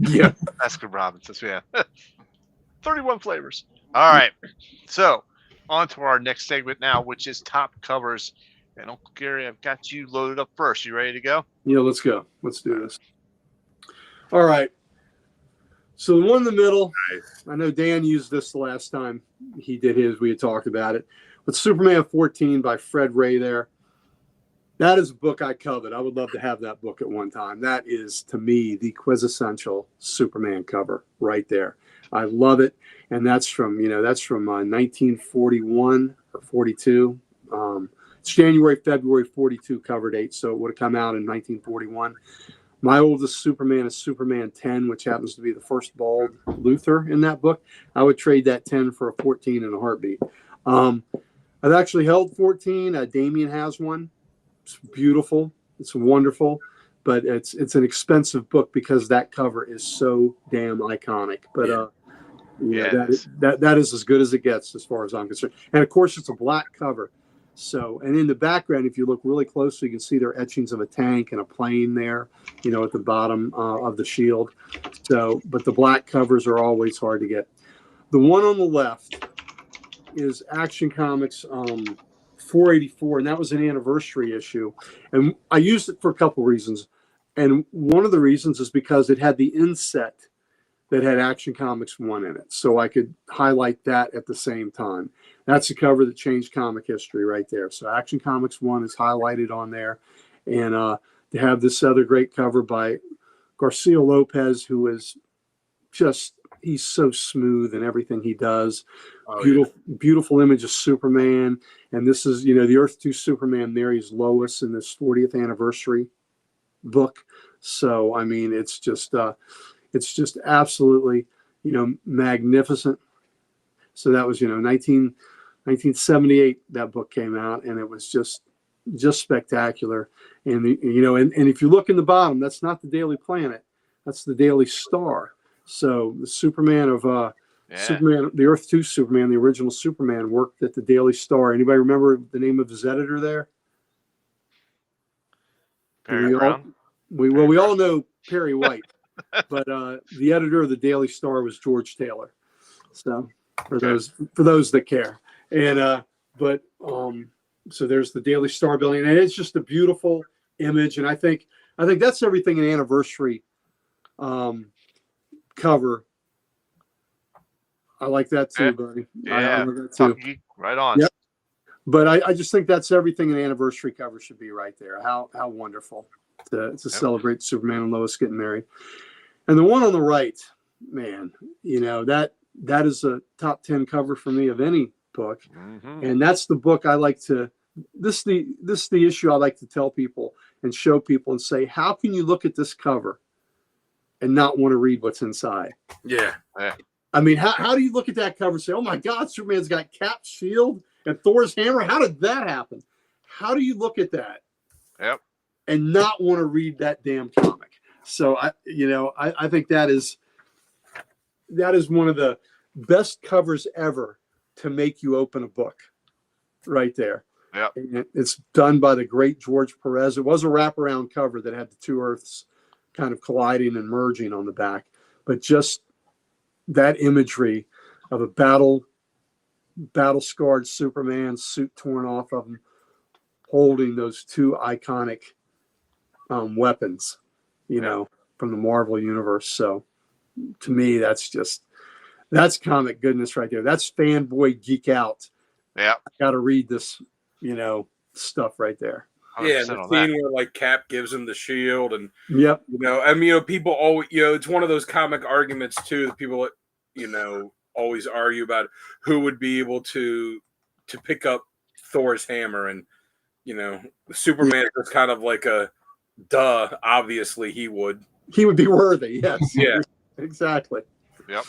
Speaker 5: Yeah,
Speaker 7: Baskin Robbins. Yeah, 31 flavors. All right, so on to our next segment now, which is top covers. And Uncle Gary, I've got you loaded up first. You ready to go?
Speaker 5: Yeah, let's go. Let's do this. All right. So the one in the middle, nice. I know Dan used this the last time he did his. We had talked about it. But Superman 14 by Fred Ray there. That is a book I covet. I would love to have that book at one time. That is, to me, the quintessential Superman cover right there. I love it. And that's from 1941 or 42. It's January, February 42 cover date. So it would have come out in 1941. My oldest Superman is Superman 10, which happens to be the first bald Luthor in that book. I would trade that 10 for a 14 in a heartbeat. I've actually held 14. Damien has one. It's beautiful. It's wonderful, but it's an expensive book because that cover is so damn iconic. But that is as good as it gets as far as I'm concerned. And of course, it's a black cover. So, and in the background, if you look really closely, you can see there are etchings of a tank and a plane there, at the bottom of the shield. So, but the black covers are always hard to get. The one on the left is Action Comics 484, and that was an anniversary issue. And I used it for a couple reasons. And one of the reasons is because it had the inset that had Action Comics 1 in it. So I could highlight that at the same time. That's the cover that changed comic history right there. So Action Comics 1 is highlighted on there. And to have this other great cover by Garcia Lopez, who is just, he's so smooth in everything he does. Beautiful image of Superman. And this is, the Earth 2 Superman marries Lois in this 40th anniversary book. So, I mean, it's just absolutely, magnificent. So that was, 1978, that book came out, and it was just spectacular. And, and if you look in the bottom, that's not the Daily Planet. That's the Daily Star. So the Superman of, Superman, the Earth 2 Superman, the original Superman, worked at the Daily Star. Anybody remember the name of his editor there?
Speaker 7: Perry Brown.
Speaker 5: We all know Perry White, but the editor of the Daily Star was George Taylor. So for those that care, and so there's the Daily Star building, and it's just a beautiful image. And I think that's everything an anniversary cover. I like that too, buddy.
Speaker 7: Yeah,
Speaker 5: I like that too.
Speaker 7: Right on.
Speaker 5: Yep. But I just think that's everything an anniversary cover should be right there. How wonderful to celebrate Superman and Lois getting married. And the one on the right, man, that is a top 10 cover for me of any book. Mm-hmm. And that's the book I like to this is the issue I like to tell people and show people and say, how can you look at this cover and not want to read what's inside?
Speaker 3: Yeah.
Speaker 5: I mean, how do you look at that cover and say, oh my God, Superman's got Cap's shield and Thor's hammer? How did that happen? How do you look at that?
Speaker 7: Yep.
Speaker 5: And not want to read that damn comic? So I think that is one of the best covers ever to make you open a book, right there.
Speaker 7: Yep.
Speaker 5: And it's done by the great George Perez. It was a wraparound cover that had the two Earths kind of colliding and merging on the back, but just that imagery of a battle-scarred Superman, suit torn off of him, holding those two iconic weapons, from the Marvel universe. So to me, that's comic goodness right there. That's fanboy geek out.
Speaker 7: Yeah.
Speaker 5: I got to read this, stuff right there.
Speaker 3: Yeah, the
Speaker 7: 100% on
Speaker 3: scene
Speaker 7: that.
Speaker 3: where like Cap gives him the shield, and
Speaker 5: Yep.
Speaker 3: people always, it's one of those comic arguments too that people, always argue about who would be able to pick up Thor's hammer, and Superman is kind of like a duh. Obviously, he would.
Speaker 5: He would be worthy. Yes.
Speaker 3: Yeah.
Speaker 5: Exactly.
Speaker 7: Yep.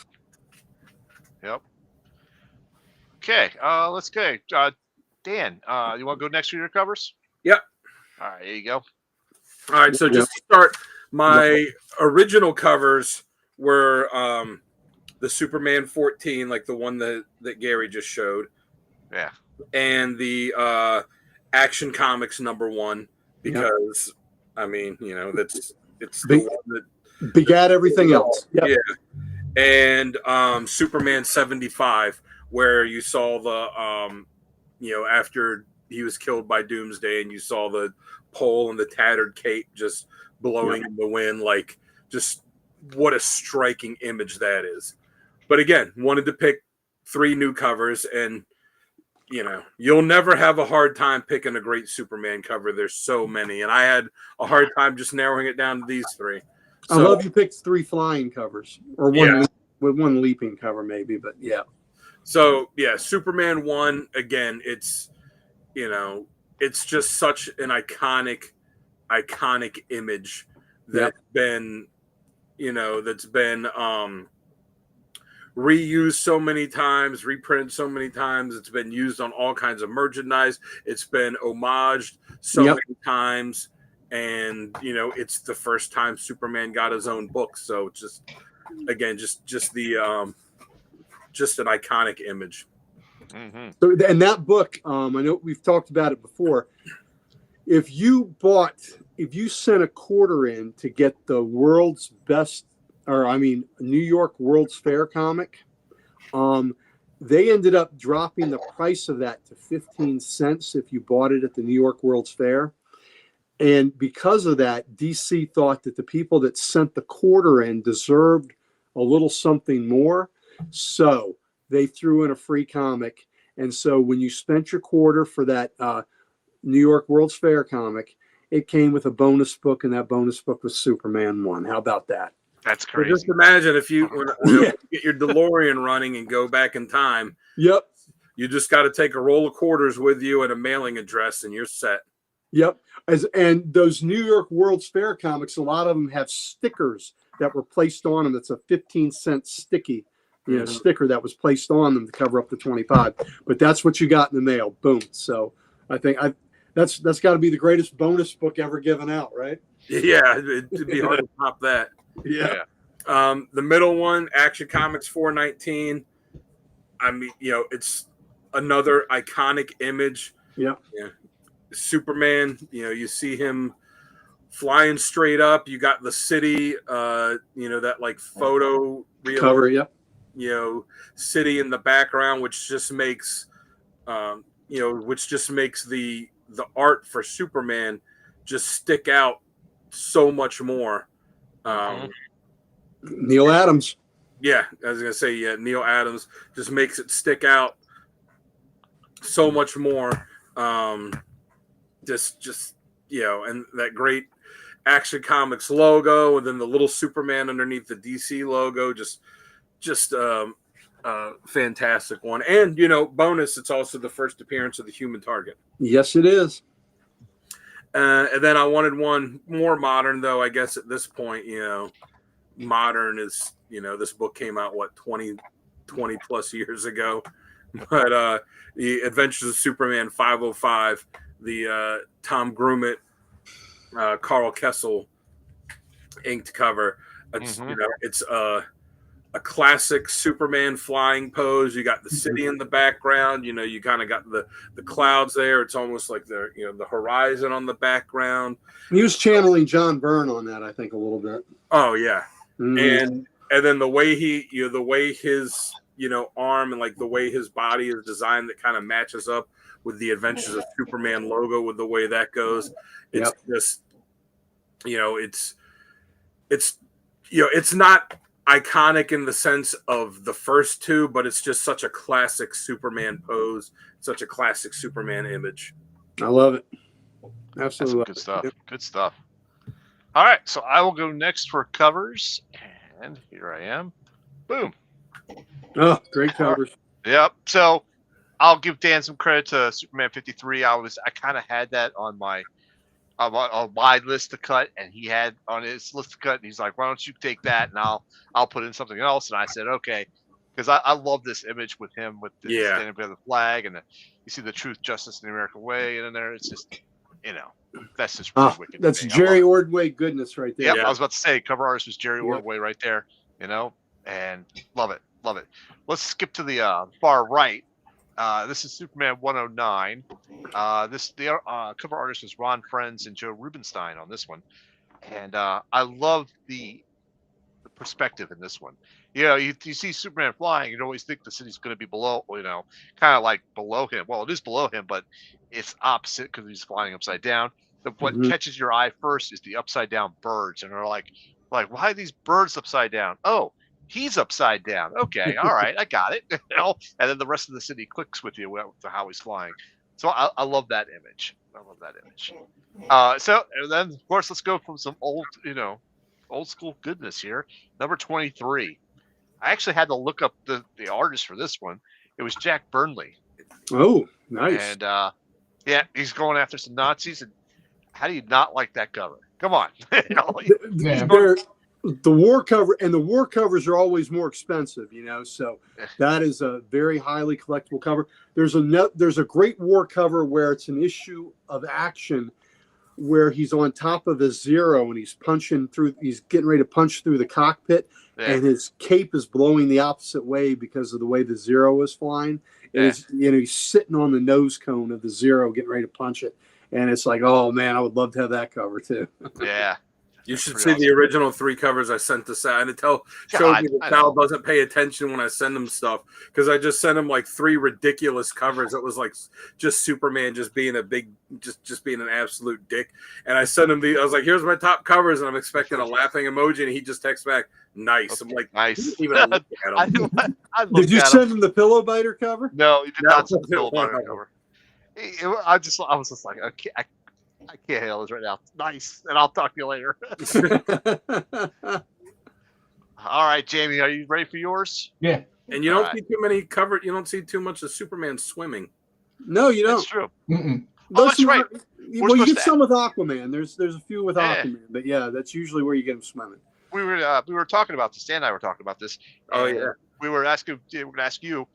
Speaker 7: Okay, let's go. Dan, you want to go next for your covers?
Speaker 3: Yep.
Speaker 7: All right, here you go.
Speaker 3: All right, so just to start, my original covers were the Superman 14, like the one that Gary just showed.
Speaker 7: Yeah.
Speaker 3: And the Action Comics #1, because it's the one that
Speaker 5: begat everything else. Yep.
Speaker 3: Yeah. And Superman 75, where you saw the after he was killed by Doomsday, and you saw the pole and the tattered cape just blowing in the wind, like, just what a striking image that is. But again, wanted to pick 3 new covers, and you'll never have a hard time picking a great Superman cover. There's so many, and I had a hard time just narrowing it down to these 3.
Speaker 5: I love you picked 3 flying covers, or one leaping cover maybe, but yeah.
Speaker 3: So yeah, Superman 1, again, it's just such an iconic image that's been reused so many times, reprinted so many times. It's been used on all kinds of merchandise. It's been homaged so many times. And, it's the first time Superman got his own book. So just an iconic image.
Speaker 7: Mm-hmm.
Speaker 5: So, and that book, I know we've talked about it before. If you sent a quarter in to get the world's best, New York World's Fair comic, they ended up dropping the price of that to 15 cents if you bought it at the New York World's Fair. And because of that, DC thought that the people that sent the quarter in deserved a little something more. So they threw in a free comic. And so when you spent your quarter for that New York World's Fair comic, it came with a bonus book, and that bonus book was Superman 1. How about that?
Speaker 7: That's crazy.
Speaker 3: Just imagine if you get your DeLorean running and go back in time.
Speaker 5: Yep.
Speaker 3: You just got to take a roll of quarters with you and a mailing address, and you're set.
Speaker 5: Yep. And those New York World's Fair comics, a lot of them have stickers that were placed on them. It's a 15-cent sticky, sticker that was placed on them to cover up the 25. But that's what you got in the mail. Boom. So I think that's got to be the greatest bonus book ever given out, right?
Speaker 3: Yeah, it'd be hard to top that.
Speaker 5: Yeah.
Speaker 3: The middle one, Action Comics 419. It's another iconic image.
Speaker 5: Yeah.
Speaker 3: Superman, you see him flying straight up. You got the city, that like photo real
Speaker 5: cover,
Speaker 3: city in the background, which just makes, the art for Superman just stick out so much more.
Speaker 5: Neil Adams.
Speaker 3: Yeah, I was gonna say, Neil Adams just makes it stick out so much more. And that great Action Comics logo, and then the little Superman underneath the DC logo, just fantastic one. And bonus, it's also the first appearance of the Human Target.
Speaker 5: Yes, it is.
Speaker 3: And then I wanted one more modern, though. I guess at this point, modern is this book came out 20 plus years ago. But the Adventures of Superman 505, the Tom Grummett, Carl Kessel inked cover. It's it's a classic Superman flying pose. You got the city in the background. You kind of got the clouds there. It's almost like the the horizon on the background.
Speaker 5: He was channeling John Byrne on that, I think, a little bit.
Speaker 3: Oh yeah, and then the way his arm and like the way his body is designed, that kind of matches up with the Adventures of Superman logo, with the way that goes. It's just it's not iconic in the sense of the first two, but it's just such a classic Superman pose, such a classic Superman image.
Speaker 5: I love it.
Speaker 7: That's
Speaker 5: Absolutely.
Speaker 7: some good stuff. Good stuff. All right, so I will go next for covers, and here I am. Boom.
Speaker 5: Oh, great covers.
Speaker 7: Yep. So I'll give Dan some credit to Superman 53. I kind of had that on my list to cut, and he had on his list to cut, and he's like, "Why don't you take that, and I'll put in something else?" And I said, "Okay," because I love this image with him with the standing by the flag, and you see the truth, justice, and the American way, and in there, it's just that's just really wicked.
Speaker 5: That's Jerry Ordway goodness right there.
Speaker 7: Yeah, I was about to say cover artist was Jerry Ordway right there, and love it. Let's skip to the far right. This is Superman 109. The cover artist was Ron Frenz and Joe Rubinstein on this one, and I love the perspective in this one. You see Superman flying, you always think the city's going to be below, kind of like below him. Well, it is below him, but it's opposite because he's flying upside down. What catches your eye first is the upside down birds, and they're like, why are these birds upside down? Oh, he's upside down. Okay, all right, I got it. And then the rest of the city clicks with you with how he's flying. So I love that image. So and then of course let's go from some old school goodness here. Number 23. I actually had to look up the artist for this one. It was Jack Burnley.
Speaker 5: Oh, nice.
Speaker 7: And he's going after some Nazis. And how do you not like that cover? Come on.
Speaker 5: The war cover, and the war covers are always more expensive, so that is a very highly collectible cover. There's a great war cover where it's an issue of action where he's on top of a Zero and he's getting ready to punch through the cockpit, and his cape is blowing the opposite way because of the way the Zero is flying. And he's sitting on the nose cone of the Zero getting ready to punch it, and it's like, oh man, I would love to have that cover too.
Speaker 7: Yeah.
Speaker 3: You should see the original 3 covers I sent to Sal. And showed me that Sal doesn't pay attention when I send him stuff, because I just sent him like 3 ridiculous covers. It was like just Superman just being just being an absolute dick. And I sent him I was like, here's my top covers, and I'm expecting a laughing emoji, and he just texts back, nice. I'm like,
Speaker 7: nice.
Speaker 3: Even look at him.
Speaker 5: Did you send him the pillow biter cover?
Speaker 7: No, he did not send the pillow biter cover. I was just like, okay, I can't handle this right now. Nice, and I'll talk to you later. All right, Jamie, are you ready for yours?
Speaker 6: Yeah.
Speaker 3: And you don't see too many covered. You don't see too much of Superman swimming.
Speaker 5: No, you don't.
Speaker 7: That's true.
Speaker 5: That's
Speaker 7: right.
Speaker 5: Well, you get some with Aquaman. There's a few with Aquaman, but that's usually where you get them swimming.
Speaker 7: We were talking about this. Dan and I were talking about this.
Speaker 3: Oh yeah.
Speaker 7: We were asking. We're going to ask you: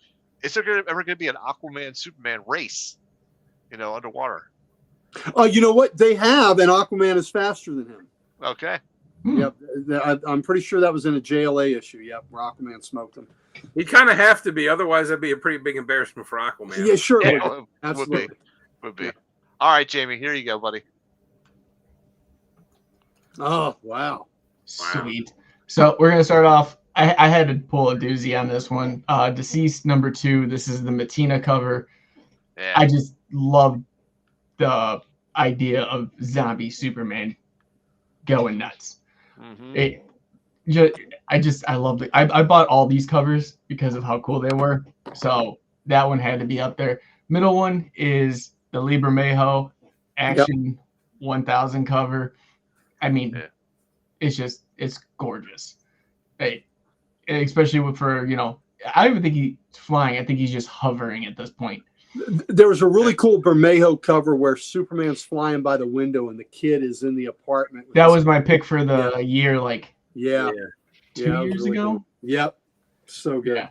Speaker 7: is there ever going to be an Aquaman Superman race? Underwater.
Speaker 5: Oh, you know what? They have, and Aquaman is faster than him.
Speaker 7: Okay.
Speaker 5: Yep. I'm pretty sure that was in a JLA issue. Yep, where Aquaman smoked him.
Speaker 3: He kind of have to be, otherwise that'd be a pretty big embarrassment for Aquaman.
Speaker 5: Yeah, sure.
Speaker 7: Yeah,
Speaker 5: Absolutely.
Speaker 7: Would be. All right, Jamie, here you go, buddy.
Speaker 5: Oh, wow.
Speaker 6: Sweet. So we're going to start off. I had to pull a doozy on this one. Deceased number 2. This is the Matina cover.
Speaker 7: Yeah.
Speaker 6: I just love the idea of zombie Superman going nuts. I love it. I bought all these covers because of how cool they were. So that one had to be up there. Middle one is the Liber Mayho Action 1000 cover. I mean, it's gorgeous. Especially for, I don't even think he's flying. I think he's just hovering at this point.
Speaker 5: There was a really cool Bermejo cover where Superman's flying by the window and the kid is in the apartment.
Speaker 6: That was my pick for the year, like
Speaker 5: yeah,
Speaker 6: 2
Speaker 5: that was
Speaker 6: years
Speaker 5: really
Speaker 6: ago.
Speaker 5: cool. Yep, so good.
Speaker 6: Yeah.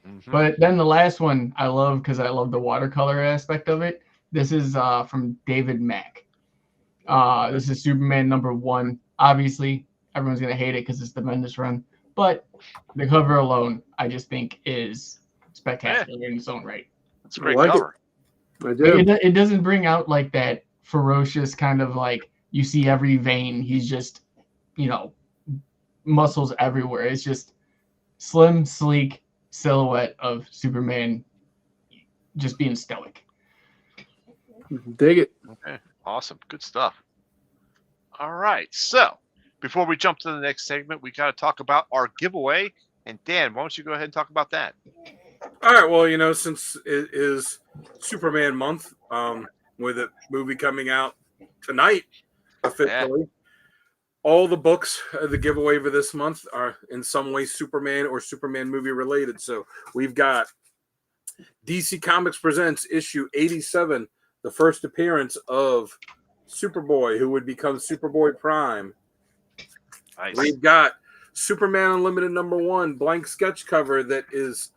Speaker 7: Mhm.
Speaker 6: But then the last one I love because I love the watercolor aspect of it. This is from David Mack. This is Superman #1. Obviously, everyone's gonna hate it because it's the Bendis run, but the cover alone, I just think, is spectacular in its own right.
Speaker 7: It's a great
Speaker 5: like it.
Speaker 7: cover.
Speaker 5: I do.
Speaker 6: It doesn't bring out like that ferocious kind of like you see every vein. He's just, muscles everywhere. It's just slim, sleek silhouette of Superman just being stoic.
Speaker 5: Dig it.
Speaker 7: Okay, awesome, good stuff. All right, so before we jump to the next segment, we got to talk about our giveaway. And Dan, why don't you go ahead and talk about that?
Speaker 3: All right. Well, since it is Superman month, with a movie coming out tonight officially, all the books, the giveaway for this month are in some way Superman or Superman movie related. So we've got DC Comics Presents issue 87, the first appearance of Superboy, who would become Superboy Prime.
Speaker 7: Nice.
Speaker 3: We've got Superman Unlimited #1 blank sketch cover that is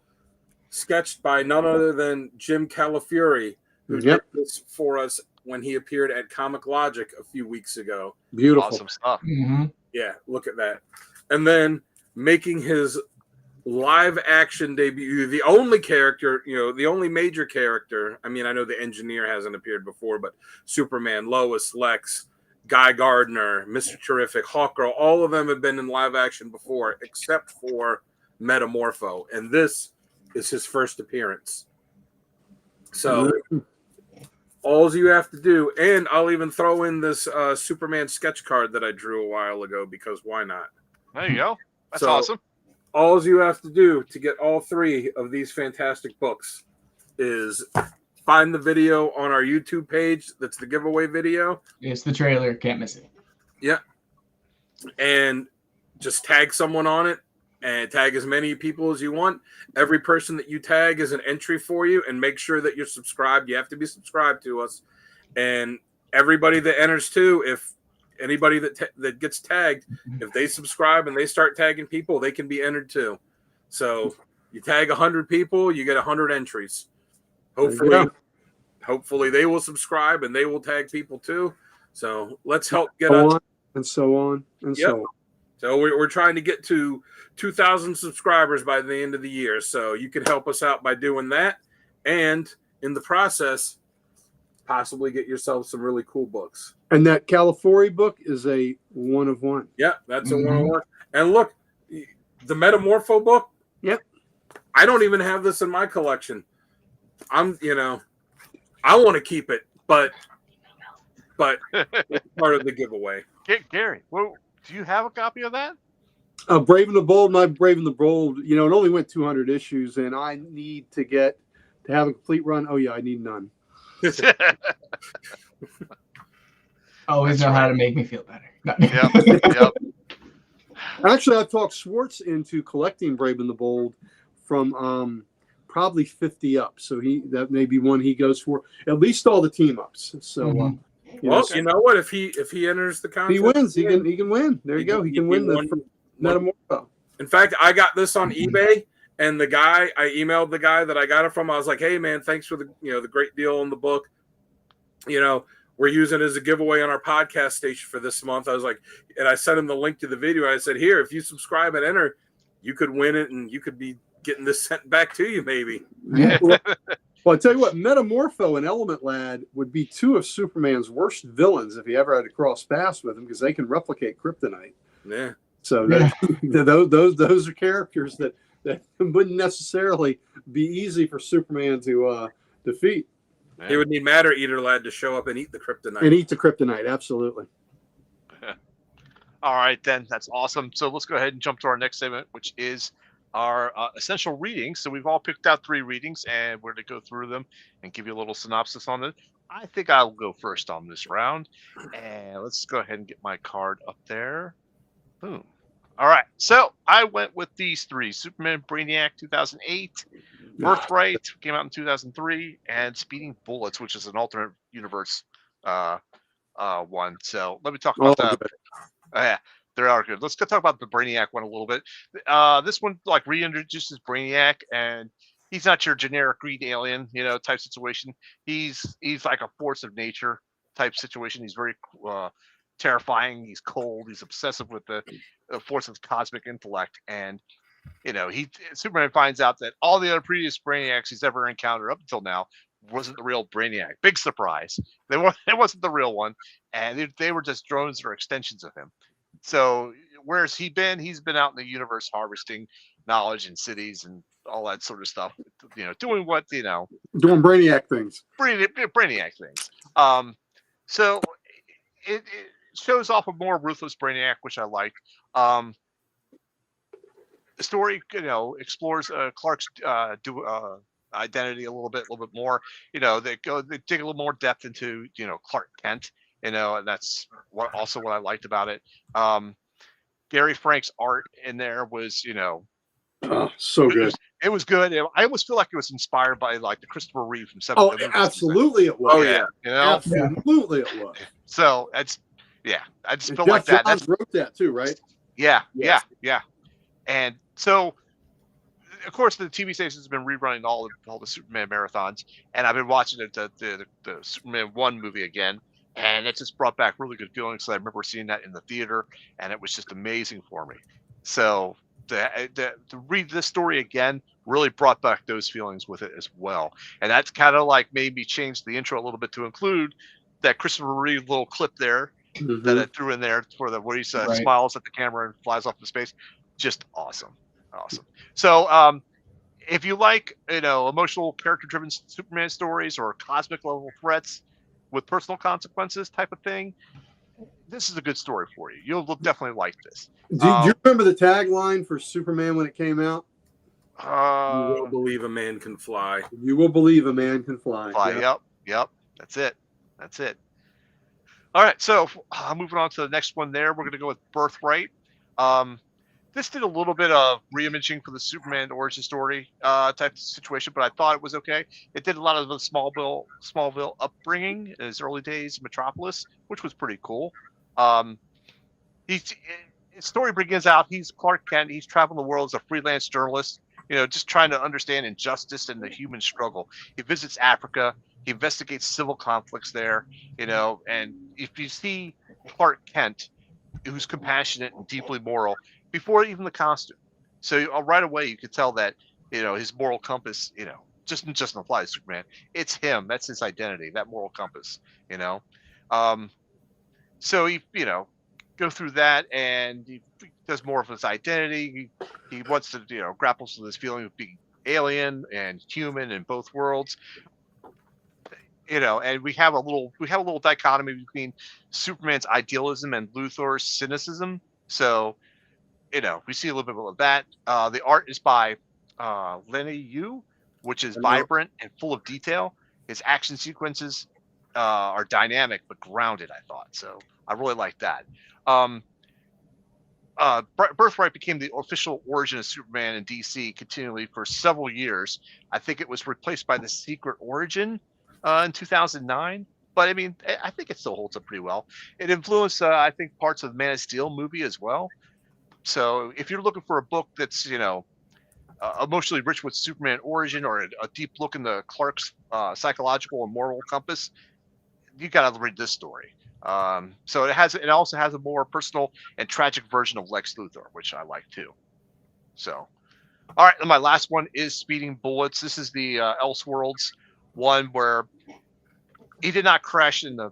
Speaker 3: sketched by none other than Jim Calafiore, who did this for us when he appeared at Comic Logic a few weeks ago.
Speaker 5: Beautiful.
Speaker 7: Awesome stuff.
Speaker 6: Mm-hmm.
Speaker 3: Yeah, look at that. And then making his live action debut, the only character, the only major character. I mean, I know the Engineer hasn't appeared before, but Superman, Lois, Lex, Guy Gardner, Mr. Terrific, Hawkgirl, all of them have been in live action before, except for Metamorpho. And this is his first appearance. So all you have to do, and I'll even throw in this Superman sketch card that I drew a while ago, because why not?
Speaker 7: There you go. That's
Speaker 3: So,
Speaker 7: awesome.
Speaker 3: All you have to do to get all 3 of these fantastic books is find the video on our YouTube page. That's the giveaway video.
Speaker 6: It's the trailer. Can't miss it.
Speaker 3: Yeah. And just tag someone on it and tag as many people as you want. Every person that you tag is an entry for you, and make sure that you're subscribed. You have to be subscribed to us. And everybody that enters too, if anybody that gets tagged, if they subscribe and they start tagging people, they can be entered too. So you tag 100 people, you get 100 entries. Hopefully they will subscribe and they will tag people too. So let's help get us.
Speaker 5: And so on and so on.
Speaker 3: So we're trying to get to 2,000 subscribers by the end of the year. So you can help us out by doing that. And in the process, possibly get yourself some really cool books.
Speaker 5: And that California book is a 1 of 1.
Speaker 3: Yeah, that's a 1 of 1. And look, the Metamorpho book.
Speaker 5: Yep.
Speaker 3: I don't even have this in my collection. I want to keep it, but it's part of the giveaway.
Speaker 7: Gary, do you have a copy of that?
Speaker 5: Brave and the Bold, my Brave and the Bold, it only went 200 issues, and I need to have a complete run. Oh, yeah, I need none.
Speaker 6: Always know how to make me feel better.
Speaker 7: Yep.
Speaker 5: Actually, I've talked Schwartz into collecting Brave and the Bold from probably 50 up. So that may be one he goes for. At least all the team ups. So
Speaker 3: you know what? If he enters the contest,
Speaker 5: he wins. He can win. There you go. He can win the Metamorpho.
Speaker 3: In fact, I got this on eBay, and I emailed the guy that I got it from. I was like, "Hey, man, thanks for the great deal on the book. We're using it as a giveaway on our podcast station for this month." I was like, and I sent him the link to the video. I said, "Here, if you subscribe and enter, you could win it, and you could be getting this sent back to you, maybe."
Speaker 5: Yeah. Well, I tell you what, Metamorpho and Element Lad would be 2 of Superman's worst villains if he ever had to cross paths with him, because they can replicate kryptonite.
Speaker 3: Yeah.
Speaker 5: So those are characters that wouldn't necessarily be easy for Superman to defeat.
Speaker 3: He would need Matter Eater Lad to show up and eat the kryptonite.
Speaker 5: And eat the kryptonite, absolutely.
Speaker 7: All right, then. That's awesome. So let's go ahead and jump to our next segment, which is our essential readings. So we've all picked out 3 readings, and we're going to go through them and give you a little synopsis on it. I think I'll go first on this round. And let's go ahead and get my card up there. Boom. All right. So I went with these three: Superman, Brainiac, 2008, Birthright came out in 2003, and Speeding Bullets, which is an alternate universe one. So let me talk
Speaker 5: Oh,
Speaker 7: about the.
Speaker 5: good.
Speaker 7: Yeah, they are good. Let's go talk about the Brainiac one a little bit. This one like reintroduces Brainiac, and he's not your generic green alien, type situation. He's like a force of nature type situation. He's very terrifying. He's cold. He's obsessive with the force of cosmic intellect, and Superman finds out that all the other previous Brainiacs he's ever encountered up until now wasn't the real Brainiac. Big surprise. It wasn't the real one, and they were just drones or extensions of him. So where's he been? He's been out in the universe harvesting knowledge in cities and all that sort of stuff. Doing what
Speaker 5: Doing Brainiac things.
Speaker 7: Brainiac things. So it shows off a more ruthless Brainiac, which I like. The story, explores Clark's identity a little bit more. They dig a little more depth into Clark Kent. And that's what I liked about it. Gary Frank's art in there was
Speaker 5: so good.
Speaker 7: It was good. I almost feel like it was inspired by like the Christopher Reeve from Seven.
Speaker 5: Oh, absolutely it was.
Speaker 3: Oh yeah,
Speaker 5: absolutely it was.
Speaker 7: So I just feel
Speaker 5: Jeff
Speaker 7: like that.
Speaker 5: Johns wrote that too, right?
Speaker 7: Yeah.
Speaker 5: Yes.
Speaker 7: And so, of course, the TV station's been rerunning all the Superman marathons, and I've been watching the Superman 1 movie again, and it just brought back really good feelings. I remember seeing that in the theater, and it was just amazing for me. So to read this story again really brought back those feelings with it as well, and that's kind of like made me change the intro a little bit to include that Christopher Reeve little clip there that I threw in there for where he smiles at the camera and flies off into space. Just awesome. So if you like emotional character driven Superman stories or cosmic level threats with personal consequences type of thing, this is a good story for you. You'll definitely like this.
Speaker 5: Do you remember the tagline for Superman when it came out?
Speaker 3: You will believe a man can fly.
Speaker 5: You will believe a man can fly.
Speaker 7: Yep. That's it. All right, so moving on to the next one there, we're going to go with Birthright. This did a little bit of reimaging for the Superman origin story type of situation, but I thought it was okay. It did a lot of the Smallville upbringing in his early days in Metropolis, which was pretty cool. His story begins out, he's Clark Kent. He's traveling the world as a freelance journalist, just trying to understand injustice and the human struggle. He visits Africa. He investigates civil conflicts there, and if you see Clark Kent, who's compassionate and deeply moral, before even the costume. So right away you could tell that, his moral compass, just doesn't apply to Superman. It's him. That's his identity, that moral compass, So he, go through that, and he does more of his identity. He wants to, grapples with this feeling of being alien and human in both worlds. And we have a little dichotomy between Superman's idealism and Luthor's cynicism. So, we see a little bit of that. The art is by Lenny Yu, which is vibrant and full of detail. His action sequences are dynamic but grounded, I thought. So I really like that. Birthright became the official origin of Superman in DC continually for several years. I think it was replaced by the Secret Origin in 2009. But I mean, I think it still holds up pretty well. It influenced, I think, parts of the Man of Steel movie as well. So if you're looking for a book that's, emotionally rich with Superman origin or a deep look into Clark's psychological and moral compass, you got to read this story. So it also has a more personal and tragic version of Lex Luthor, which I like too. So, all right, and my last one is Speeding Bullets. This is the Elseworlds one where he did not crash in the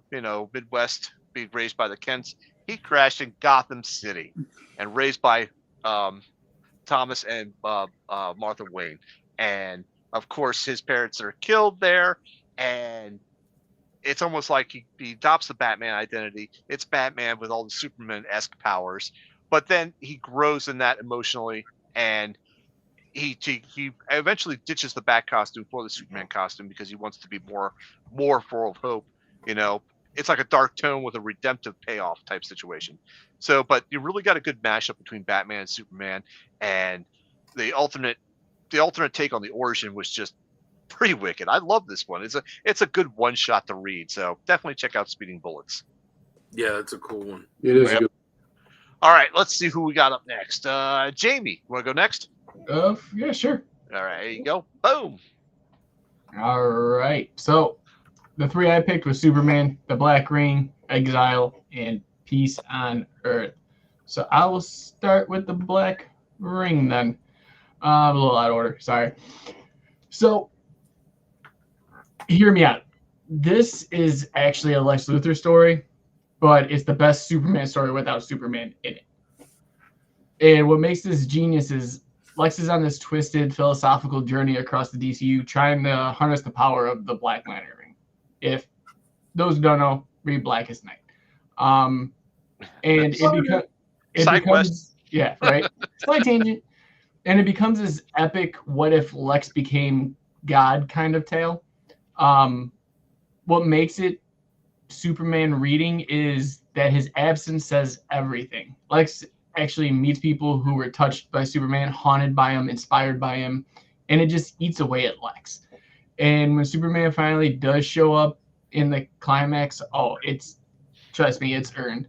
Speaker 7: Midwest, being raised by the Kents. He crashed in Gotham City, and raised by Thomas and Martha Wayne. And of course, his parents are killed there, and it's almost like he adopts the Batman identity. It's Batman with all the Superman-esque powers, but then he grows in that emotionally, and he eventually ditches the Bat costume for the Superman costume because he wants to be more full of hope, it's like a dark tone with a redemptive payoff type situation. So, but you really got a good mashup between Batman and Superman, and the alternate take on the origin was just pretty wicked. I love this one. It's a good one shot to read. So definitely check out Speeding Bullets.
Speaker 3: Yeah, that's a cool one.
Speaker 5: It is
Speaker 7: Yep.
Speaker 5: good.
Speaker 7: All right, let's see who we got up next. Jamie, want to go next?
Speaker 6: Yeah, sure.
Speaker 7: All right, there you go. Boom.
Speaker 6: All right. So the three I picked was Superman, The Black Ring, Exile, and Peace on Earth. So I will start with The Black Ring then. A little out of order. Sorry. So hear me out. This is actually a Lex Luthor story, but it's the best Superman story without Superman in it. And what makes this genius is Lex is on this twisted philosophical journey across the DCU, trying to harness the power of the Black Lantern ring. If those who don't know, read Blackest Night. And it becomes yeah, right. Slight tangent, and it becomes this epic "what if Lex became God" kind of tale. What makes it Superman reading is that his absence says everything. Lex actually meets people who were touched by Superman, haunted by him, inspired by him, and it just eats away at Lex. And when Superman finally does show up in the climax, trust me, it's earned.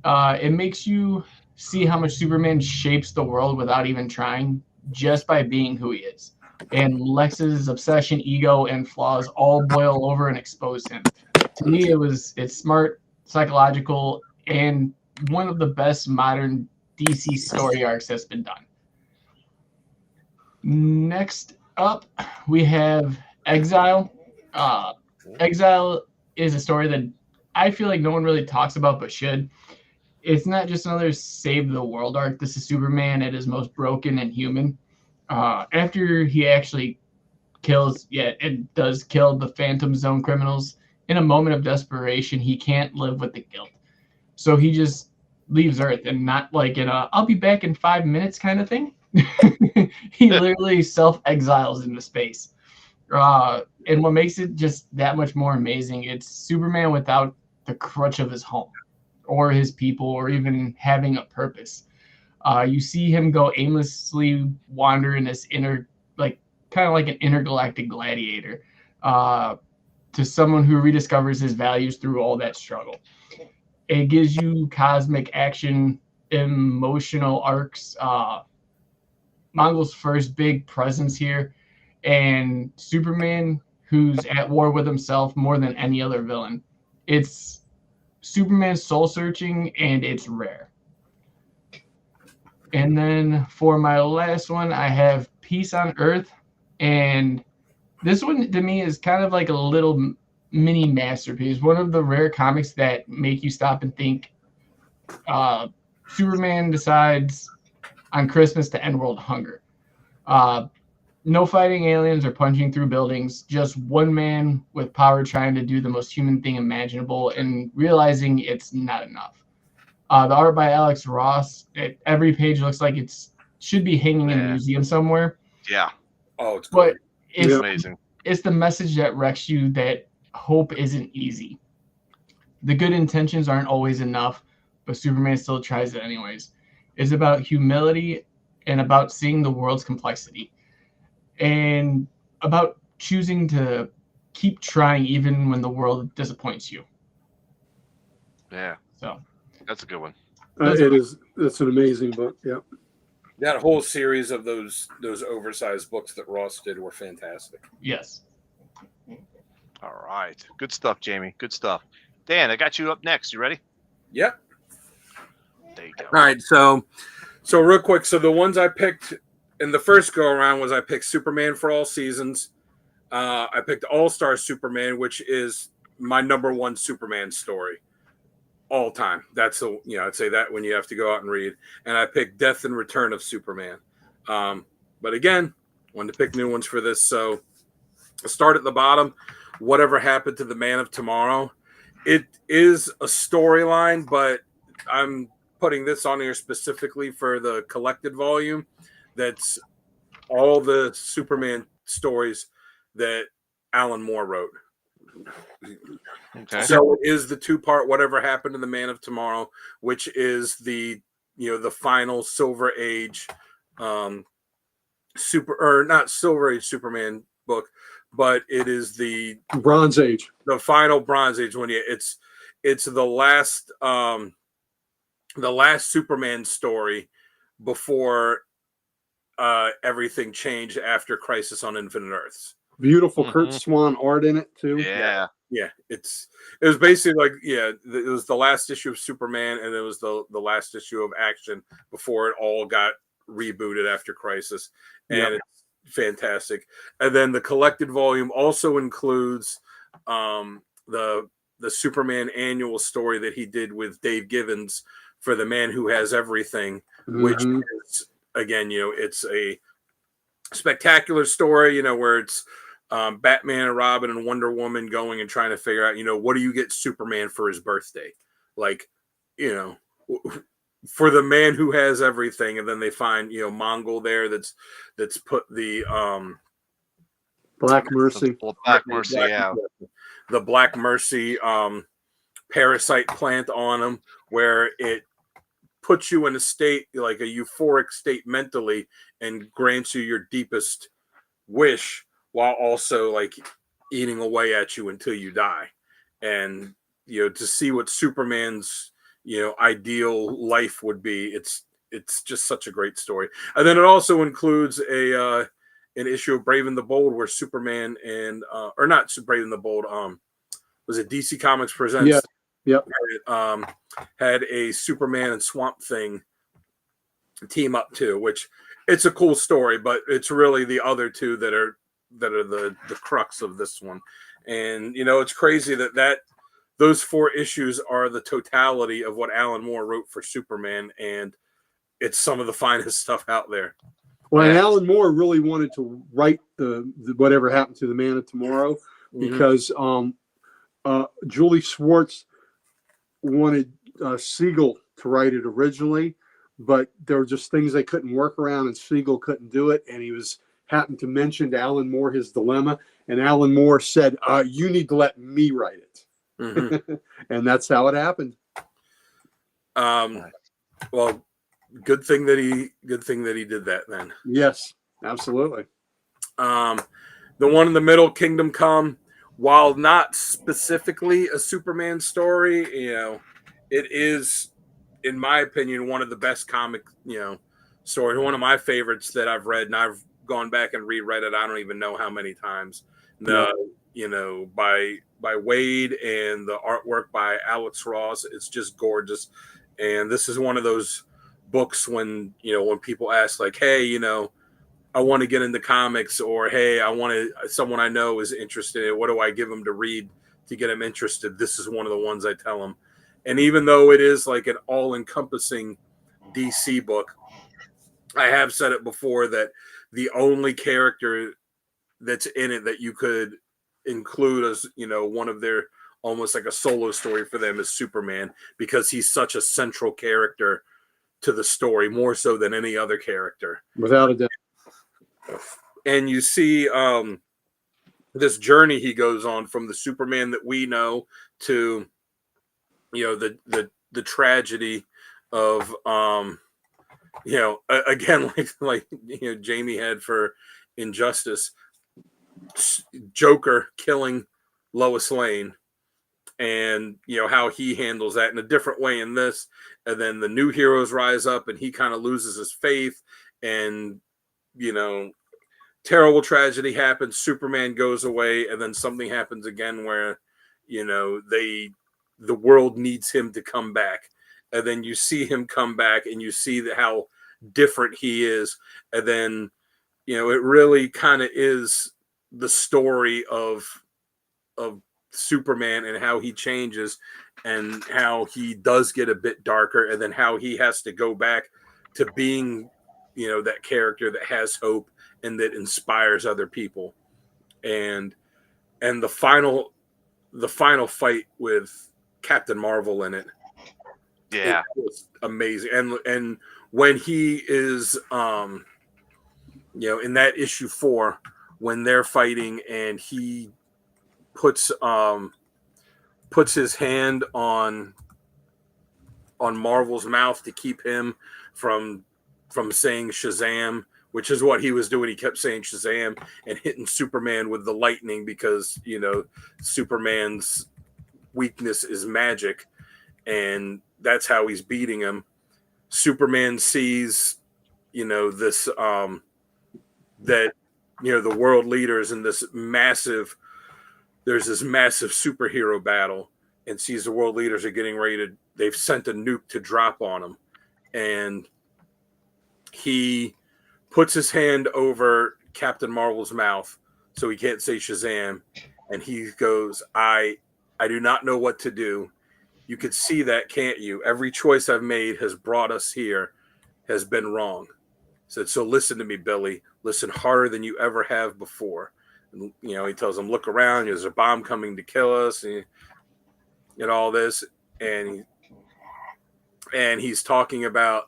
Speaker 6: It makes you see how much Superman shapes the world without even trying, just by being who he is. And Lex's obsession, ego, and flaws all boil over and expose him. To me, it's smart, psychological, and one of the best modern DC story arcs that's been done. Next up, we have Exile. Exile is a story that I feel like no one really talks about but should. It's not just another save the world arc. This is Superman at his most broken and human. After he actually does kill the Phantom Zone criminals, in a moment of desperation, he can't live with the guilt. So he just leaves Earth, and not like in a "I'll be back in 5 minutes" kind of thing. He literally self-exiles into space. And what makes it just that much more amazing, it's Superman without the crutch of his home or his people or even having a purpose. You see him go aimlessly wander in this kind of like an intergalactic gladiator, to someone who rediscovers his values through all that struggle. It gives you cosmic action, emotional arcs. Mongol's first big presence here, and Superman, who's at war with himself more than any other villain. It's Superman's soul searching, and it's rare. And then for my last one, I have Peace on Earth. And this one to me is kind of like a little mini masterpiece. One of the rare comics that make you stop and think. Superman decides on Christmas to end world hunger. No fighting aliens or punching through buildings, just one man with power trying to do the most human thing imaginable and realizing it's not enough. The art by Alex Ross, every page looks like it should be hanging in a museum somewhere.
Speaker 7: Yeah.
Speaker 3: Oh, it's great.
Speaker 6: But it's
Speaker 7: amazing.
Speaker 6: It's the message that wrecks you that hope isn't easy. The good intentions aren't always enough, but Superman still tries it anyways. It's about humility and about seeing the world's complexity and about choosing to keep trying even when the world disappoints you.
Speaker 7: Yeah.
Speaker 6: So
Speaker 7: that's a good one.
Speaker 5: That's an amazing book. Yeah.
Speaker 3: That whole series of those oversized books that Ross did were fantastic.
Speaker 6: Yes.
Speaker 7: All right. Good stuff, Jamie. Good stuff. Dan, I got you up next. You ready?
Speaker 3: Yep.
Speaker 7: There you go.
Speaker 3: All right. So real quick. So the ones I picked in the first go around was I picked Superman for All Seasons. I picked All-Star Superman, which is my number one Superman story all time. That's I'd say that when you have to go out and read. And I picked Death and Return of Superman. But again, wanted to pick new ones for this. So I'll start at the bottom. Whatever Happened to the Man of Tomorrow. It is a storyline, but I'm putting this on here specifically for the collected volume. That's all the Superman stories that Alan Moore wrote.
Speaker 7: Okay.
Speaker 3: So it is the 2-part Whatever Happened to the Man of Tomorrow, which is the the final Silver Age not Silver Age Superman book, but it is the
Speaker 5: Bronze Age.
Speaker 3: The final Bronze Age one. Yeah, it's the last Superman story before everything changed after Crisis on Infinite Earths.
Speaker 5: Beautiful Kurt Swan art in it too.
Speaker 7: Yeah.
Speaker 3: Yeah, it was basically like it was the last issue of Superman, and it was the last issue of Action before it all got rebooted after Crisis, and it's fantastic. And then the collected volume also includes the Superman annual story that he did with Dave Gibbons for The Man Who Has Everything, which is again, it's a spectacular story, where it's Batman and Robin and Wonder Woman going and trying to figure out, what do you get Superman for his birthday? Like, for the man who has everything. And then they find, Mongol there that's put the
Speaker 5: Black Mercy.
Speaker 3: The Black Mercy parasite plant on him, where it puts you in a state, like a euphoric state mentally, and grants you your deepest wish, while also like eating away at you until you die. And to see what Superman's ideal life would be, it's just such a great story. And then it also includes an issue of Brave and the Bold where Superman and or not Brave and the Bold, was it DC Comics Presents?
Speaker 5: Yep.
Speaker 3: Had a Superman and Swamp Thing team up too, which it's a cool story, but it's really the other two that are the crux of this one. And it's crazy that those 4 issues are the totality of what Alan Moore wrote for Superman, and it's some of the finest stuff out there.
Speaker 5: Well, and Alan Moore really wanted to write the Whatever Happened to the Man of Tomorrow because Julie Schwartz wanted Siegel to write it originally, but there were just things they couldn't work around, and Siegel couldn't do it. And he happened to mention to Alan Moore his dilemma, and Alan Moore said, "You need to let me write it." And that's how it happened.
Speaker 3: Well, good thing that he did that then.
Speaker 5: Yes, absolutely.
Speaker 3: The one in the middle, Kingdom Come, while not specifically a Superman story, it is, in my opinion, one of the best comic, stories. One of my favorites that I've read, and I've gone back and reread it. I don't even know how many times. By Wade, and the artwork by Alex Ross. It's just gorgeous. And this is one of those books when people ask like, hey, I want to get into comics, or hey, someone I know is interested in it. What do I give them to read to get them interested? This is one of the ones I tell them. And even though it is like an all-encompassing DC book, I have said it before that the only character that's in it that you could include as one of their, almost like a solo story for them, is Superman, because he's such a central character to the story, more so than any other character,
Speaker 5: without a doubt.
Speaker 3: And you see this journey he goes on from the Superman that we know to the tragedy of again, like Jamie had for Injustice, Joker killing Lois Lane, and how he handles that in a different way in this. And then the new heroes rise up, and he kind of loses his faith, and terrible tragedy happens. Superman goes away, and then something happens again where the world needs him to come back. And then you see him come back, and you see how different he is. And then it really kind of is the story of Superman, and how he changes, and how he does get a bit darker, and then how he has to go back to being that character that has hope and that inspires other people. And the final fight with Captain Marvel in it, it was amazing. And when he is in that issue 4, when they're fighting, and he puts his hand on Marvel's mouth to keep him from saying Shazam, which is what he was doing. He kept saying Shazam and hitting Superman with the lightning because, you know, Superman's weakness is magic, and that's how he's beating him. Superman sees, you know, this that, you know, the world leaders in this massive superhero battle, and sees the world leaders are getting ready to, they've sent a nuke to drop on him, and he puts his hand over Captain Marvel's mouth so he can't say Shazam, and he goes, I do not know what to do. You could see that, can't you? Every choice I've made has brought us here, has been wrong. Said, so listen to me, Billy. Listen harder than you ever have before. And, you know, he tells him, look around. There's a bomb coming to kill us, and all this. And he's talking about,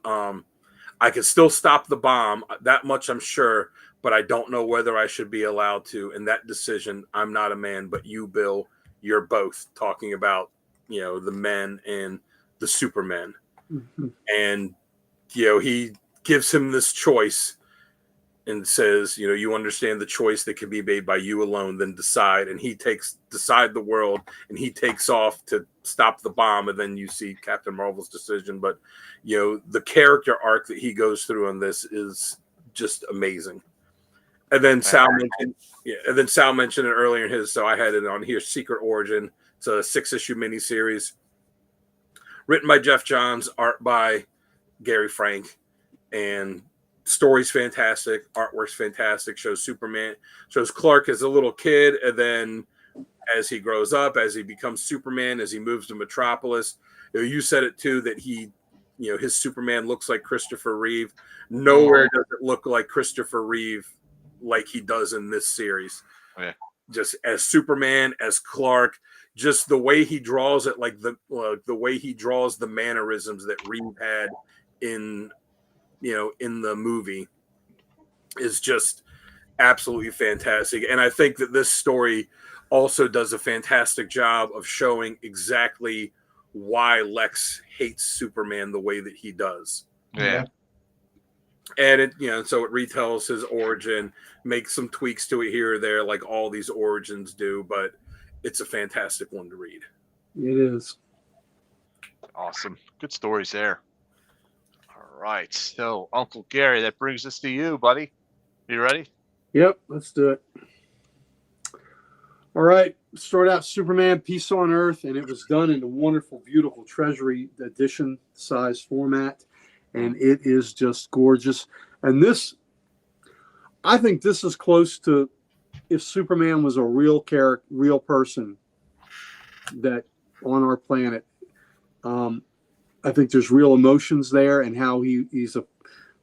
Speaker 3: I can still stop the bomb. That much I'm sure, but I don't know whether I should be allowed to. In that decision, I'm not a man, but you, Bill, you're both. Talking about, you know, the men and the Supermen. Mm-hmm. And, you know, he gives him this choice and says, you know, you understand the choice that can be made by you alone, then decide. And he decide the world, and he takes off to stop the bomb. And then you see Captain Marvel's decision. But, you know, the character arc that he goes through on this is just amazing. And then Sal mentioned it earlier in his, so I had it on here, Secret Origin. It's a 6-issue miniseries written by Jeff Johns, art by Gary Frank, and story's fantastic, artwork's fantastic, shows Clark as a little kid, and then as he grows up, as he becomes Superman, as he moves to Metropolis. You know, you said it too, that he, you know, his Superman looks like Christopher Reeve. Nowhere does it look like Christopher Reeve like he does in this series.
Speaker 7: Oh, yeah.
Speaker 3: Just as Superman, as Clark, just the way he draws it, like the way he draws the mannerisms that Reeve had in the movie is just absolutely fantastic. And I think that this story also does a fantastic job of showing exactly why Lex hates Superman the way that he does.
Speaker 7: Yeah.
Speaker 3: And it, you know, so it retells his origin, makes some tweaks to it here or there, like all these origins do, but it's a fantastic one to read.
Speaker 5: It is.
Speaker 7: Awesome. Good stories there. All right. So, Uncle Gary, that brings us to you, buddy. You ready?
Speaker 5: Yep, let's do it. All right. Start out Superman, Peace on Earth, and it was done in a wonderful, beautiful Treasury edition size format. And it is just gorgeous. And this, I think this is close to if Superman was a real character, real person that on our planet. I think there's real emotions there, and how he's a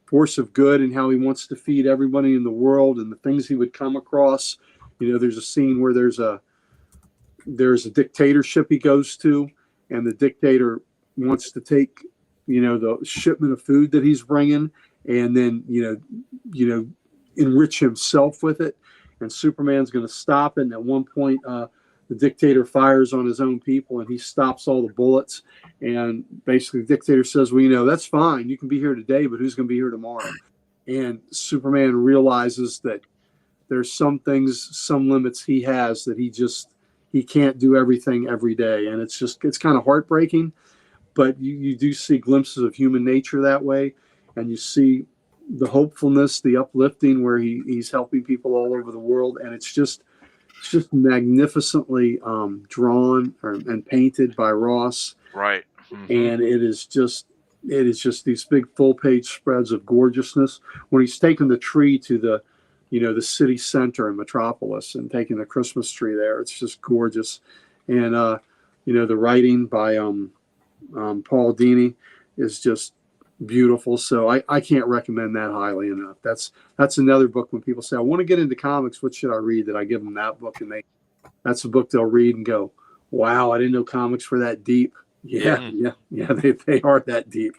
Speaker 5: force of good, and how he wants to feed everybody in the world, and the things he would come across. You know, there's a scene where there's a dictatorship he goes to, and the dictator wants to take, you know, the shipment of food that he's bringing, and then, you know, enrich himself with it. And Superman's going to stop it. And at one point, the dictator fires on his own people, and he stops all the bullets. And basically, the dictator says, well, you know, that's fine. You can be here today, but who's going to be here tomorrow? And Superman realizes that there's some things, some limits he has, that he can't do everything every day. And it's kind of heartbreaking. But you do see glimpses of human nature that way, and you see the hopefulness, the uplifting, where he's helping people all over the world, and it's just magnificently drawn and painted by Ross.
Speaker 7: Right. Mm-hmm.
Speaker 5: And it is just these big full page spreads of gorgeousness. When he's taking the tree to the city center in Metropolis and taking the Christmas tree there, it's just gorgeous. And the writing by Paul Dini is just beautiful. So I can't recommend that highly enough. That's another book when people say, I want to get into comics, what should I read? That I give them that book, and that's a book they'll read and go, wow, I didn't know comics were that deep. Yeah, they are that deep.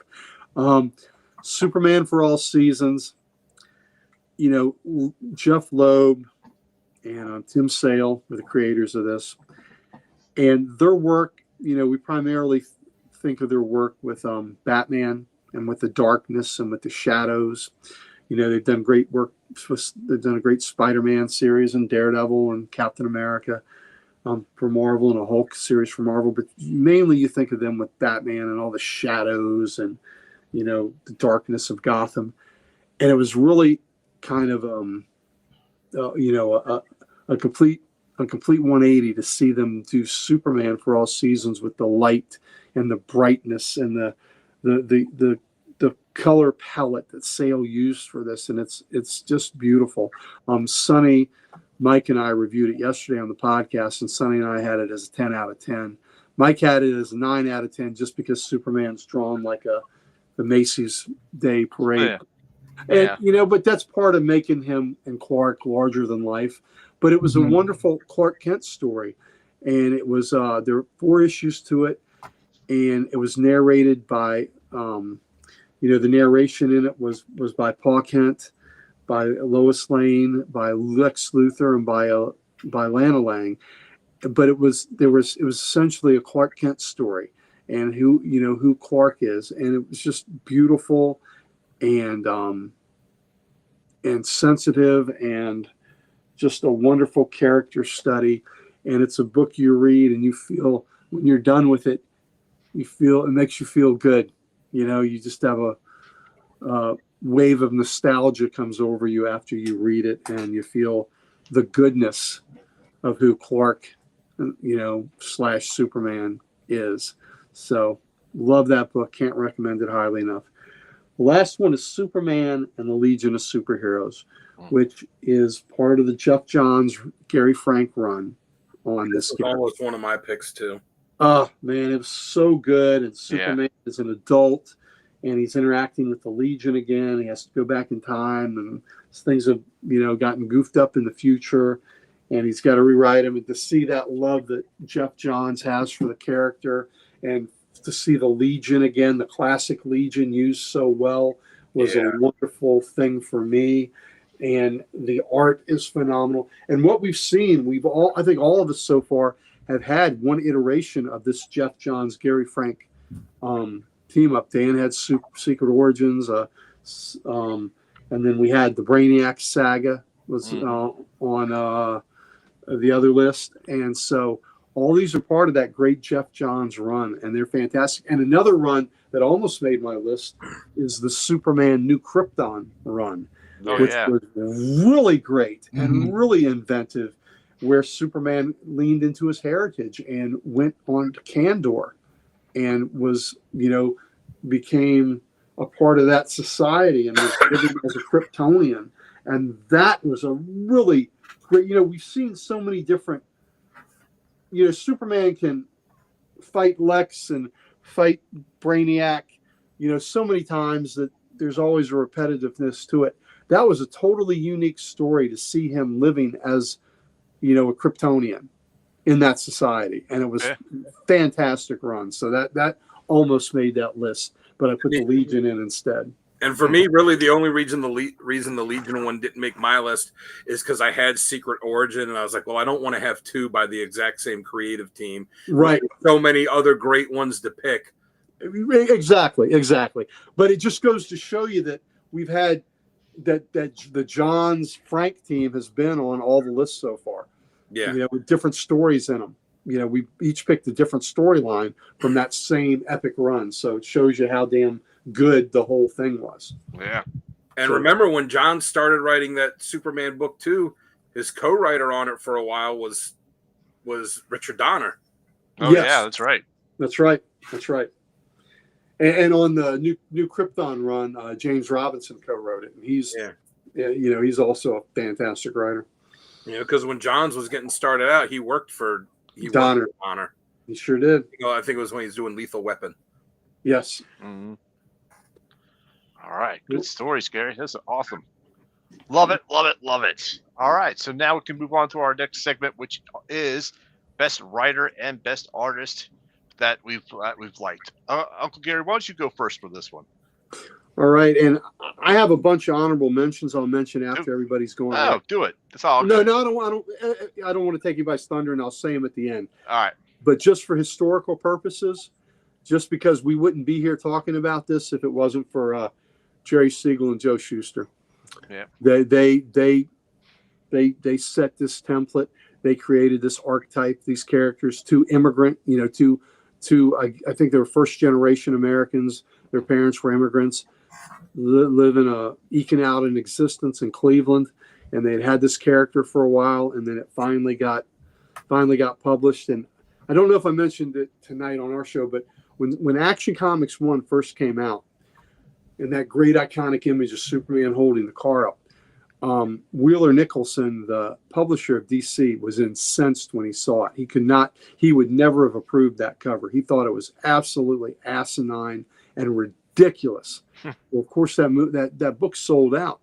Speaker 5: Superman for all seasons. You know, Jeff Loeb and Tim Sale were the creators of this. And their work, we primarily think of their work with Batman and with the darkness and with the shadows. They've done great work. They've done a great Spider-Man series and Daredevil and Captain America for Marvel, and a Hulk series for Marvel. But mainly you think of them with Batman and all the shadows and, the darkness of Gotham. And it was really kind of, a complete 180 to see them do Superman for all seasons with the light and the brightness and the color palette that Sale used for this, and it's just beautiful. Sonny, Mike and I reviewed it yesterday on the podcast, and Sonny and I had it as a 10 out of 10. Mike had it as a 9 out of 10 just because Superman's drawn like the Macy's Day Parade. And but that's part of making him and Clark larger than life. But it was a wonderful Clark Kent story, and it was there were 4 issues to it, and it was narrated by the narration in it was by Paul Kent, by Lois Lane, by Lex Luthor, and by Lana Lang. But it was essentially a Clark Kent story, and who Clark is, and it was just beautiful and sensitive and just a wonderful character study. And it's a book you read and you feel, when you're done with it, it makes you feel good. You just have a wave of nostalgia comes over you after you read it, and you feel the goodness of who Clark, / Superman is. So love that book. Can't recommend it highly enough. The last one is Superman and the Legion of Superheroes, which is part of the Jeff Johns, Gary Frank run on this.
Speaker 3: This was almost one of my picks too.
Speaker 5: Oh man, it was so good. And Superman is an adult, and he's interacting with the Legion again. He has to go back in time, and things have gotten goofed up in the future, and he's got to rewrite them. And to see that love that Jeff Johns has for the character, and to see the Legion again, the classic Legion used so well, was a wonderful thing for me. And the art is phenomenal. And what we've seen, I think all of us so far have had one iteration of this Jeff Johns, Gary Frank team up. Dan had Secret Origins, and then we had the Brainiac saga was on the other list. And so all these are part of that great Jeff Johns run, and they're fantastic. And another run that almost made my list is the Superman New Krypton run, which was really great and really inventive, where Superman leaned into his heritage and went on to Kandor and was, became a part of that society and was living as a Kryptonian. And that was a really great, we've seen so many different, Superman can fight Lex and fight Brainiac, so many times that there's always a repetitiveness to it. That was a totally unique story to see him living as, a Kryptonian in that society. And it was fantastic run. So that almost made that list, but I put the Legion in instead.
Speaker 3: And for me, really, the only reason the Legion one didn't make my list is because I had Secret Origin, and I was like, well, I don't want to have 2 by the exact same creative team.
Speaker 5: Right.
Speaker 3: So many other great ones to pick.
Speaker 5: Exactly. But it just goes to show you that we've had that the Johns Frank team has been on all the lists so far.
Speaker 3: Yeah.
Speaker 5: With different stories in them. We each picked a different storyline from that same epic run. So it shows you how damn good the whole thing was.
Speaker 7: Yeah.
Speaker 3: And remember when John started writing that Superman book too, his co-writer on it for a while was Richard Donner.
Speaker 7: Oh yeah, that's right.
Speaker 5: That's right. And on the new Krypton run, James Robinson co-wrote it, and he's he's also a fantastic writer.
Speaker 3: Because when Johns was getting started out, he worked for
Speaker 5: Donner. He sure did.
Speaker 3: I think it was when he was doing Lethal Weapon.
Speaker 5: Yes.
Speaker 7: Mm-hmm. All right, good story, Scary. This is awesome. Love it. All right, so now we can move on to our next segment, which is best writer and best artist that we've liked. Uncle Gary, why don't you go first for this one?
Speaker 5: All right, and I have a bunch of honorable mentions. I'll mention after everybody's going.
Speaker 7: Oh, do it. That's all.
Speaker 5: No, no, I don't want to take anybody's thunder, and I'll say them at the end.
Speaker 7: All right.
Speaker 5: But just for historical purposes, just because we wouldn't be here talking about this if it wasn't for Jerry Siegel and Joe Shuster.
Speaker 7: Yeah.
Speaker 5: They set this template. They created this archetype, these characters, two immigrant, I think they were first generation Americans. Their parents were immigrants, eking out an existence in Cleveland, and they had this character for a while, and then it finally got published. And I don't know if I mentioned it tonight on our show, but when Action Comics 1 first came out, and that great iconic image of Superman holding the car up, Wheeler Nicholson, the publisher of DC, was incensed when he saw it. He would never have approved that cover. He thought it was absolutely asinine and ridiculous. Well, of course, that book sold out,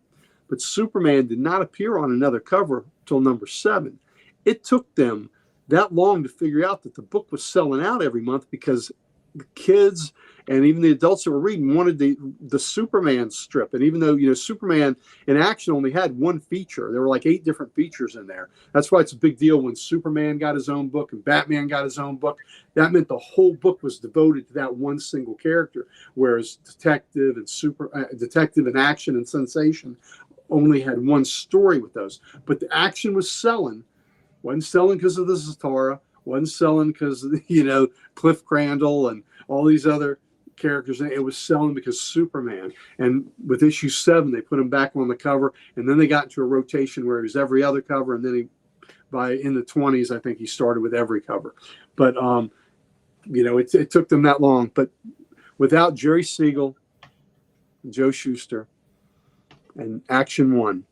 Speaker 5: but Superman did not appear on another cover till number 7. It took them that long to figure out that the book was selling out every month because the kids and even the adults that were reading wanted the Superman strip. And even though, Superman in Action only had one feature, there were like 8 different features in there. That's why it's a big deal when Superman got his own book and Batman got his own book. That meant the whole book was devoted to that one single character, whereas Detective and Action and Sensation only had one story with those. But the Action was selling. Wasn't selling because of the Zatara. Wasn't selling because, Cliff Crandall and all these other characters. It was selling because Superman. And with issue 7, they put him back on the cover, and then they got into a rotation where he was every other cover, and then in the 20s, I think he started with every cover. But it took them that long. But without Jerry Siegel, Joe Shuster, and Action 1,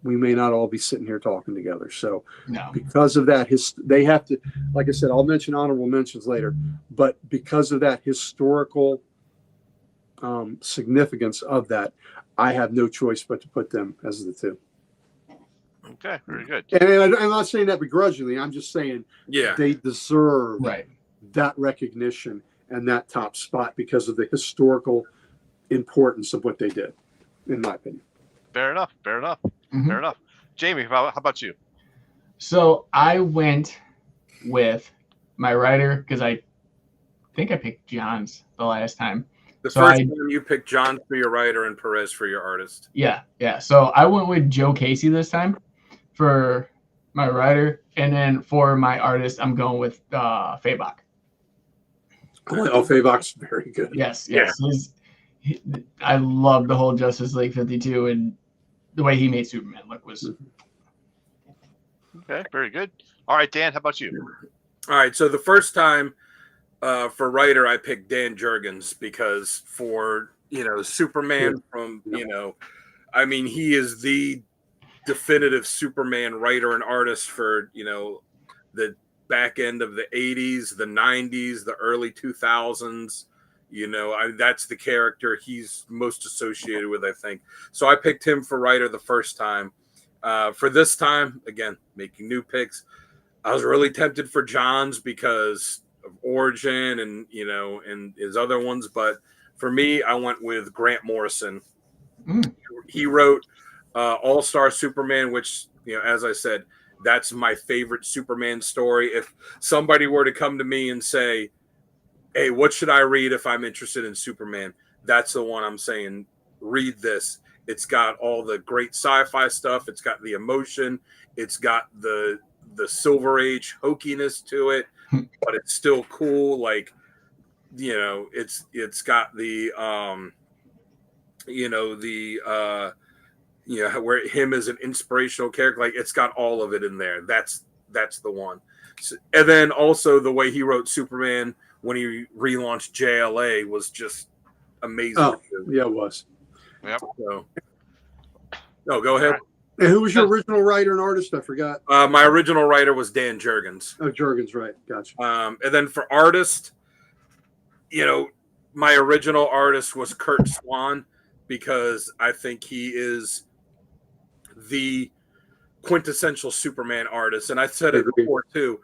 Speaker 5: we may not all be sitting here talking together. So because of that, they have to, like I said, I'll mention honorable mentions later, but because of that historical significance of that, I have no choice but to put them as the 2.
Speaker 7: Okay, very good.
Speaker 5: And I'm not saying that begrudgingly. I'm just saying they deserve that recognition and that top spot because of the historical importance of what they did, in my opinion.
Speaker 7: Fair enough.
Speaker 6: Mm-hmm.
Speaker 7: Fair enough. Jamie, how about you?
Speaker 6: So I went with my writer because I think I picked John's the last time.
Speaker 3: The first time you picked John for your writer and Perez for your artist.
Speaker 6: Yeah. So I went with Joe Casey this time for my writer, and then for my artist, I'm going with Fabok.
Speaker 5: Oh, Fabok's very good.
Speaker 6: Yes. I love the whole Justice League 52 and the way he made Superman look was.
Speaker 7: Okay, very good. All right, Dan, how about you?
Speaker 3: All right, so the first time for writer, I picked Dan Jurgens because for, Superman from, he is the definitive Superman writer and artist for, the back end of the 80s, the 90s, the early 2000s. That's the character he's most associated with, I think. So I picked him for writer the first time. For this time, again, making new picks, I was really tempted for John's because of Origin and, and his other ones. But for me, I went with Grant Morrison. He wrote All-Star Superman, which, as I said, that's my favorite Superman story. If somebody were to come to me and say, hey, what should I read if I'm interested in Superman? That's the one I'm saying, read this. It's got all the great sci-fi stuff. It's got the emotion. It's got the Silver Age hokiness to it, but it's still cool. Like, it's got the, where him as an inspirational character, like it's got all of it in there. That's the one. So, and then also the way he wrote Superman when he relaunched JLA was just amazing.
Speaker 5: Oh, yeah, it was.
Speaker 7: Yep.
Speaker 3: So, go ahead.
Speaker 5: And who was your original writer and artist? I forgot.
Speaker 3: My original writer was Dan Jurgens.
Speaker 5: Oh, Jurgens, right. Gotcha.
Speaker 3: And then for artist, my original artist was Kurt Swan because I think he is the quintessential Superman artist. And I said it before too,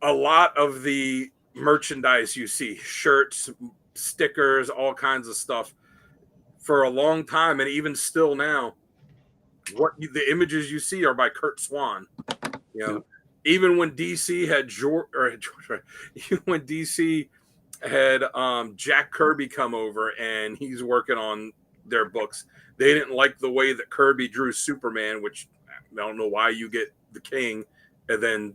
Speaker 3: a lot of the merchandise you see, shirts, stickers, all kinds of stuff for a long time, and even still now, the images you see are by Kurt Swan. You know,
Speaker 5: Yep.
Speaker 3: even when DC had even when DC had Jack Kirby come over and he's working on their books, they didn't like the way that Kirby drew Superman, which I don't know why you get the King and then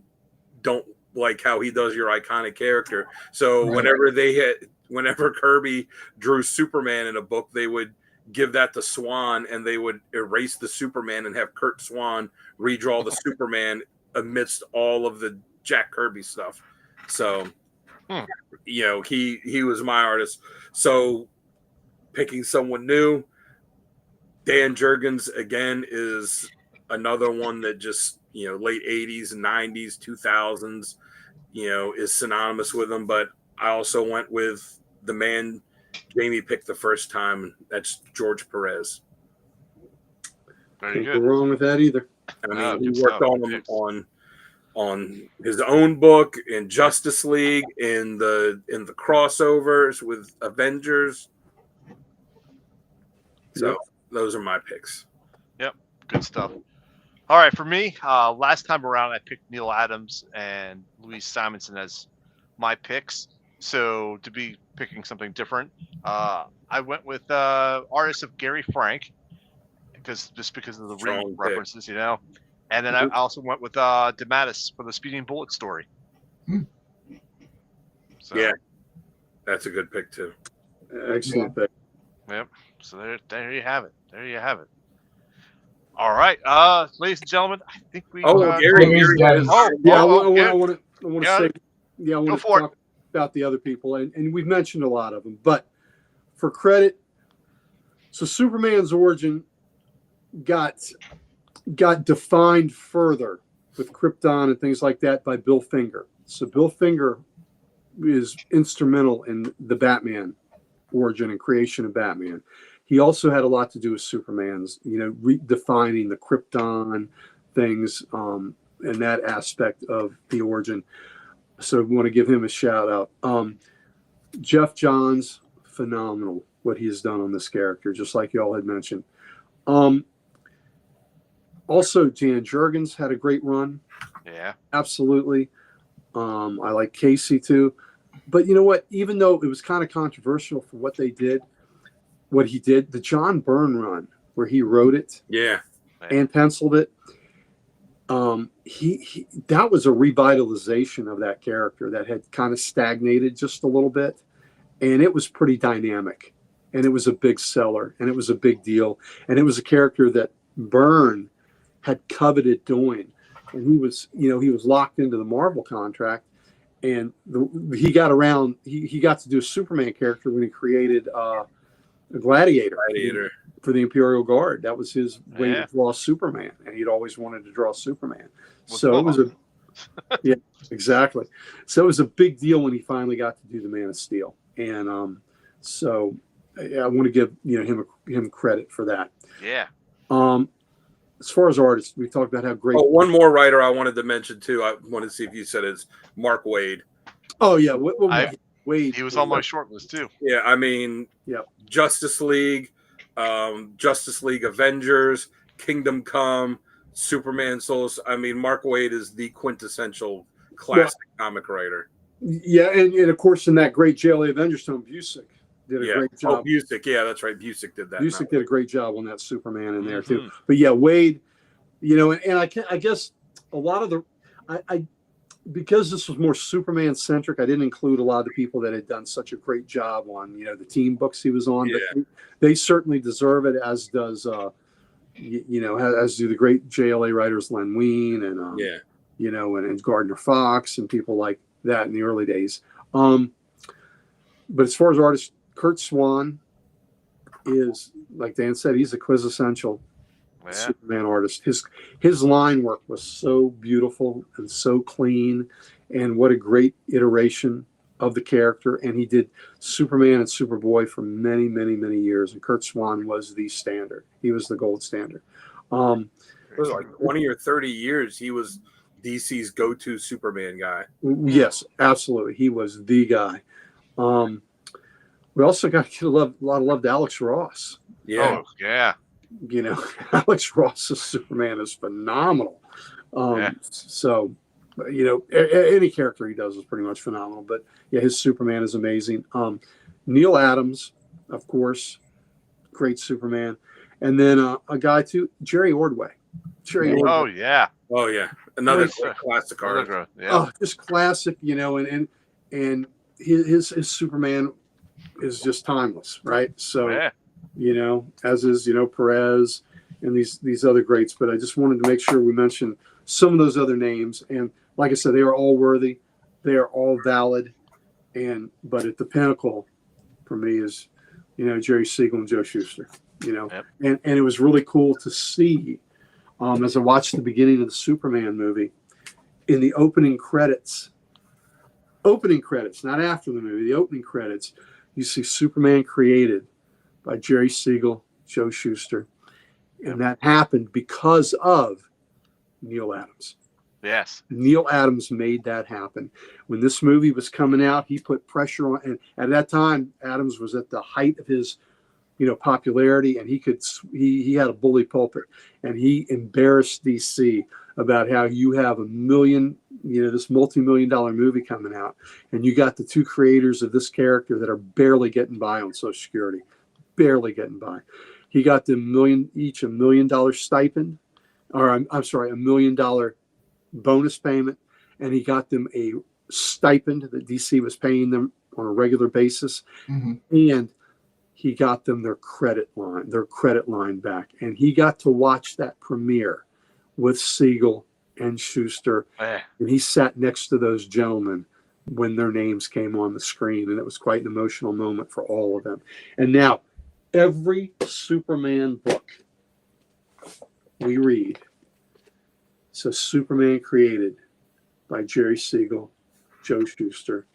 Speaker 3: don't like how he does your iconic character. So
Speaker 6: Right.
Speaker 3: whenever Kirby drew Superman in a book, they would give that to Swan and they would erase the Superman and have Kurt Swan redraw the Superman amidst all of the Jack Kirby stuff. So, you know, he was my artist. So picking someone new, Dan Jurgens again is another one that just, you know, late 80s, 90s, 2000s, you know, is synonymous with him. But I also went with the man Jamie picked the first time. That's George Perez.
Speaker 7: Very
Speaker 5: Can't go
Speaker 7: good.
Speaker 5: wrong with that either.
Speaker 3: I mean,
Speaker 7: Oh,
Speaker 3: he
Speaker 7: good
Speaker 3: worked
Speaker 7: stuff.
Speaker 3: on him on his own book, in Justice League, in the crossovers with Avengers. So
Speaker 5: Yep.
Speaker 3: those are my picks.
Speaker 7: Yep, good stuff. All right, for me, last time around, I picked Neil Adams and Louise Simonson as my picks. So to be picking something different, I went with artists of Gary Frank because of the
Speaker 3: Strong
Speaker 7: ring
Speaker 3: pick.
Speaker 7: references, you know. And then I also went with DeMatteis for the Speeding Bullet story. So,
Speaker 3: Yeah, that's a good pick too.
Speaker 5: Excellent pick.
Speaker 7: Yep. So there you have it. There you have it. All right, ladies and gentlemen, I think we.
Speaker 3: Gary
Speaker 6: guys.
Speaker 5: Yeah, I want
Speaker 7: Gary,
Speaker 5: to say. Yeah, I want to
Speaker 7: for
Speaker 5: talk about the other people, and we've mentioned a lot of them. But for credit, so Superman's origin got defined further with Krypton and things like that by Bill Finger. So Bill Finger is instrumental in the Batman origin and creation of Batman. He also had a lot to do with Superman's, you know, redefining the Krypton things and that aspect of the origin. So we want to give him a shout out. Jeff Johns, phenomenal what he has done on this character, just like y'all had mentioned. Also, Dan Jurgens had a great run.
Speaker 7: Yeah,
Speaker 5: absolutely. I like Casey too. But you know what? Even though it was kind of controversial for what he did, the John Byrne run where he wrote it, and penciled it, he that was a revitalization of that character that had kind of stagnated just a little bit, and it was pretty dynamic, and it was a big seller, and it was a big deal, and it was a character that Byrne had coveted doing, and he was locked into the Marvel contract, and he got around. He got to do a Superman character when he created a Gladiator for the Imperial Guard. That was his way to draw Superman, and he'd always wanted to draw Superman. So it was yeah, exactly. So it was a big deal when he finally got to do the Man of Steel, and so I want to give him credit for that.
Speaker 7: Yeah.
Speaker 5: As far as artists, we talked about how great.
Speaker 3: Oh, one more writer I wanted to mention too. I wanted to see if you said it's Mark Waid.
Speaker 5: Oh yeah, Waid.
Speaker 7: He was on my short list too.
Speaker 3: Yeah, I mean, Justice League, Avengers, Kingdom Come, Superman Souls. I mean, Mark Waid is the quintessential classic comic writer.
Speaker 5: Yeah, and of course in that great JLA Avengers film, Busiek did a great job.
Speaker 3: Oh, Busiek, yeah, that's right. Busiek did that.
Speaker 5: Busiek did a great job on that Superman in there too. But yeah, Waid, and I guess a lot of the I because this was more Superman centric, I didn't include a lot of the people that had done such a great job on the team books he was on.
Speaker 3: Yeah.
Speaker 5: But they certainly deserve it, as does as do the great JLA writers Len Wein and and Gardner Fox and people like that in the early days. But as far as artists, Kurt Swan is, like Dan said, he's a quintessential Superman artist. His line work was so beautiful and so clean, and what a great iteration of the character. And he did Superman and Superboy for many, many, many years. And Kurt Swan was the standard. He was the gold standard. It
Speaker 3: was like 20 or 30 years. He was DC's go-to Superman guy.
Speaker 5: Yes, absolutely. He was the guy. We also got to give a lot of love to Alex Ross.
Speaker 3: Yeah.
Speaker 7: Oh, yeah.
Speaker 5: You know, Alex Ross's Superman is phenomenal.
Speaker 7: Yeah.
Speaker 5: So, you know, any character he does is pretty much phenomenal. But yeah, his Superman is amazing. Neil Adams, of course, great Superman. And then a guy too, Jerry Ordway.
Speaker 7: Oh, yeah.
Speaker 3: Oh yeah. Another
Speaker 5: Nice.
Speaker 3: great classic artist.
Speaker 7: Yeah.
Speaker 5: Oh, just classic, you know, and his Superman is just timeless, right? So,
Speaker 7: Yeah.
Speaker 5: you know, as is, you know, Perez and these other greats. But I just wanted to make sure we mention some of those other names. And like I said, they are all worthy. They are all valid. But at the pinnacle for me is, you know, Jerry Siegel and Joe Shuster, you know.
Speaker 7: Yep.
Speaker 5: And it was really cool to see as I watched the beginning of the Superman movie, in the opening credits, not after the movie, the opening credits, you see Superman created by Jerry Siegel, Joe Shuster. And that happened because of Neil Adams.
Speaker 7: Yes.
Speaker 5: Neil Adams made that happen. When this movie was coming out, he put pressure on, and at that time, Adams was at the height of his, you know, popularity, and he had a bully pulpit, and he embarrassed DC about how you have this multi-million-dollar movie coming out, and you got the two creators of this character that are barely getting by on Social Security, barely getting by. He got them each $1 million stipend, or I'm sorry, $1 million bonus payment, and he got them a stipend that DC was paying them on a regular basis, and he got them their credit line back, and he got to watch that premiere with Siegel and Schuster, and he sat next to those gentlemen when their names came on the screen, and it was quite an emotional moment for all of them. And now, every Superman book we read, so Superman created by Jerry Siegel, Joe Shuster,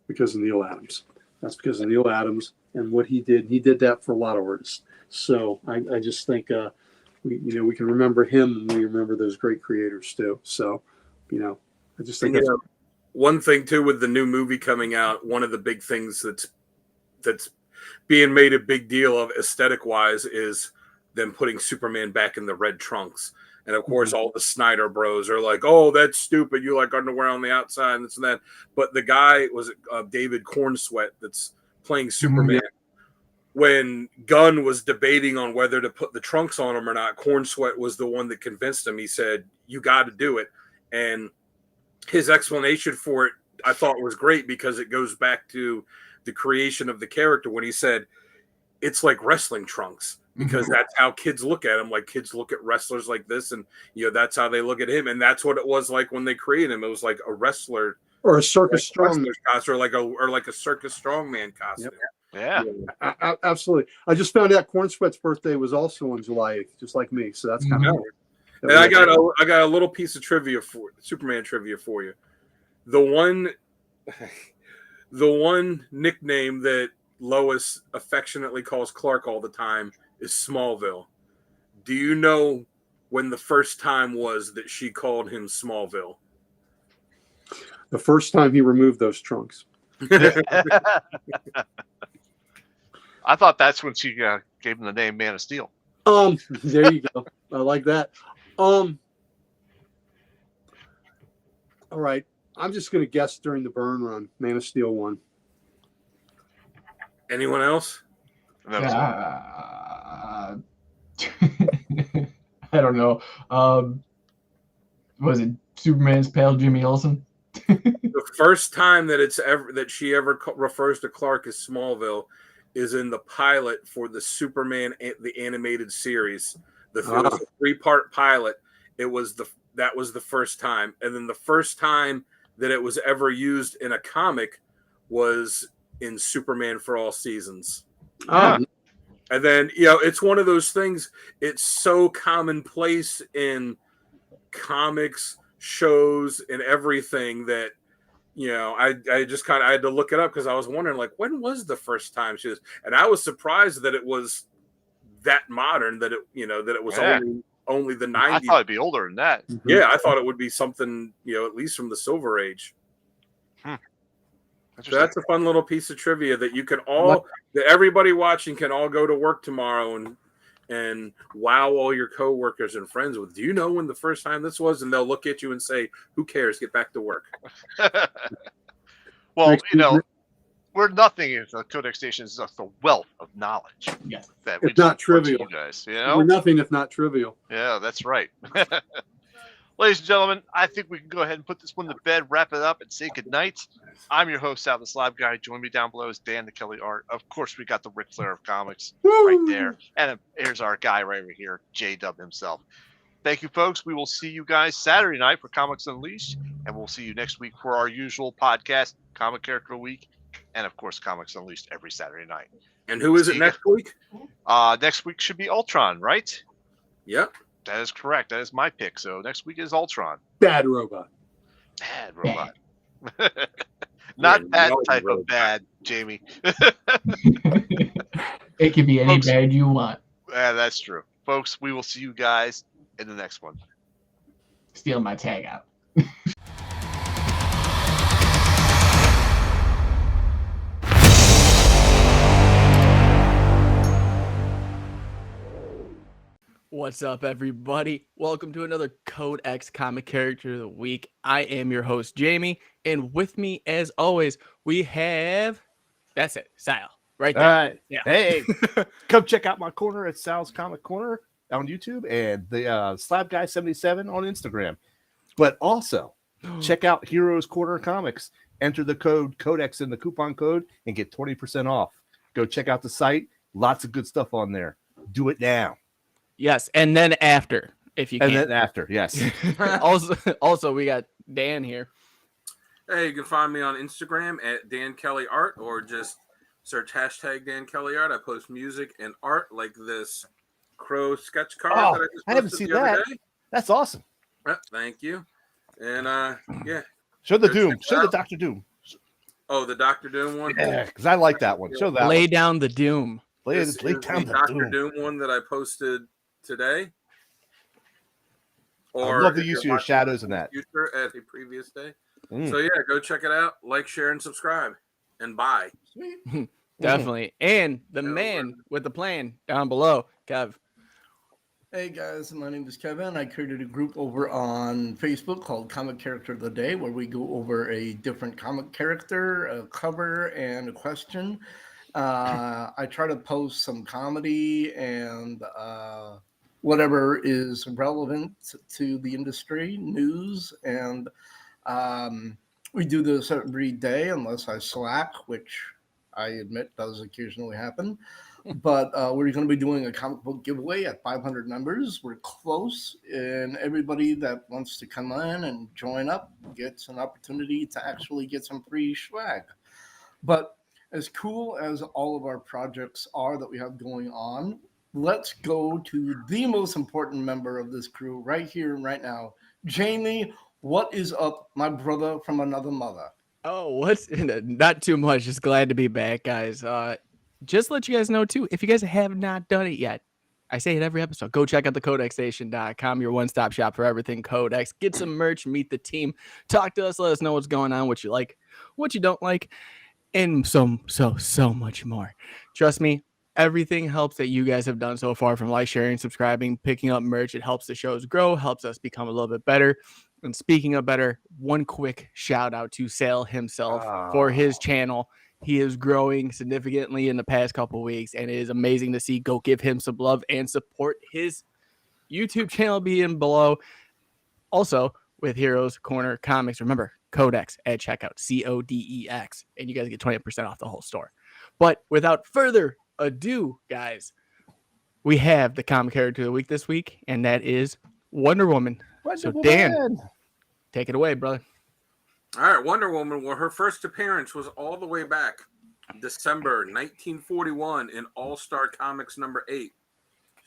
Speaker 5: because of Neil Adams. That's because of Neil Adams and what he did. He did that for a lot of artists. So I just think we can remember him and we remember those great creators too. So, you know, I just think
Speaker 3: one thing too with the new movie coming out, one of the big things that's being made a big deal of aesthetic wise is them putting Superman back in the red trunks. And of course, all the Snyder bros are like, "Oh, that's stupid. You like underwear on the outside and this and that." But the guy was David Cornsweet that's playing Superman. When Gunn was debating on whether to put the trunks on him or not, Cornsweet was the one that convinced him. He said, "You got to do it." And his explanation for it, I thought, was great because it goes back to the creation of the character when he said, "It's like wrestling trunks." Because that's how kids look at him. Like kids look at wrestlers like this, and you know that's how they look at him. And that's what it was like when they created him. It was like a wrestler
Speaker 5: or a circus strongman
Speaker 3: costume, or like a circus strongman costume.
Speaker 7: Yeah,
Speaker 5: absolutely. I just found out Cornsweet's birthday was also on July 8th, just like me. So that's kind of weird.
Speaker 3: And I got a little piece of trivia Superman trivia for you. The one nickname that Lois affectionately calls Clark all the time is Smallville. Do you know when the first time was that she called him Smallville?
Speaker 5: The first time he removed those trunks.
Speaker 7: I thought that's when she gave him the name Man of Steel.
Speaker 5: There you go. I like that. All right. I'm just going to guess during the burn run, Man of Steel 1.
Speaker 3: Anyone else?
Speaker 6: I don't know. Was it Superman's pal Jimmy Olsen?
Speaker 3: The first time that she ever refers to Clark as Smallville is in the pilot for the Superman the animated series. It was a 3-part pilot. That was the first time, and then the first time that it was ever used in a comic was in Superman for All Seasons. And then, you know, it's one of those things, it's so commonplace in comics, shows, and everything that, you know, I just kind of I had to look it up because I was wondering, like, when was the first time she was, and I was surprised that it was that modern, that it was only the 90s.
Speaker 7: I thought it'd be older than that.
Speaker 3: Yeah, I thought it would be something, you know, at least from the Silver Age. So that's a fun little piece of trivia that you can all, that everybody watching can all go to work tomorrow and wow all your coworkers and friends with. Do you know when the first time this was? And they'll look at you and say, "Who cares? Get back to work."
Speaker 7: Well, you know, we're nothing if the Codex Station is just a wealth of knowledge.
Speaker 6: Yes.
Speaker 7: That
Speaker 5: It's not trivial.
Speaker 7: You guys, you know?
Speaker 5: We're nothing if not trivial.
Speaker 7: Yeah, that's right. Ladies and gentlemen, I think we can go ahead and put this one to bed, wrap it up, and say goodnight. I'm your host, Sal the Slab Guy. Join me down below is Dan the Kelly Art. Of course, we got the Ric Flair of comics right there. And here's our guy right over here, J-Dub himself. Thank you, folks. We will see you guys Saturday night for Comics Unleashed, and we'll see you next week for our usual podcast, Comic Character of the Week, and, of course, Comics Unleashed every Saturday night.
Speaker 3: And who is it next week?
Speaker 7: Next week should be Ultron, right?
Speaker 3: Yep.
Speaker 7: That is correct. That is my pick. So next week is Ultron.
Speaker 5: Bad robot.
Speaker 7: Bad robot. Not that type of bad, Jamie.
Speaker 6: It can be any bad you want.
Speaker 7: That's true. Folks, we will see you guys in the next one.
Speaker 6: Steal my tag out.
Speaker 1: What's up, everybody? Welcome to another Codex Comic Character of the Week. I am your host, Jamie, and with me, as always, we have... That's it, Sal, right there.
Speaker 2: All right.
Speaker 1: Yeah.
Speaker 2: Hey, come check out my corner at Sal's Comic Corner on YouTube and the Slab Guy 77 on Instagram. But also, check out Heroes Corner Comics. Enter the code Codex in the coupon code and get 20% off. Go check out the site. Lots of good stuff on there. Do it now.
Speaker 1: Yes, and then after, if you can.
Speaker 2: And then after, yes.
Speaker 1: also, we got Dan here.
Speaker 3: Hey, you can find me on Instagram at Dan Kelly Art, or just search hashtag Dan Kelly Art. I post music and art like this crow sketch card
Speaker 2: Oh,
Speaker 3: that I just
Speaker 2: I haven't
Speaker 3: posted
Speaker 2: seen
Speaker 3: the other
Speaker 2: that.
Speaker 3: day.
Speaker 2: That's awesome.
Speaker 3: Thank you. And yeah.
Speaker 2: Show the
Speaker 3: Go
Speaker 2: Doom.
Speaker 3: check it
Speaker 2: Show the
Speaker 3: out.
Speaker 2: Dr. Doom.
Speaker 3: Oh, the Dr. Doom one?
Speaker 2: Yeah, because I like that one. Show that
Speaker 1: Lay
Speaker 2: one.
Speaker 1: down the doom.
Speaker 2: Lay
Speaker 3: This
Speaker 2: down
Speaker 3: is
Speaker 2: the
Speaker 3: Dr.
Speaker 2: Doom.
Speaker 3: Doom one that I posted today.
Speaker 2: I love the
Speaker 3: if
Speaker 2: use of
Speaker 3: you're
Speaker 2: your
Speaker 3: watching
Speaker 2: shadows in that.
Speaker 3: future at a previous day.
Speaker 2: Mm.
Speaker 3: So yeah, go check it out. Like, share, and subscribe. And bye.
Speaker 1: Definitely. And the
Speaker 3: Yeah,
Speaker 1: man with the plan down below, Kev.
Speaker 4: Hey guys, my name is Kevin. I created a group over on Facebook called Comic Character of the Day, where we go over a different comic character, a cover, and a question. I try to post some comedy and whatever is relevant to the industry, news, and we do this every day unless I slack, which I admit does occasionally happen. But we're going to be doing a comic book giveaway at 500 members. We're close, and everybody that wants to come in and join up gets an opportunity to actually get some free swag. But as cool as all of our projects are that we have going on, let's go to the most important member of this crew right here and right now. Jamie, what is up, my brother from another mother?
Speaker 1: Oh, what's not too much. Just glad to be back, guys. Just to let you guys know, too, if you guys have not done it yet, I say it every episode, go check out the codexstation.com, your one-stop shop for everything Codex. Get some merch, meet the team, talk to us, let us know what's going on, what you like, what you don't like, and so much more. Trust me, everything helps that you guys have done so far, from like, sharing, subscribing, picking up merch. It helps the shows grow, helps us become a little bit better. And speaking of better, one quick shout out to Sal himself for his channel. He is growing significantly in the past couple of weeks, and it is amazing to see. Go give him some love and support his YouTube channel being below. Also, with Heroes Corner Comics, remember, Codex at checkout, CODEX, and you guys get 20% off the whole store. But without further ado, guys, we have the comic character of the week this week, and that is Wonder Woman. So, Dan, take it away, brother.
Speaker 3: All right, Wonder Woman. Well, her first appearance was all the way back December 1941 in All-Star Comics number 8.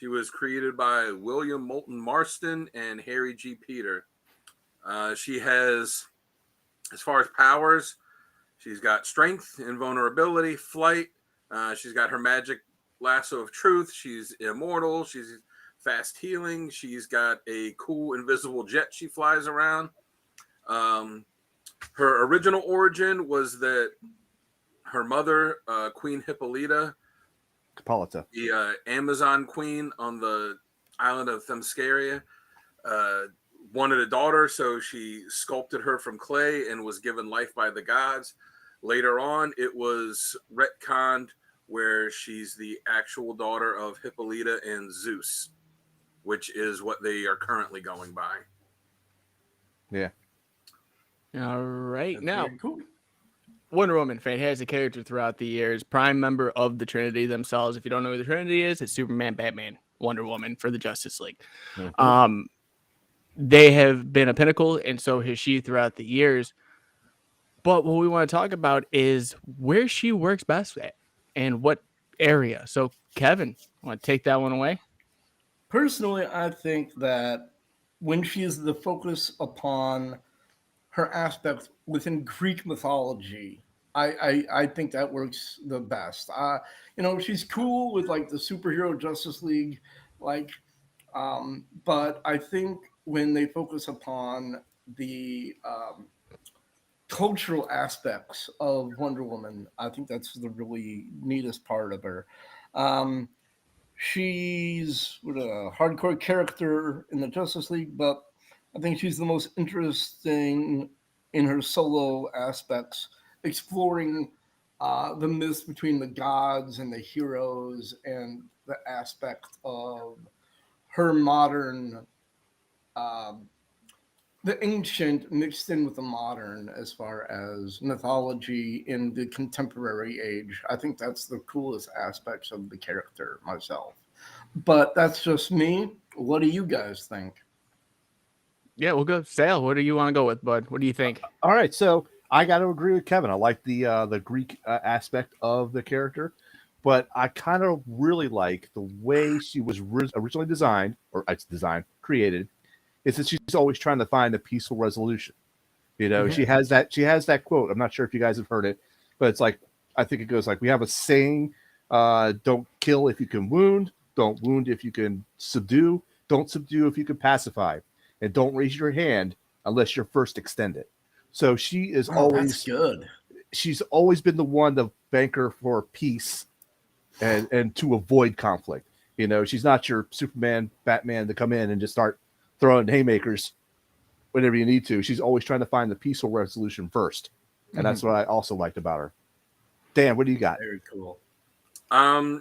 Speaker 3: She was created by William Moulton Marston and Harry G. Peter. She has, as far as powers, she's got strength, invulnerability, flight. She's got her magic lasso of truth. She's immortal. She's fast healing. She's got a cool invisible jet she flies around. Her original origin was that her mother, Queen Hippolyta, the Amazon queen on the island of Themyscira, wanted a daughter, so she sculpted her from clay and was given life by the gods. Later on, it was retconned where she's the actual daughter of Hippolyta and Zeus, which is what they are currently going by.
Speaker 2: Yeah.
Speaker 1: All right.
Speaker 8: That's
Speaker 1: Now,
Speaker 8: very cool.
Speaker 1: Wonder Woman, fantastic character throughout the years, prime member of the Trinity themselves. If you don't know who the Trinity is, it's Superman, Batman, Wonder Woman for the Justice League. They have been a pinnacle, and so has she throughout the years. But what we want to talk about is where she works best at and what area. So, Kevin, want to take that one away?
Speaker 8: Personally, I think that when she is the focus upon her aspects within Greek mythology, I think that works the best. She's cool with like the superhero Justice League, but I think when they focus upon the cultural aspects of Wonder Woman, I think that's the really neatest part of her. She's a hardcore character in the Justice League, but I think she's the most interesting in her solo aspects, exploring the myths between the gods and the heroes and the aspect of her modern, the ancient mixed in with the modern as far as mythology in the contemporary age. I think that's the coolest aspects of the character myself. But that's just me. What do you guys think?
Speaker 1: Yeah, we'll go. Sal, what do you want to go with, bud? What do you think?
Speaker 2: All right, so I got to agree with Kevin. I like the Greek aspect of the character, but I kind of really like the way she was originally designed, or it's designed, created. Is that she's always trying to find a peaceful resolution. She has that quote. I'm not sure if you guys have heard it, but it's like, I think it goes like, we have a saying, don't kill if you can wound, don't wound if you can subdue, don't subdue if you can pacify, and don't raise your hand unless you're first extended. So she is always
Speaker 8: that's good.
Speaker 2: She's always been the one, the banker for peace and to avoid conflict. She's not your Superman, Batman to come in and just start throwing haymakers whenever you need to. She's always trying to find the peaceful resolution first. And that's what I also liked about her. Dan, what do you got?
Speaker 8: Very cool.
Speaker 3: I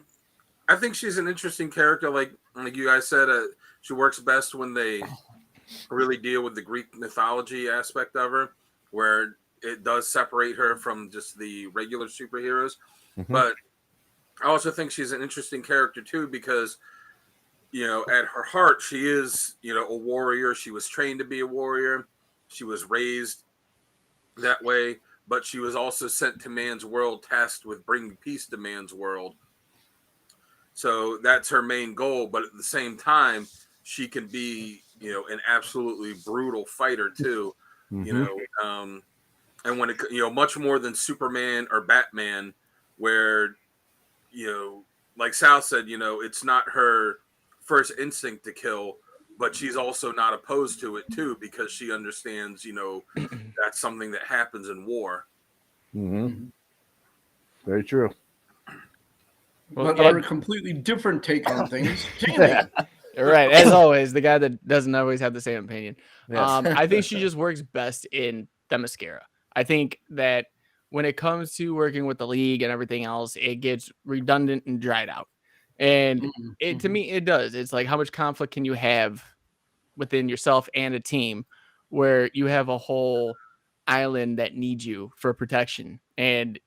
Speaker 3: think she's an interesting character. Like you guys said, she works best when they really deal with the Greek mythology aspect of her, where it does separate her from just the regular superheroes. But I also think she's an interesting character too, because at her heart, she is, a warrior. She was trained to be a warrior. She was raised that way, but she was also sent to man's world, tasked with bringing peace to man's world. So that's her main goal. But at the same time, she can be, an absolutely brutal fighter too, and when it, much more than Superman or Batman, where, like Sal said, it's not her first instinct to kill, but she's also not opposed to it too, because she understands, that's something that happens in war.
Speaker 2: Very true.
Speaker 8: But are a completely different take on things. Jamie.
Speaker 1: Right, as always, the guy that doesn't always have the same opinion.
Speaker 2: Yes.
Speaker 1: I think she just works best in Themyscira. I think that when it comes to working with the league and everything else, it gets redundant and dried out. And to me, it does. It's like, how much conflict can you have within yourself and a team where you have a whole island that needs you for protection? And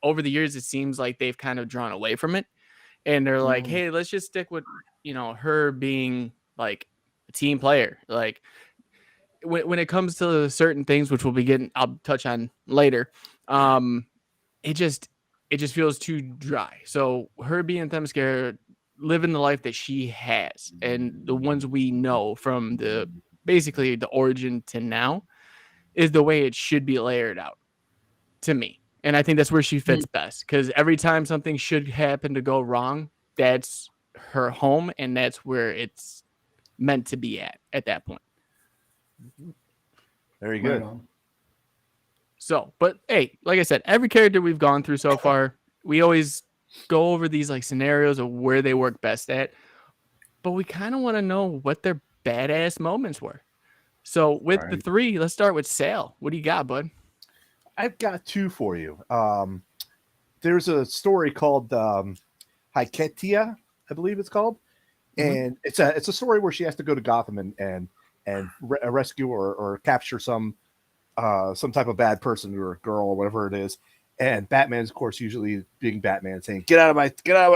Speaker 1: over the years, it seems like they've kind of drawn away from it. And they're like, hey, let's just stick with, her being like a team player. Like when it comes to certain things, which I'll touch on later. It just feels too dry. So her being Themyscira, living the life that she has, and the ones we know from basically the origin to now, is the way it should be layered out to me. And I think that's where she fits best, because every time something should happen to go wrong, that's her home, and that's where it's meant to be at that point.
Speaker 2: Very good.
Speaker 1: So, but hey, like I said, every character we've gone through so far, we always go over these like scenarios of where they work best at, but we kind of want to know what their badass moments were. So with the
Speaker 2: Right.
Speaker 1: 3, let's start with Sal. What do you got, bud?
Speaker 2: I've got 2 for you. There's a story called Hiketia, I believe it's called, and it's a story where she has to go to Gotham and rescue or capture some type of bad person or a girl or whatever it is. And Batman's, of course, usually being Batman, saying get out of my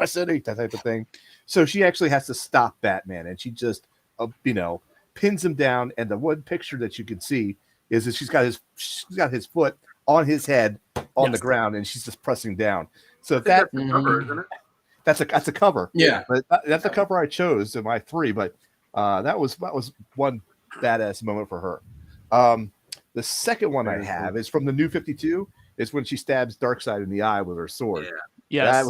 Speaker 2: city," that type of thing. So she actually has to stop Batman, and she just pins him down. And the one picture that you can see is that she's got his foot on his head on the ground, and she's just pressing down. So
Speaker 3: That's the cover, isn't it?
Speaker 2: that's a cover.
Speaker 8: Yeah.
Speaker 2: But that's the cover I chose in my 3. But that was one badass moment for her. The second one I have is from the New 52. It's when she stabs Darkseid in the eye with her sword.
Speaker 3: Yeah.
Speaker 1: Yes.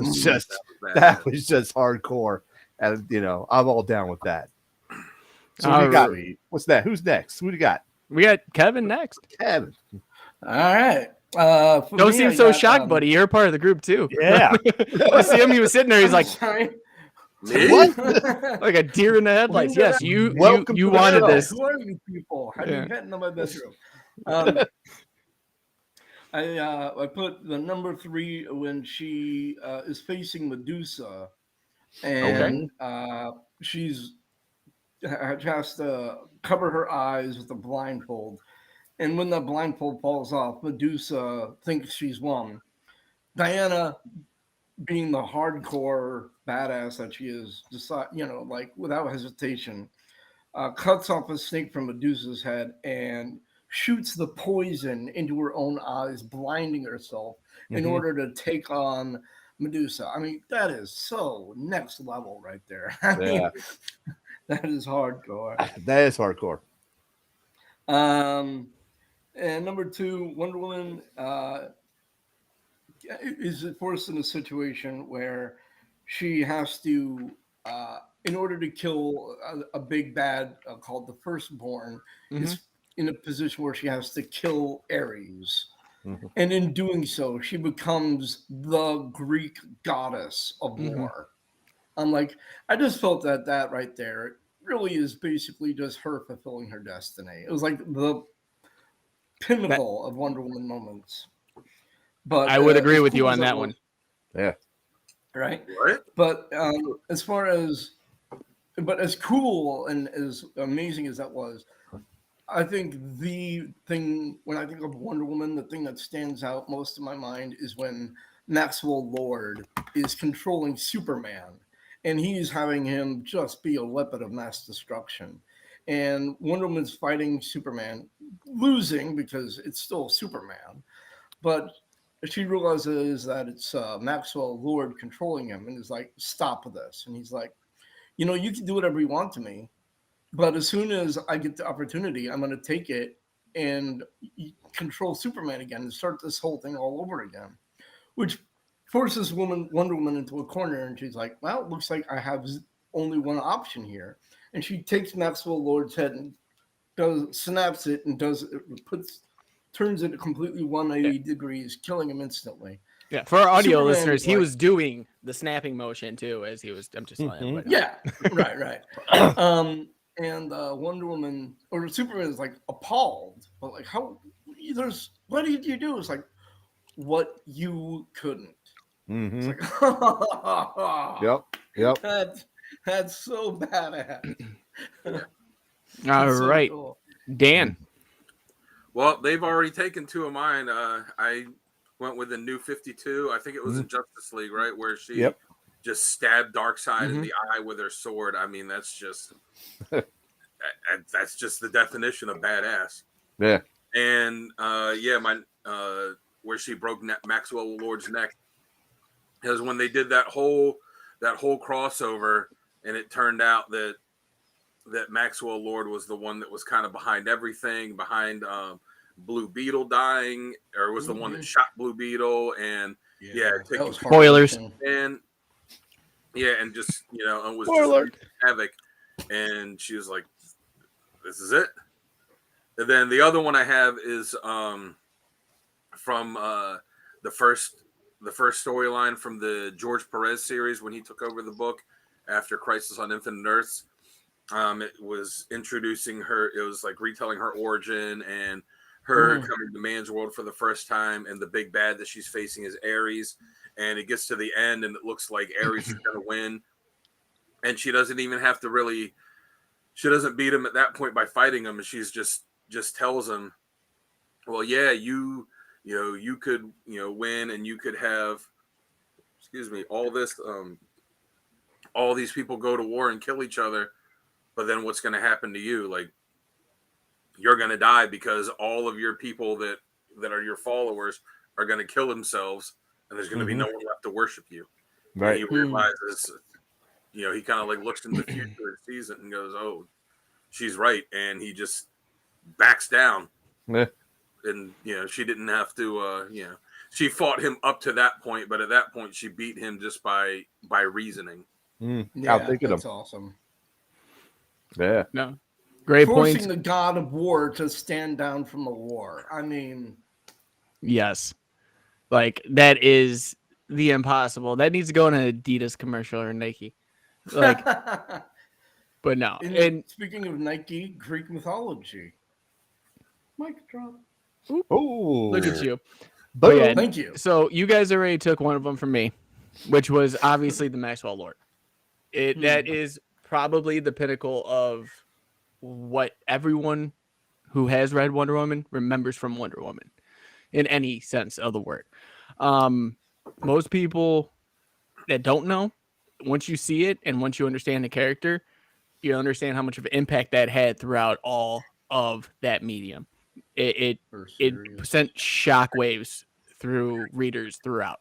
Speaker 2: That was just hardcore, and I'm all down with that. So
Speaker 1: All
Speaker 2: we got
Speaker 8: right.
Speaker 2: what's that? Who's next? Who do you got?
Speaker 1: We got Kevin next.
Speaker 2: Kevin.
Speaker 8: All right. For
Speaker 1: Don't
Speaker 8: me,
Speaker 1: seem
Speaker 8: I
Speaker 1: so
Speaker 8: got,
Speaker 1: shocked, buddy. You're a part of the group too.
Speaker 2: Yeah.
Speaker 1: You see him? He was sitting there. He's
Speaker 8: I'm
Speaker 1: like
Speaker 8: sorry.
Speaker 2: What?
Speaker 1: like a deer in the headlights.
Speaker 8: Linda,
Speaker 1: Yes, you
Speaker 2: welcome to the
Speaker 1: wanted
Speaker 2: show.
Speaker 1: this.
Speaker 8: Who are you people? How do
Speaker 1: Yeah.
Speaker 8: you get into my bedroom? I put the number 3 when she is facing Medusa, and she's has to cover her eyes with a blindfold. And when the blindfold falls off, Medusa thinks she's won. Diana, being the hardcore badass that she is, like without hesitation, cuts off a snake from Medusa's head and shoots the poison into her own eyes, blinding herself in order to take on Medusa. I mean, that is so next level right there. I mean, that is hardcore.
Speaker 2: That is hardcore.
Speaker 8: And number 2, Wonder Woman is forced in a situation where she has to, in order to kill a big bad called the Firstborn, is in a position where she has to kill Ares. And in doing so, she becomes the Greek goddess of war. I'm like, I just felt that right there really is basically just her fulfilling her destiny. It was like the pinnacle of Wonder Woman moments. But
Speaker 1: I would agree
Speaker 8: as
Speaker 1: with you
Speaker 8: cool
Speaker 1: on
Speaker 8: as
Speaker 1: that
Speaker 8: was-
Speaker 1: one.
Speaker 2: Yeah.
Speaker 8: Right?
Speaker 3: What?
Speaker 8: But as cool and as amazing as that was, I think the thing, when I think of Wonder Woman, the thing that stands out most in my mind is when Maxwell Lord is controlling Superman, and he's having him just be a weapon of mass destruction. And Wonder Woman's fighting Superman, losing because it's still Superman, but she realizes that it's Maxwell Lord controlling him, and is like, "Stop this!" And he's like, "You can do whatever you want to me, but as soon as I get the opportunity, I'm going to take it and control Superman again and start this whole thing all over again," which forces Wonder Woman into a corner, and she's like, "Well, it looks like I have only one option here." And she takes Maxwell Lord's head and snaps it and turns it completely 180 degrees, killing him instantly.
Speaker 1: Yeah, for our audio
Speaker 8: Superman,
Speaker 1: listeners, he
Speaker 8: like-
Speaker 1: was doing the snapping motion too as he was. I'm just letting everybody know.
Speaker 8: Yeah, right. And Wonder Woman or Superman is like appalled, but like, what did you do? It's like, what you couldn't. It's like,
Speaker 2: Yep.
Speaker 8: that's so badass.
Speaker 1: All
Speaker 8: So
Speaker 1: right,
Speaker 8: cool.
Speaker 1: Dan.
Speaker 3: Well, they've already taken 2 of mine. I went with the New 52. I think it was in Justice League, right, where she just stabbed Darkseid in the eye with her sword. I mean, that's just the definition of badass.
Speaker 2: Yeah.
Speaker 3: And my where she broke Maxwell Lord's neck is when they did that whole crossover, and it turned out that Maxwell Lord was the one that was kind of behind everything, behind Blue Beetle dying, or was the one that shot Blue Beetle, and taking
Speaker 1: Spoilers.
Speaker 3: and and just and was
Speaker 2: Spoiler.
Speaker 3: just havoc. And she was like, "This is it." And then the other one I have is from the first storyline from the George Perez series when he took over the book after Crisis on Infinite Earths. It was introducing her. It was like retelling her origin and her coming to man's world for the first time, and the big bad that she's facing is Ares. And it gets to the end, and it looks like Ares is going to win, and she doesn't even have to really. She doesn't beat him at that point by fighting him, and she's just tells him, "Well, yeah, you could win, and you could have, all this, all these people go to war and kill each other, but then what's going to happen to you? Like, you're going to die because all of your people that are your followers are going to kill themselves, and there's going to be no one left to worship you."
Speaker 2: Right.
Speaker 3: And he realizes, he kind of like looks into the future and sees it and goes, "Oh, she's right," and he just backs down.
Speaker 2: Yeah.
Speaker 3: And she didn't have to. She fought him up to that point, but at that point, she beat him just by reasoning.
Speaker 2: Outthinking
Speaker 8: that's
Speaker 2: him.
Speaker 8: awesome.
Speaker 2: Yeah.
Speaker 1: No, great
Speaker 8: Forcing
Speaker 1: point.
Speaker 8: the god of war to stand down from a war. I mean,
Speaker 1: Yes, like that is the impossible. That needs to go in an Adidas commercial or Nike. Like, but no. And
Speaker 8: speaking of Nike, Greek mythology. Mic drop.
Speaker 2: Oh,
Speaker 1: look at you.
Speaker 2: Boom.
Speaker 1: Yeah,
Speaker 8: Thank you.
Speaker 1: So you guys already took one of them from me, which was obviously the Maxwell Lord. That is probably the pinnacle of what everyone who has read Wonder Woman remembers from Wonder Woman in any sense of the word. Most people that don't know, once you see it and once you understand the character, you understand how much of an impact that had throughout all of that medium. It sent shockwaves through readers throughout.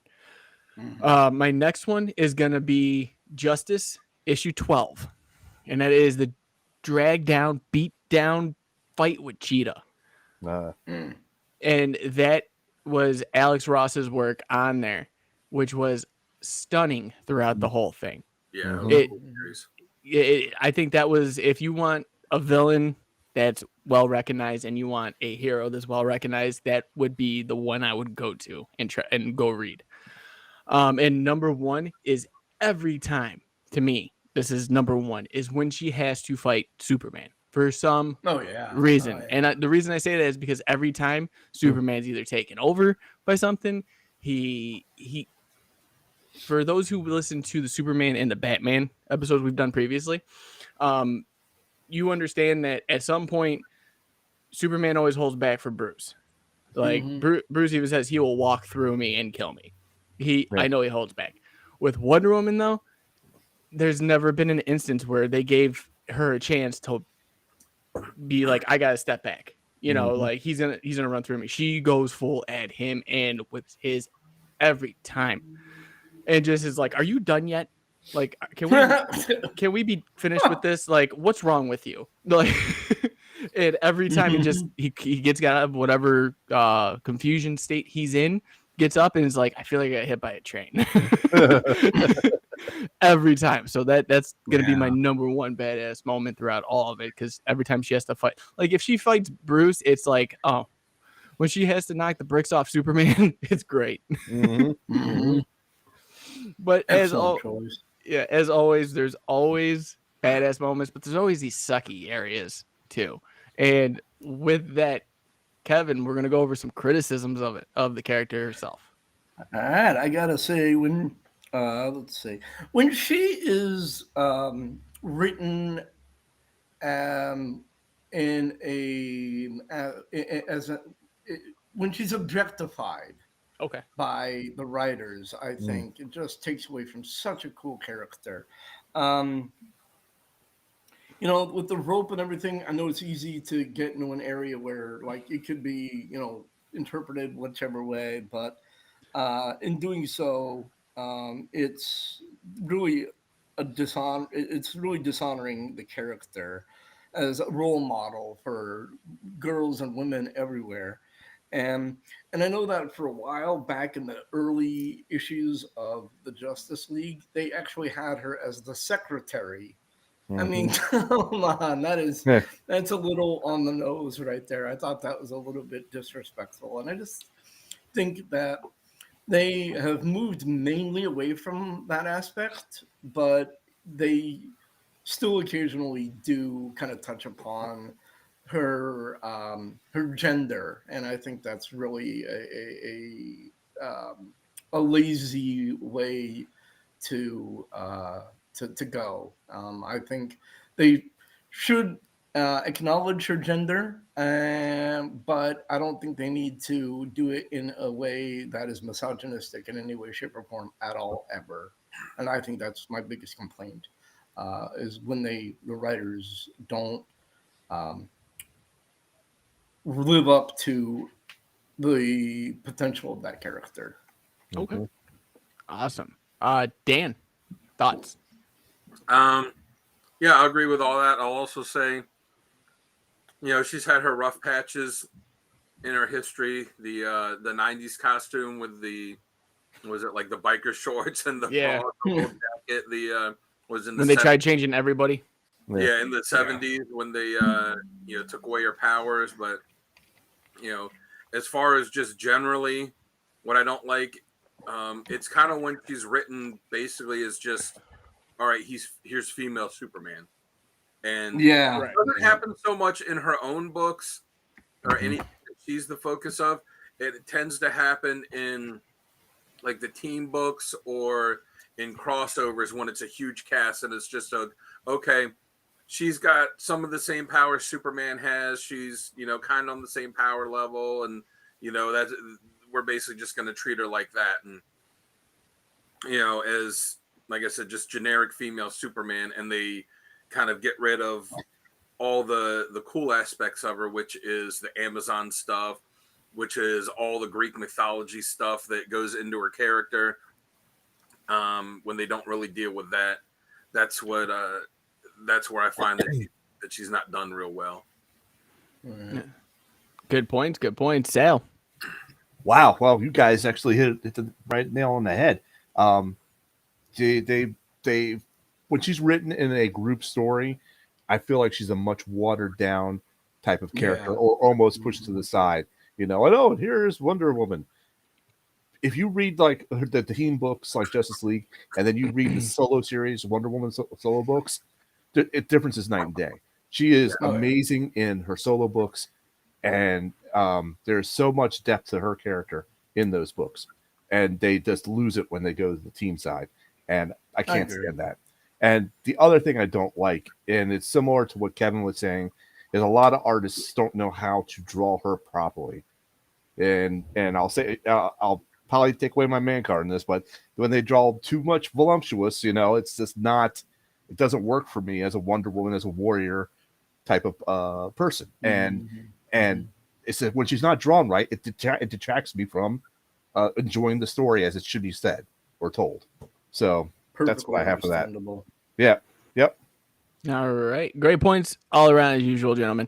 Speaker 1: My next one is going to be Justice issue 12. And that is the drag down, beat down fight with Cheetah. And that was Alex Ross's work on there, which was stunning throughout the whole thing.
Speaker 3: Yeah.
Speaker 1: I think that was, if you want a villain that's well recognized and you want a hero that's well recognized, that would be the one I would go to and try and go read. And number one is every time, to me, this is number one, is when she has to fight Superman for some reason. And the reason I say that is because every time Superman's either taken over by something, he for those who listen to the Superman and the Batman episodes we've done previously, you understand that at some point Superman always holds back for Bruce. Like Bruce even says he will walk through me and kill me. I know he holds back. With Wonder Woman though, there's never been an instance where they gave her a chance to be like, I gotta step back. Like he's gonna run through me. She goes full at him and with his every time. And just is like, are you done yet? Like, can we be finished with this? Like, what's wrong with you? Like, and every time he gets out of whatever confusion state he's in, gets up and is like, I feel like I got hit by a train. Every time. So that's gonna be my number one badass moment throughout all of it, because every time she has to fight, like if she fights Bruce, it's like, oh, when she has to knock the bricks off Superman, it's great. But as always, there's always badass moments, but there's always these sucky areas too. And with that, Kevin, we're gonna go over some criticisms of the character herself.
Speaker 8: All right, I gotta say, when she is written when she's objectified.
Speaker 1: Okay.
Speaker 8: By the writers, I think it just takes away from such a cool character. With the rope and everything, I know it's easy to get into an area where like it could be, interpreted whichever way, but in doing so, it's really it's really dishonoring the character as a role model for girls and women everywhere. And I know that for a while back in the early issues of the Justice League, they actually had her as the secretary. I mean, come on, that's a little on the nose right there. I thought that was a little bit disrespectful, and I just think that they have moved mainly away from that aspect, but they still occasionally do kind of touch upon her gender, and I think that's really a lazy way to go. I think they should acknowledge her gender, but I don't think they need to do it in a way that is misogynistic in any way, shape, or form at all, ever. And I think that's my biggest complaint is when the writers don't um, live up to the potential of that character.
Speaker 1: Okay. Awesome. Dan, thoughts?
Speaker 3: Yeah, I agree with all that. I'll also say, she's had her rough patches in her history. The '90s costume with was it like the biker shorts and the polo jacket? Was in the
Speaker 1: When they tried changing everybody.
Speaker 3: Yeah, in the '70s when they took away her powers. But as far as just generally, what I don't like, it's kind of when she's written basically is just, all right, here's female Superman. And
Speaker 8: Yeah,
Speaker 3: it doesn't happen so much in her own books or anything that she's the focus of. It tends to happen in like the team books or in crossovers when it's a huge cast and it's just okay, she's got some of the same powers Superman has. She's, kind of on the same power level, and that's, we're basically just going to treat her like that. And as like I said, just generic female Superman, and they kind of get rid of all the cool aspects of her, which is the Amazon stuff, which is all the Greek mythology stuff that goes into her character. When they don't really deal with that, that's where I find that she's not done real well.
Speaker 1: Good points. Good points. Sal.
Speaker 2: Wow. Well, you guys actually hit the right nail on the head. They when she's written in a group story, I feel like she's a much watered down type of character, or almost pushed to the side. Here's Wonder Woman. If you read like the team books like Justice League, and then you read the solo series, Wonder Woman solo books, the difference is night and day. She is amazing in her solo books, and there's so much depth to her character in those books, and they just lose it when they go to the team side, and I can't stand that. And the other thing I don't like, and it's similar to what Kevin was saying, is a lot of artists don't know how to draw her properly. And I'll probably take away my man card in this, but when they draw too much voluptuous, it's just not, it doesn't work for me as a Wonder Woman, as a warrior type of person. And it's when she's not drawn right, it detracts me from enjoying the story as it should be said or told. So that's what I have for that. Yeah. Yep.
Speaker 1: All right. Great points all around as usual, gentlemen.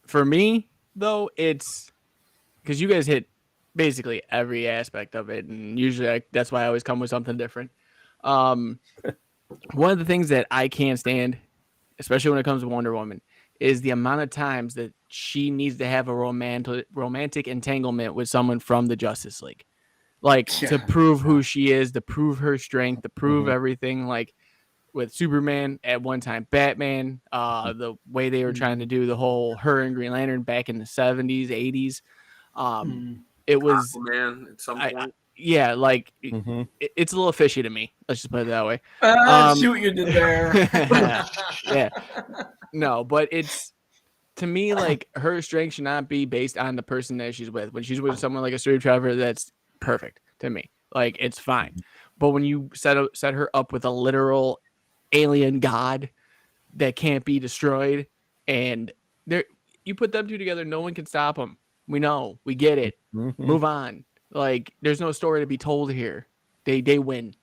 Speaker 1: For me, though, it's because you guys hit basically every aspect of it. And usually that's why I always come with something different. One of the things that I can't stand, especially when it comes to Wonder Woman, is the amount of times that she needs to have a romantic entanglement with someone from the Justice League. Like to prove who she is, to prove her strength, to prove everything. Like with Superman at one time, Batman, the way they were trying to do the whole her and Green Lantern back in the 70s, 80s. It was
Speaker 3: man at some point.
Speaker 1: It's a little fishy to me. Let's just put it that way.
Speaker 8: See what you did there.
Speaker 1: Yeah. No, but it's, to me, like her strength should not be based on the person that she's with. When she's with someone like a Street Trevor, that's perfect to me. Like it's fine. But when you set her up with a literal alien god that can't be destroyed, and you put them two together, no one can stop them. We know, we get it. Move on. Like there's no story to be told here. They win.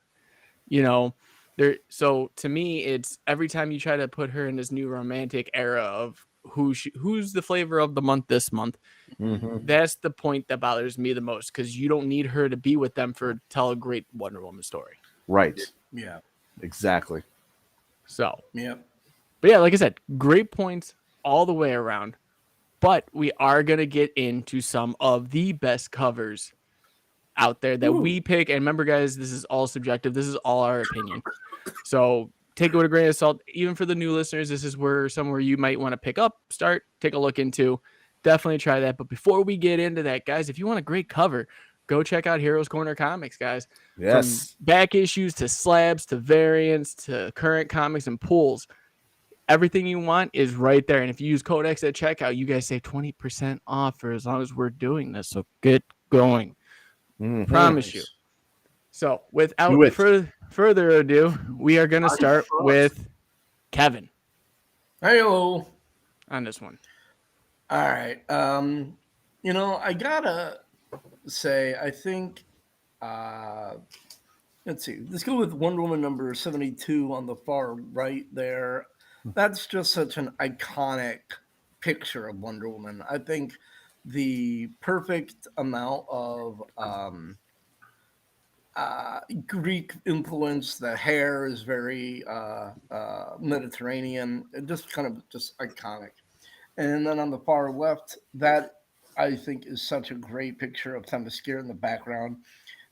Speaker 1: So to me, it's every time you try to put her in this new romantic era of who's the flavor of the month this month. That's the point that bothers me the most, because you don't need her to be with them to tell a great Wonder Woman story.
Speaker 2: Right.
Speaker 8: Yeah.
Speaker 2: Exactly.
Speaker 1: So.
Speaker 8: Yep.
Speaker 1: But yeah, like I said, great points all the way around. But we are going to get into some of the best covers out there that we pick. And remember, guys, this is all subjective. This is all our opinion. So take it with a grain of salt. Even for the new listeners, this is somewhere you might want to pick up, start, take a look into. Definitely try that. But before we get into that, guys, if you want a great cover, go check out Heroes Corner Comics, guys.
Speaker 2: Yes.
Speaker 1: From back issues to slabs to variants to current comics and pulls. Everything you want is right there. And if you use Codex at checkout, you guys save 20% off for as long as we're doing this. So get going.
Speaker 2: Mhm.
Speaker 1: Promise you. So without
Speaker 2: Do it.
Speaker 1: further ado, we are going to start with Kevin
Speaker 8: Hello.
Speaker 1: on this one.
Speaker 8: All right. I gotta say, I think let's see. Let's go with Wonder Woman number 72 on the far right there. That's just such an iconic picture of Wonder Woman. I think the perfect amount of Greek influence. The hair is very Mediterranean. Just kind of just iconic. And then on the far left, that I think is such a great picture of Themyscira in the background.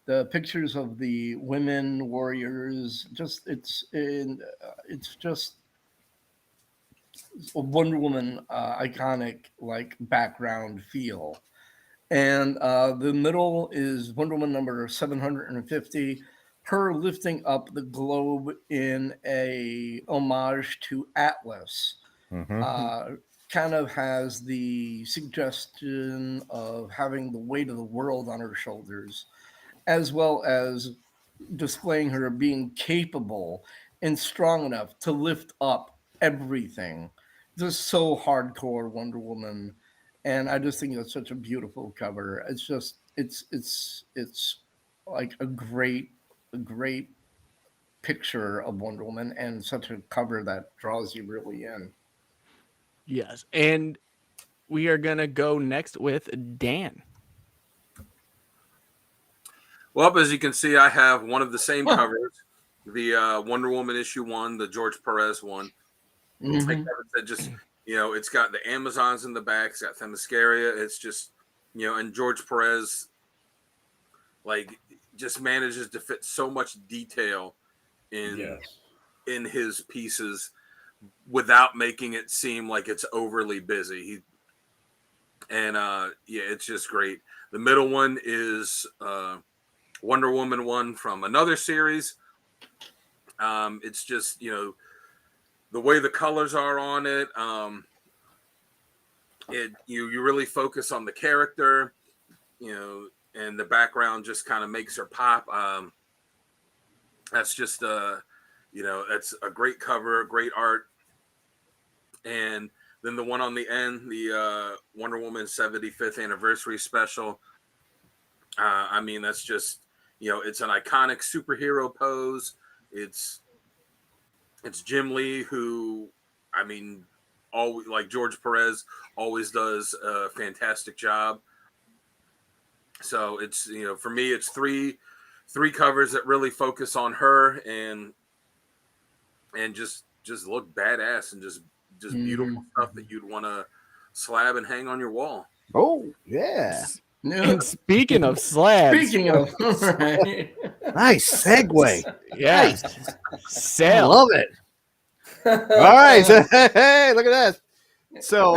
Speaker 8: The pictures of the women warriors, it's just a Wonder Woman iconic like background feel. And the middle is Wonder Woman number 750, her lifting up the globe in a homage to Atlas. Kind of has the suggestion of having the weight of the world on her shoulders, as well as displaying her being capable and strong enough to lift up everything. Just so hardcore Wonder Woman. And I just think it's such a beautiful cover. It's just it's like a great picture of Wonder Woman and such a cover that draws you really in.
Speaker 1: Yes. And we are going to go next with Dan.
Speaker 3: Well, as you can see, I have one of the same covers, the Wonder Woman issue 1, the George Perez one. Like Kevin said, just, it's got the Amazons in the back, it's got Themyscira. It's just, and George Perez, like, just manages to fit so much detail in his pieces without making it seem like it's overly busy. It's just great. The middle one is Wonder Woman 1 from another series. It's just, the way the colors are on it. You really focus on the character, and the background just kind of makes her pop. That's just that's a great cover, great art. And then the one on the end, the Wonder Woman 75th anniversary special. That's just, it's an iconic superhero pose. It's Jim Lee, who, always, like George Perez, always does a fantastic job. So it's, for me, it's three covers that really focus on her and just look badass and just beautiful stuff that you'd want to slab and hang on your wall.
Speaker 2: Oh, yeah.
Speaker 1: And speaking of slabs.
Speaker 2: Nice segue.
Speaker 1: Yeah.
Speaker 2: Nice.
Speaker 1: Sale.
Speaker 2: I love it. All right. So, hey, look at that. So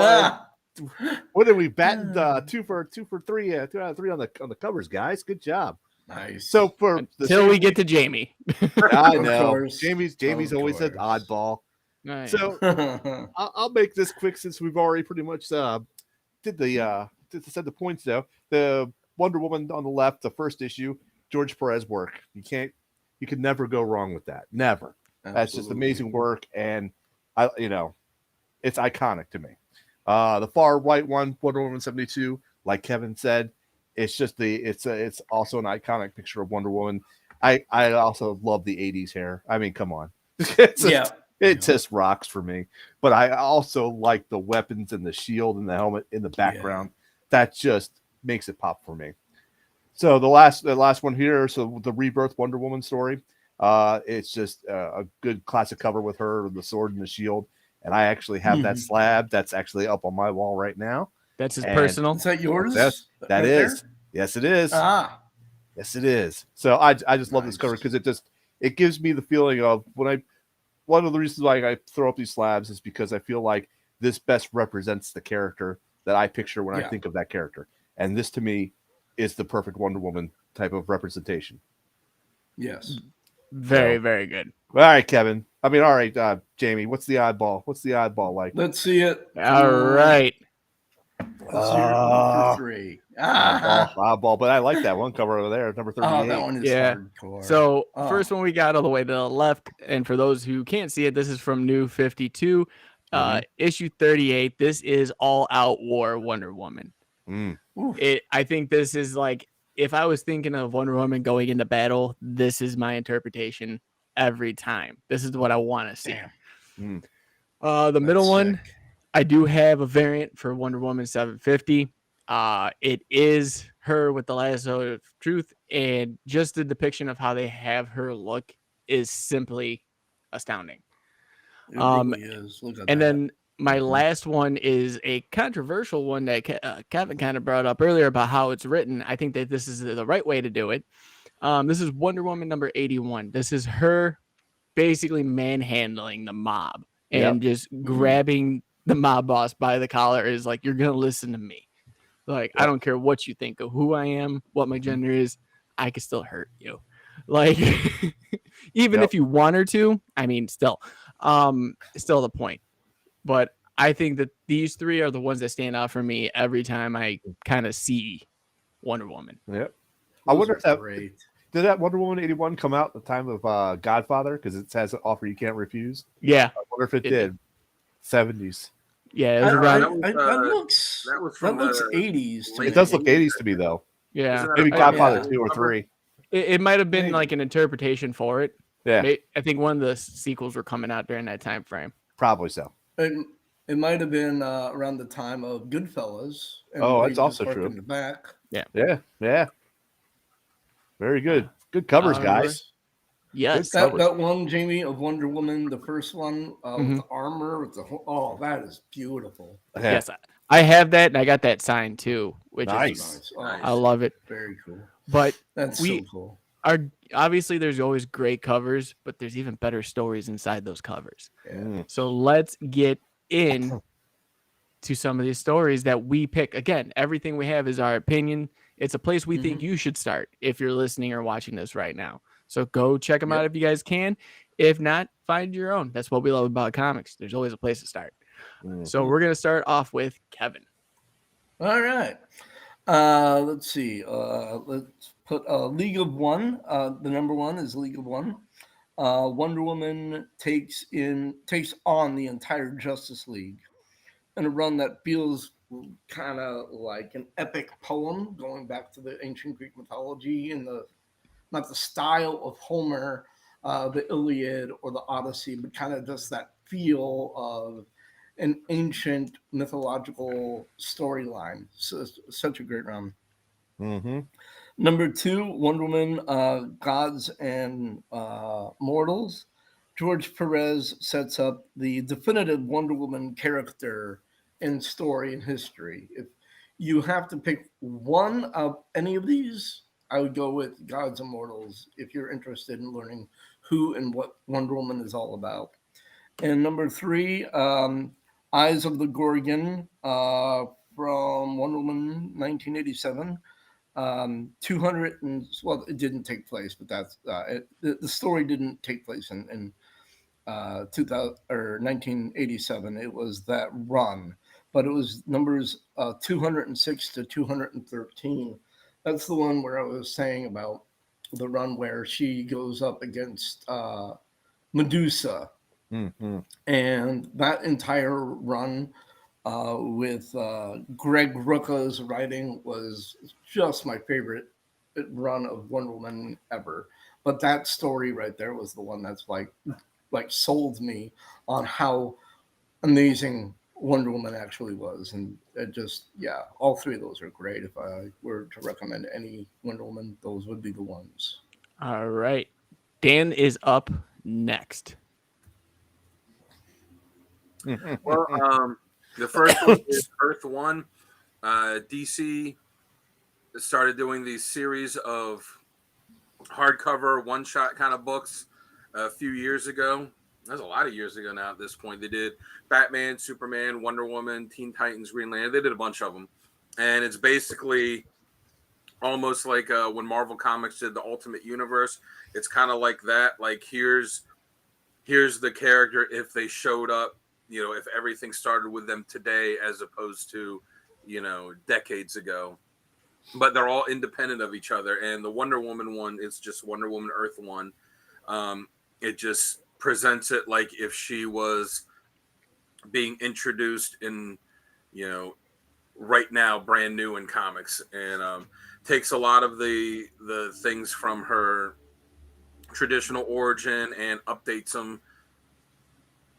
Speaker 2: what did we batted 2 for 3, 2 out of 3 on the covers, guys. Good job.
Speaker 8: Nice.
Speaker 2: So for
Speaker 1: until we get to Jamie.
Speaker 2: I know. Jamie's always an oddball.
Speaker 1: Nice.
Speaker 2: So I'll make this quick since we've already pretty much said the points though. The Wonder Woman on the left, the first issue, George Perez work. You could never go wrong with that. Never. Absolutely. That's just amazing work, and it's iconic to me. The far right one, Wonder Woman 72, like Kevin said, it's just it's also an iconic picture of Wonder Woman. I also love the 80s hair. Come on. It just rocks for me. But I also like the weapons and the shield and the helmet in the background. Yeah. That just makes it pop for me. So the last one here, so the Rebirth Wonder Woman story. It's just a good classic cover with her, the sword and the shield. And I actually have that slab that's actually up on my wall right now.
Speaker 1: That's his
Speaker 2: And
Speaker 1: personal.
Speaker 8: Is that yours?
Speaker 2: That
Speaker 8: right
Speaker 2: is.
Speaker 8: there?
Speaker 2: Yes, it is.
Speaker 8: Ah,
Speaker 2: Yes, it is. So I just love this
Speaker 8: Nice.
Speaker 2: cover because it gives me the feeling of one of the reasons why I throw up these slabs is because I feel like this best represents the character that I picture when I
Speaker 8: Yeah.
Speaker 2: think of that character. And this to me is the perfect Wonder Woman type of representation.
Speaker 8: yes.
Speaker 1: Very,
Speaker 2: So-
Speaker 1: very good.
Speaker 2: All right, Kevin. I mean, all right, Jamie. What's the oddball? What's the oddball like?
Speaker 8: Let's see it.
Speaker 1: All right.
Speaker 8: Let's see your number 3.
Speaker 2: Oddball. But I like that one cover over there, number 38.
Speaker 8: Oh, that one is
Speaker 1: Yeah.
Speaker 8: hardcore.
Speaker 1: So
Speaker 8: Oh.
Speaker 1: first one we got all the way to the left, and for those who can't see it, this is from New 52, issue 38. This is All Out War Wonder Woman.
Speaker 2: Mm.
Speaker 1: I think this is like, if I was thinking of Wonder Woman going into battle, this is my interpretation every time. This is what I want to see.
Speaker 8: Damn.
Speaker 1: The middle one,
Speaker 8: sick.
Speaker 1: I do have a variant for Wonder Woman 750. It is her with the lasso of truth, and just the depiction of how they have her look is simply astounding.
Speaker 8: It really is. Look at
Speaker 1: And
Speaker 8: that.
Speaker 1: then my last one is a controversial one that Kevin kind of brought up earlier about how it's written. I think that this is the right way to do it. This is Wonder Woman number 81. This is her basically manhandling the mob and just grabbing the mob boss by the collar. Is like, you're gonna listen to me. Like, I don't care what you think of who I am, what my gender is, I can still hurt you. Like, even if you want her to, I mean, still the point. But I think that these three are the ones that stand out for me every time I kind of see Wonder Woman.
Speaker 2: Yep. I wonder if that
Speaker 8: great.
Speaker 2: did that Wonder Woman 81 come out at the time of Godfather, because it has an offer you can't refuse.
Speaker 1: Yeah,
Speaker 2: I wonder if it did. 70s.
Speaker 1: Yeah, it was around.
Speaker 8: That looks 80s. To
Speaker 2: It
Speaker 8: me.
Speaker 2: does look 80s to me though.
Speaker 1: Yeah,
Speaker 2: Maybe Godfather 2 or 3.
Speaker 1: It might have been like an interpretation for it.
Speaker 2: Yeah,
Speaker 1: I think one of the sequels were coming out during that time frame.
Speaker 2: probably so.
Speaker 8: It might have been around the time of Goodfellas.
Speaker 2: Oh, that's also true.
Speaker 8: In the back.
Speaker 2: Yeah. Very good. Good covers, guys.
Speaker 1: Yes,
Speaker 8: that one, Jamie, of Wonder Woman, the first one with the armor, with the whole, that is beautiful.
Speaker 1: Yes, I have that, and I got that signed too, which is
Speaker 8: Nice.
Speaker 1: I love it.
Speaker 8: Very cool.
Speaker 1: But
Speaker 8: that's so cool.
Speaker 1: Obviously there's always great covers, but there's even better stories inside those covers.
Speaker 8: Yeah.
Speaker 1: So let's get in to some of these stories that we pick. Again, everything we have is our opinion. It's a place we think you should start if you're listening or watching this right now. So go check them out if you guys can. If not, find your own. That's what we love about comics. There's always a place to start. So we're going to start off with Kevin.
Speaker 8: All right. Let's see. Let's put League of One. The number one is League of One. Wonder Woman takes on the entire Justice League in a run that feels kind of like an epic poem going back to the ancient Greek mythology and not the style of Homer, the Iliad or the Odyssey, but kind of just that feel of an ancient mythological storyline. So, such a great run. Number 2, Wonder Woman, Gods and Mortals. George Perez sets up the definitive Wonder Woman character in story and history. If you have to pick one of any of these, I would go with Gods and Mortals if you're interested in learning who and what Wonder Woman is all about. And number 3, Eyes of the Gorgon from Wonder Woman 1987. 200 and well, it didn't take place, but that's the story didn't take place in 2000 or 1987. It was that run, but it was numbers 206 to 213. That's the one where I was saying about the run where she goes up against Medusa. And that entire run with Greg Rucka's writing was just my favorite run of Wonder Woman ever. But that story right there was the one that's like sold me on how amazing Wonder Woman actually was. And it just, all three of those are great. If I were to recommend any Wonder Woman, those would be the ones.
Speaker 1: All right. Dan is up next.
Speaker 3: Well, the first one is Earth 1. DC started doing these series of hardcover one-shot kind of books a few years ago. That's a lot of years ago now at this point. They did Batman, Superman, Wonder Woman, Teen Titans, Green Lantern. They did a bunch of them. And it's basically almost like when Marvel Comics did the Ultimate Universe. It's kind of like that. Like, here's the character if they showed up, if everything started with them today as opposed to, decades ago. But they're all independent of each other. And the Wonder Woman one is just Wonder Woman Earth 1. It just presents it like if she was being introduced in, right now, brand new in comics, and takes a lot of the things from her traditional origin and updates them.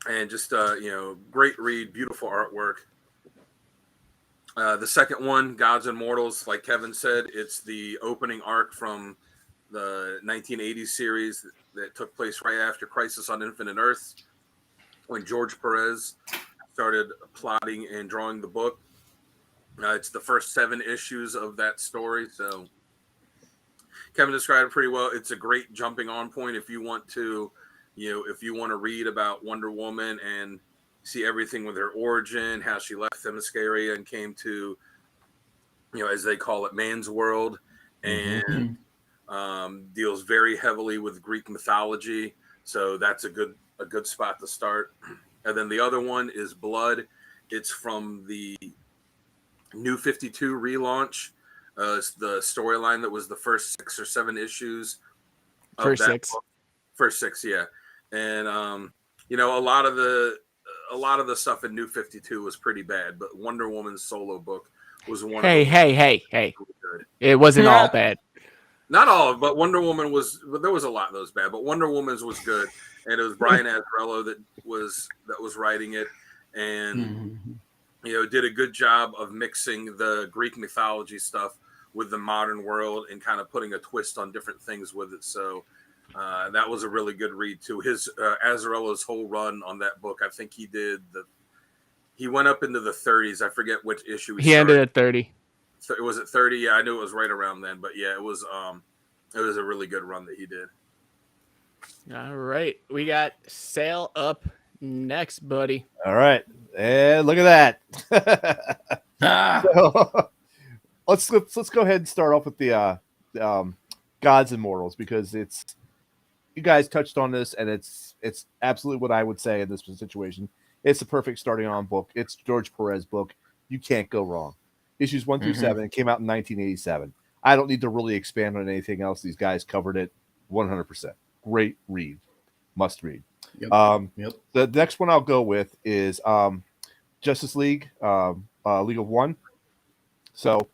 Speaker 3: And just great read, beautiful artwork. The second one, Gods and Mortals, like Kevin said, it's the opening arc from the 1980s series that took place right after Crisis on Infinite Earths, when George Perez started plotting and drawing the book. It's the first 7 issues of that story. So Kevin described it pretty well. It's a great jumping on point if you want to, if you want to read about Wonder Woman and see everything with her origin, how she left Themyscira and came to, as they call it, man's world, and deals very heavily with Greek mythology. So that's a good spot to start. And then the other one is Blood. It's from the New 52 relaunch. It's the storyline that was the first 6 or 7 issues.
Speaker 1: First 6.
Speaker 3: Book. First 6, yeah. And a lot of the stuff in New 52 was pretty bad, but Wonder Woman's solo book was one.
Speaker 1: Hey! Good. It wasn't all bad.
Speaker 3: Not all, but Wonder Woman was. There was a lot that was bad, but Wonder Woman's was good, and it was Brian Azzarello that was writing it, and did a good job of mixing the Greek mythology stuff with the modern world and kind of putting a twist on different things with it. So that was a really good read too. His Azzarello's whole run on that book, I think he went up into the 30s. I forget which issue
Speaker 1: he ended at 30.
Speaker 3: Was it 30? Yeah, I knew it was right around then. But yeah, it was a really good run that he did.
Speaker 1: All right, we got Sail up next, buddy.
Speaker 2: All right, and look at that. So, let's go ahead and start off with the Gods and Mortals, because you guys touched on this, and it's absolutely what I would say in this situation. It's the perfect starting on book. It's George Perez book. You can't go wrong. Issues 1 through 7. It came out in 1987. I don't need to really expand on anything else. These guys covered it 100%. Great read. Must read.
Speaker 8: Yep.
Speaker 2: The next one I'll go with is Justice League, League of One. So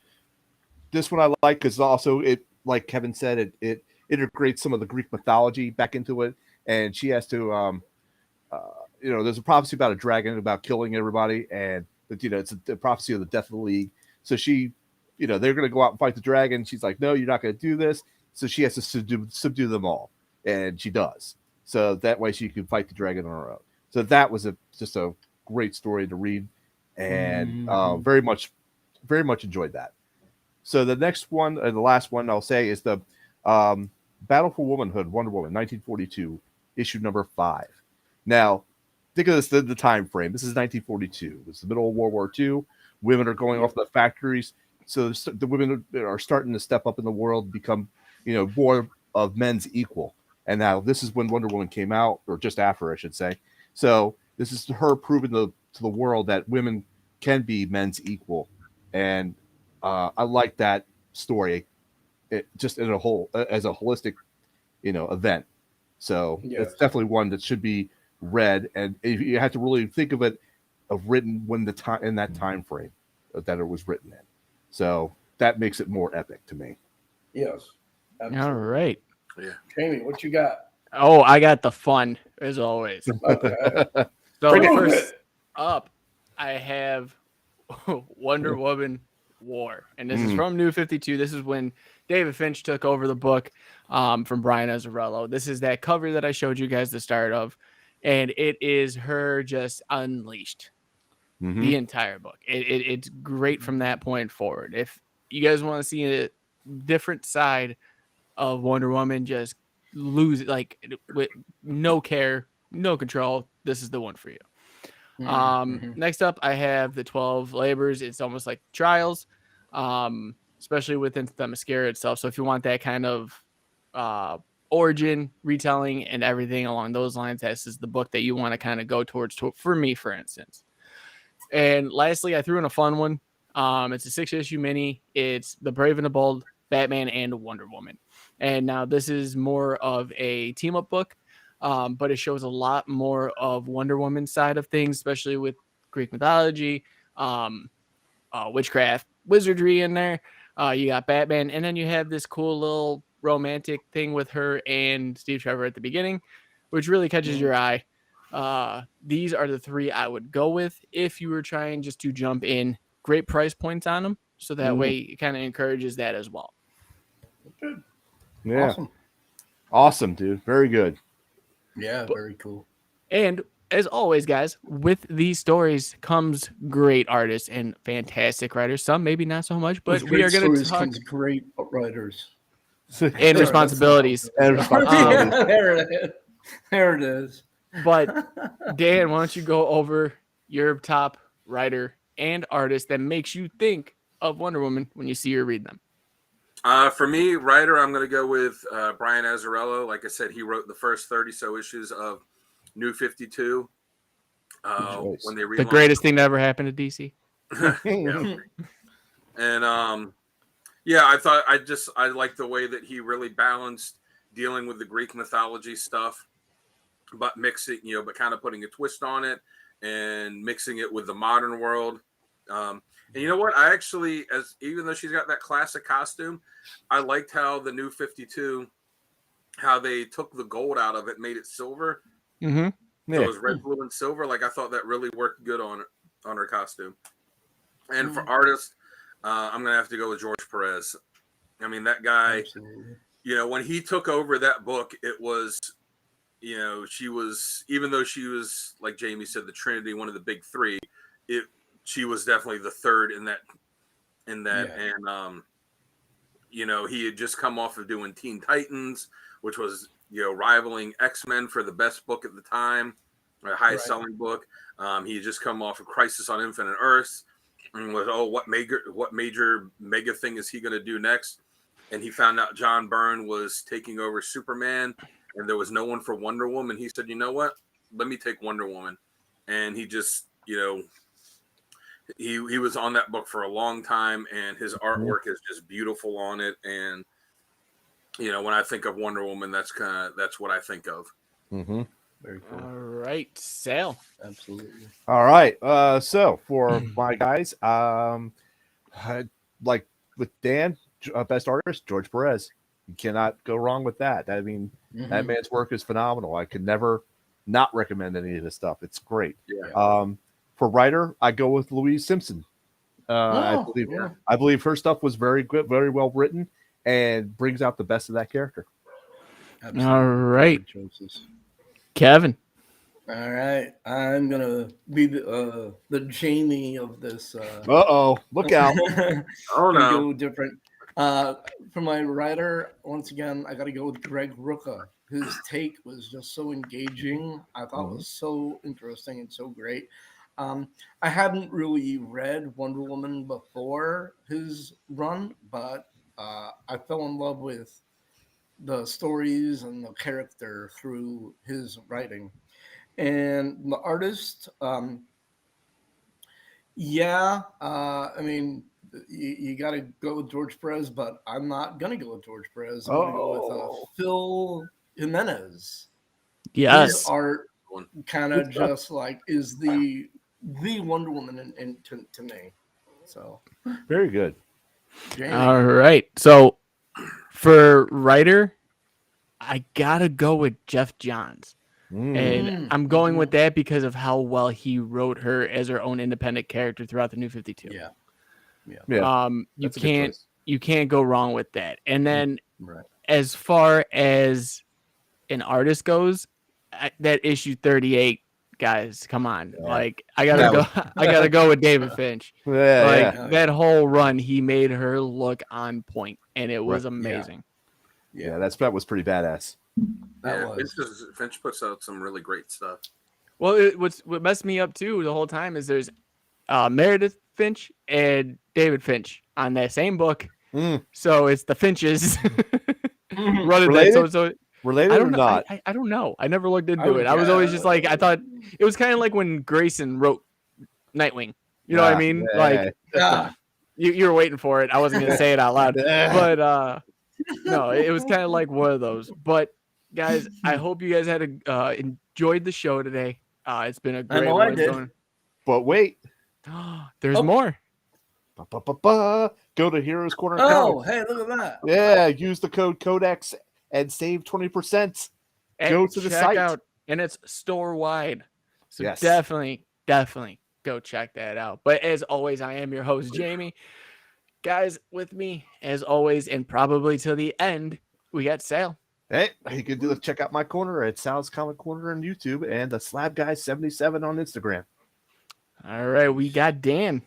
Speaker 2: this one I like because also it, like Kevin said, it integrates some of the Greek mythology back into it, and she has to, there's a prophecy about a dragon about killing everybody, and it's a prophecy of the death of the League. So she, they're going to go out and fight the dragon. She's like, no, you're not going to do this. So she has to subdue them all, and she does. So that way she can fight the dragon on her own. So that was just a great story to read, and very much enjoyed that. So the next one, and the last one I'll say, is the Battle for Womanhood, Wonder Woman, 1942, issue number 5. Now, think of this, the time frame. This is 1942. It's the middle of World War II. Women are going off to the factories. So the women are starting to step up in the world, become, more of men's equal. And now this is when Wonder Woman came out, or just after, I should say. So this is her proving to the world that women can be men's equal. And I like that story, just as a holistic, event. So it's definitely one that should be read, and you have to really think of it written when in that time frame that it was written in. So that makes it more epic to me.
Speaker 8: Yes. Absolutely.
Speaker 1: All right.
Speaker 3: Yeah.
Speaker 8: Jamie, what you got?
Speaker 1: Oh, I got the fun as always.
Speaker 8: Okay.
Speaker 1: So first up, I have Wonder Woman War, and this is from New 52. This is when David Finch took over the book from Brian Azzarello. This is that cover that I showed you guys the start of, and it is her just unleashed.
Speaker 2: Mhm.
Speaker 1: the entire book. It's great from that point forward. If you guys want to see a different side of Wonder Woman, just lose like with no care, no control, this is the one for you. Next up, I have the 12 labors. It's almost like trials, especially within the mascara itself. So if you want that kind of origin retelling and everything along those lines, this is the book that you want to kind of go towards. For me, for instance. And lastly, I threw in a fun one. It's a 6-issue mini. It's The Brave and the Bold, Batman and Wonder Woman. And now this is more of a team up book, but it shows a lot more of Wonder Woman's side of things, especially with Greek mythology, witchcraft, wizardry in there. You got Batman, and then you have this cool little romantic thing with her and Steve Trevor at the beginning, which really catches your eye. These are the 3 I would go with if you were trying just to jump in. Great price points on them, so that way it kind of encourages that as well.
Speaker 8: Good.
Speaker 2: Yeah. Awesome, dude. Very good.
Speaker 8: Yeah, very cool.
Speaker 1: And as always, guys, with these stories comes great artists and fantastic writers. Some maybe not so much, but
Speaker 8: With
Speaker 1: we are
Speaker 8: great
Speaker 1: going to
Speaker 8: stories
Speaker 1: talk
Speaker 8: comes great writers.
Speaker 1: and responsibilities.
Speaker 2: And responsibilities.
Speaker 8: There it is.
Speaker 1: But Dan, why don't you go over your top writer and artist that makes you think of Wonder Woman when you see her read them?
Speaker 3: For me, writer, I'm going to go with Brian Azzarello. Like I said, he wrote the first 30 so issues of New 52. When they
Speaker 1: the greatest thing that ever happened to DC.
Speaker 3: Yeah. And yeah, I like the way that he really balanced dealing with the Greek mythology stuff, but mixing, but kind of putting a twist on it and mixing it with the modern world. And you know what? I actually, even though she's got that classic costume, I liked how the New 52, how they took the gold out of it, made it silver.
Speaker 1: Mm-hmm.
Speaker 3: Yeah. So it was red, blue, and silver. Like I thought that really worked good on her costume. And for artists, I'm gonna have to go with George Perez. I mean, that guy.
Speaker 8: Absolutely.
Speaker 3: When he took over that book, it was, she was, even though she was, like Jamie said, the Trinity, one of the big 3. She was definitely the third in that. Yeah. And he had just come off of doing Teen Titans, which was rivaling X-Men for the best book at the time, or highest selling book. He had just come off of Crisis on Infinite Earths, and was what major mega thing is he going to do next? And he found out John Byrne was taking over Superman, and there was no one for Wonder Woman. He said, "You know what? Let me take Wonder Woman," and he just he was on that book for a long time, and his artwork is just beautiful on it. And when I think of Wonder Woman, that's what I think of.
Speaker 2: Mm-hmm.
Speaker 8: Very cool.
Speaker 1: All right, Sal.
Speaker 8: Absolutely.
Speaker 2: All right. So for my guys, like with Dan, best artist, George Perez. You cannot go wrong with that. I mean, that man's work is phenomenal. I could never not recommend any of this stuff. It's great.
Speaker 3: Yeah.
Speaker 2: For writer, I go with Louise Simpson. I believe her stuff was very good, very well written, and brings out the best of that character.
Speaker 8: Absolutely.
Speaker 1: All right,
Speaker 8: Choices.
Speaker 1: Kevin.
Speaker 8: All right, I'm gonna be the Jamie of this.
Speaker 2: Look out!
Speaker 3: Oh no,
Speaker 8: go different. For my writer, once again, I got to go with Greg Rucka. His take was just so engaging. I thought it was so interesting and so great. I hadn't really read Wonder Woman before his run, but I fell in love with the stories and the character through his writing. And the artist, I mean, you got to go with George Perez, but I'm not going to go with George Perez. I'm going to go with Phil Jimenez.
Speaker 1: Yes.
Speaker 8: His art kind of just like is the Wonder Woman to me. So
Speaker 2: very good.
Speaker 8: Jamie.
Speaker 1: All right. So for writer, I gotta go with Jeff Johns. And I'm going with that because of how well he wrote her as her own independent character throughout the New 52.
Speaker 2: Yeah.
Speaker 1: You can't go wrong with that. And then as far as an artist goes, that issue 38 guys. Come on.
Speaker 2: Yeah.
Speaker 1: Like I gotta
Speaker 2: That
Speaker 1: go I gotta go with David Finch.
Speaker 2: Yeah,
Speaker 1: Like
Speaker 2: yeah.
Speaker 1: that whole run, he made her look on point, and it was
Speaker 2: Right.
Speaker 1: amazing.
Speaker 2: Yeah, that was pretty badass.
Speaker 8: That
Speaker 3: Yeah,
Speaker 8: was.
Speaker 3: Finch puts out some really great stuff.
Speaker 1: Well, what messed me up too the whole time is there's Meredith Finch and David Finch on that same book.
Speaker 2: Mm.
Speaker 1: So it's the Finches running that.
Speaker 2: Related?
Speaker 1: So
Speaker 2: Related
Speaker 1: I
Speaker 2: or
Speaker 1: don't know.
Speaker 2: not?
Speaker 1: I don't know. I never looked
Speaker 8: I
Speaker 1: into
Speaker 8: would
Speaker 1: it. I was always
Speaker 8: guess.
Speaker 1: just like I thought it was kind of like when Grayson wrote Nightwing. You know what I mean?
Speaker 2: Yeah.
Speaker 1: Like you were waiting for it. I wasn't gonna say it out loud, but no, it was kind of like one of those. But guys, I hope you guys had enjoyed the show today. It's been a great
Speaker 8: know I
Speaker 1: one.
Speaker 8: did.
Speaker 2: But wait.
Speaker 1: There's
Speaker 8: Oh.
Speaker 1: more.
Speaker 2: Go to Heroes Corner.
Speaker 8: Oh,
Speaker 2: Comics.
Speaker 8: hey, look at that.
Speaker 2: Yeah, use the code Codex and save 20%. Go to the
Speaker 1: check
Speaker 2: site.
Speaker 1: out, and it's store wide. So
Speaker 2: Yes.
Speaker 1: definitely go check that out. But as always, I am your host, Jamie. Guys, with me as always, and probably till the end, we got Sal.
Speaker 2: Hey, you can check out my corner at Sal's Comic Corner on YouTube and the Slab Guy 77 on Instagram.
Speaker 1: All right, we got Dan.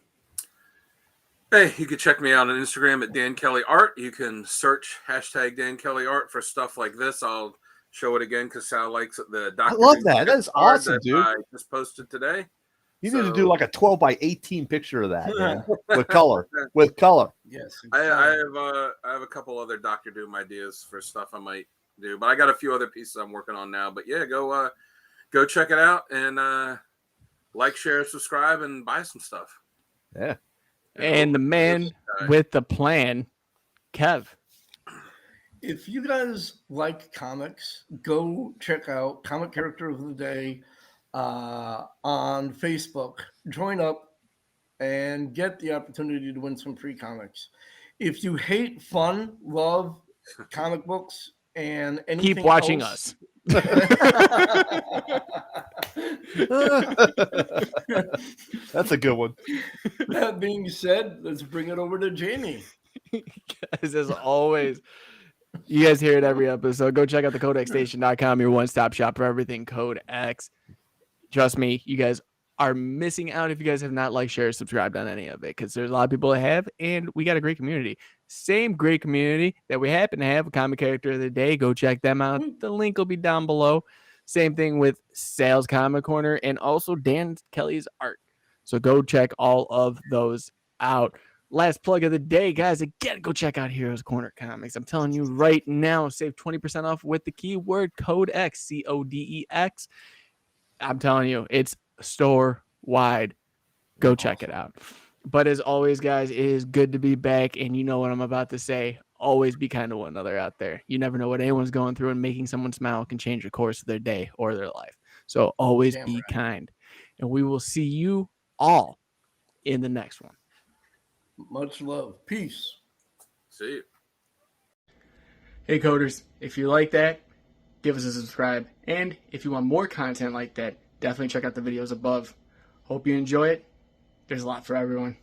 Speaker 3: Hey, you can check me out on Instagram at Dan Kelly Art. You can search hashtag Dan Kelly Art for stuff like this. I'll show it again because Sal likes it. The
Speaker 2: I love that. That is awesome, dude.
Speaker 3: I just posted today.
Speaker 2: You need to do like a 12 by 18 picture of that, man. With color. With color.
Speaker 8: Yes.
Speaker 3: I have a couple other Dr. Doom ideas for stuff I might do, but I got a few other pieces I'm working on now. But yeah, go check it out and like, share, subscribe, and buy some stuff.
Speaker 2: Yeah.
Speaker 1: And the man with the plan, Kev.
Speaker 8: If you guys like comics, go check out Comic Character of the Day on Facebook. Join up and get the opportunity to win some free comics. If you hate fun, love comic books, and anything
Speaker 1: Keep watching
Speaker 8: else,
Speaker 2: That's a good one.
Speaker 8: That being said, let's bring it over to Jamie.
Speaker 1: Guys, as always, you guys hear it every episode. Go check out the codexstation.com, your one-stop shop for everything Code X. Trust me, you guys are missing out if you guys have not liked, shared, subscribed on any of it, because there's a lot of people that have, and we got a great community. Same great community that we happen to have, a Comic Character of the Day. Go check them out. The link will be down below. Same thing with Sal's Comic Corner and also Dan Kelly's art. So go check all of those out. Last plug of the day, guys. Again, go check out Heroes Corner Comics. I'm telling you right now, save 20% off with the keyword CODEX, CODEX. I'm telling you, it's store wide. Go check it out. But as always, guys, it is good to be back. And you know what I'm about to say. Always be kind to one another out there. You never know what anyone's going through, and making someone smile can change the course of their day or their life. So always be kind. And we will see you all in the next one.
Speaker 8: Much love. Peace.
Speaker 3: See you.
Speaker 1: Hey, coders, if you like that, give us a subscribe. And if you want more content like that, definitely check out the videos above. Hope you enjoy it. There's a lot for everyone.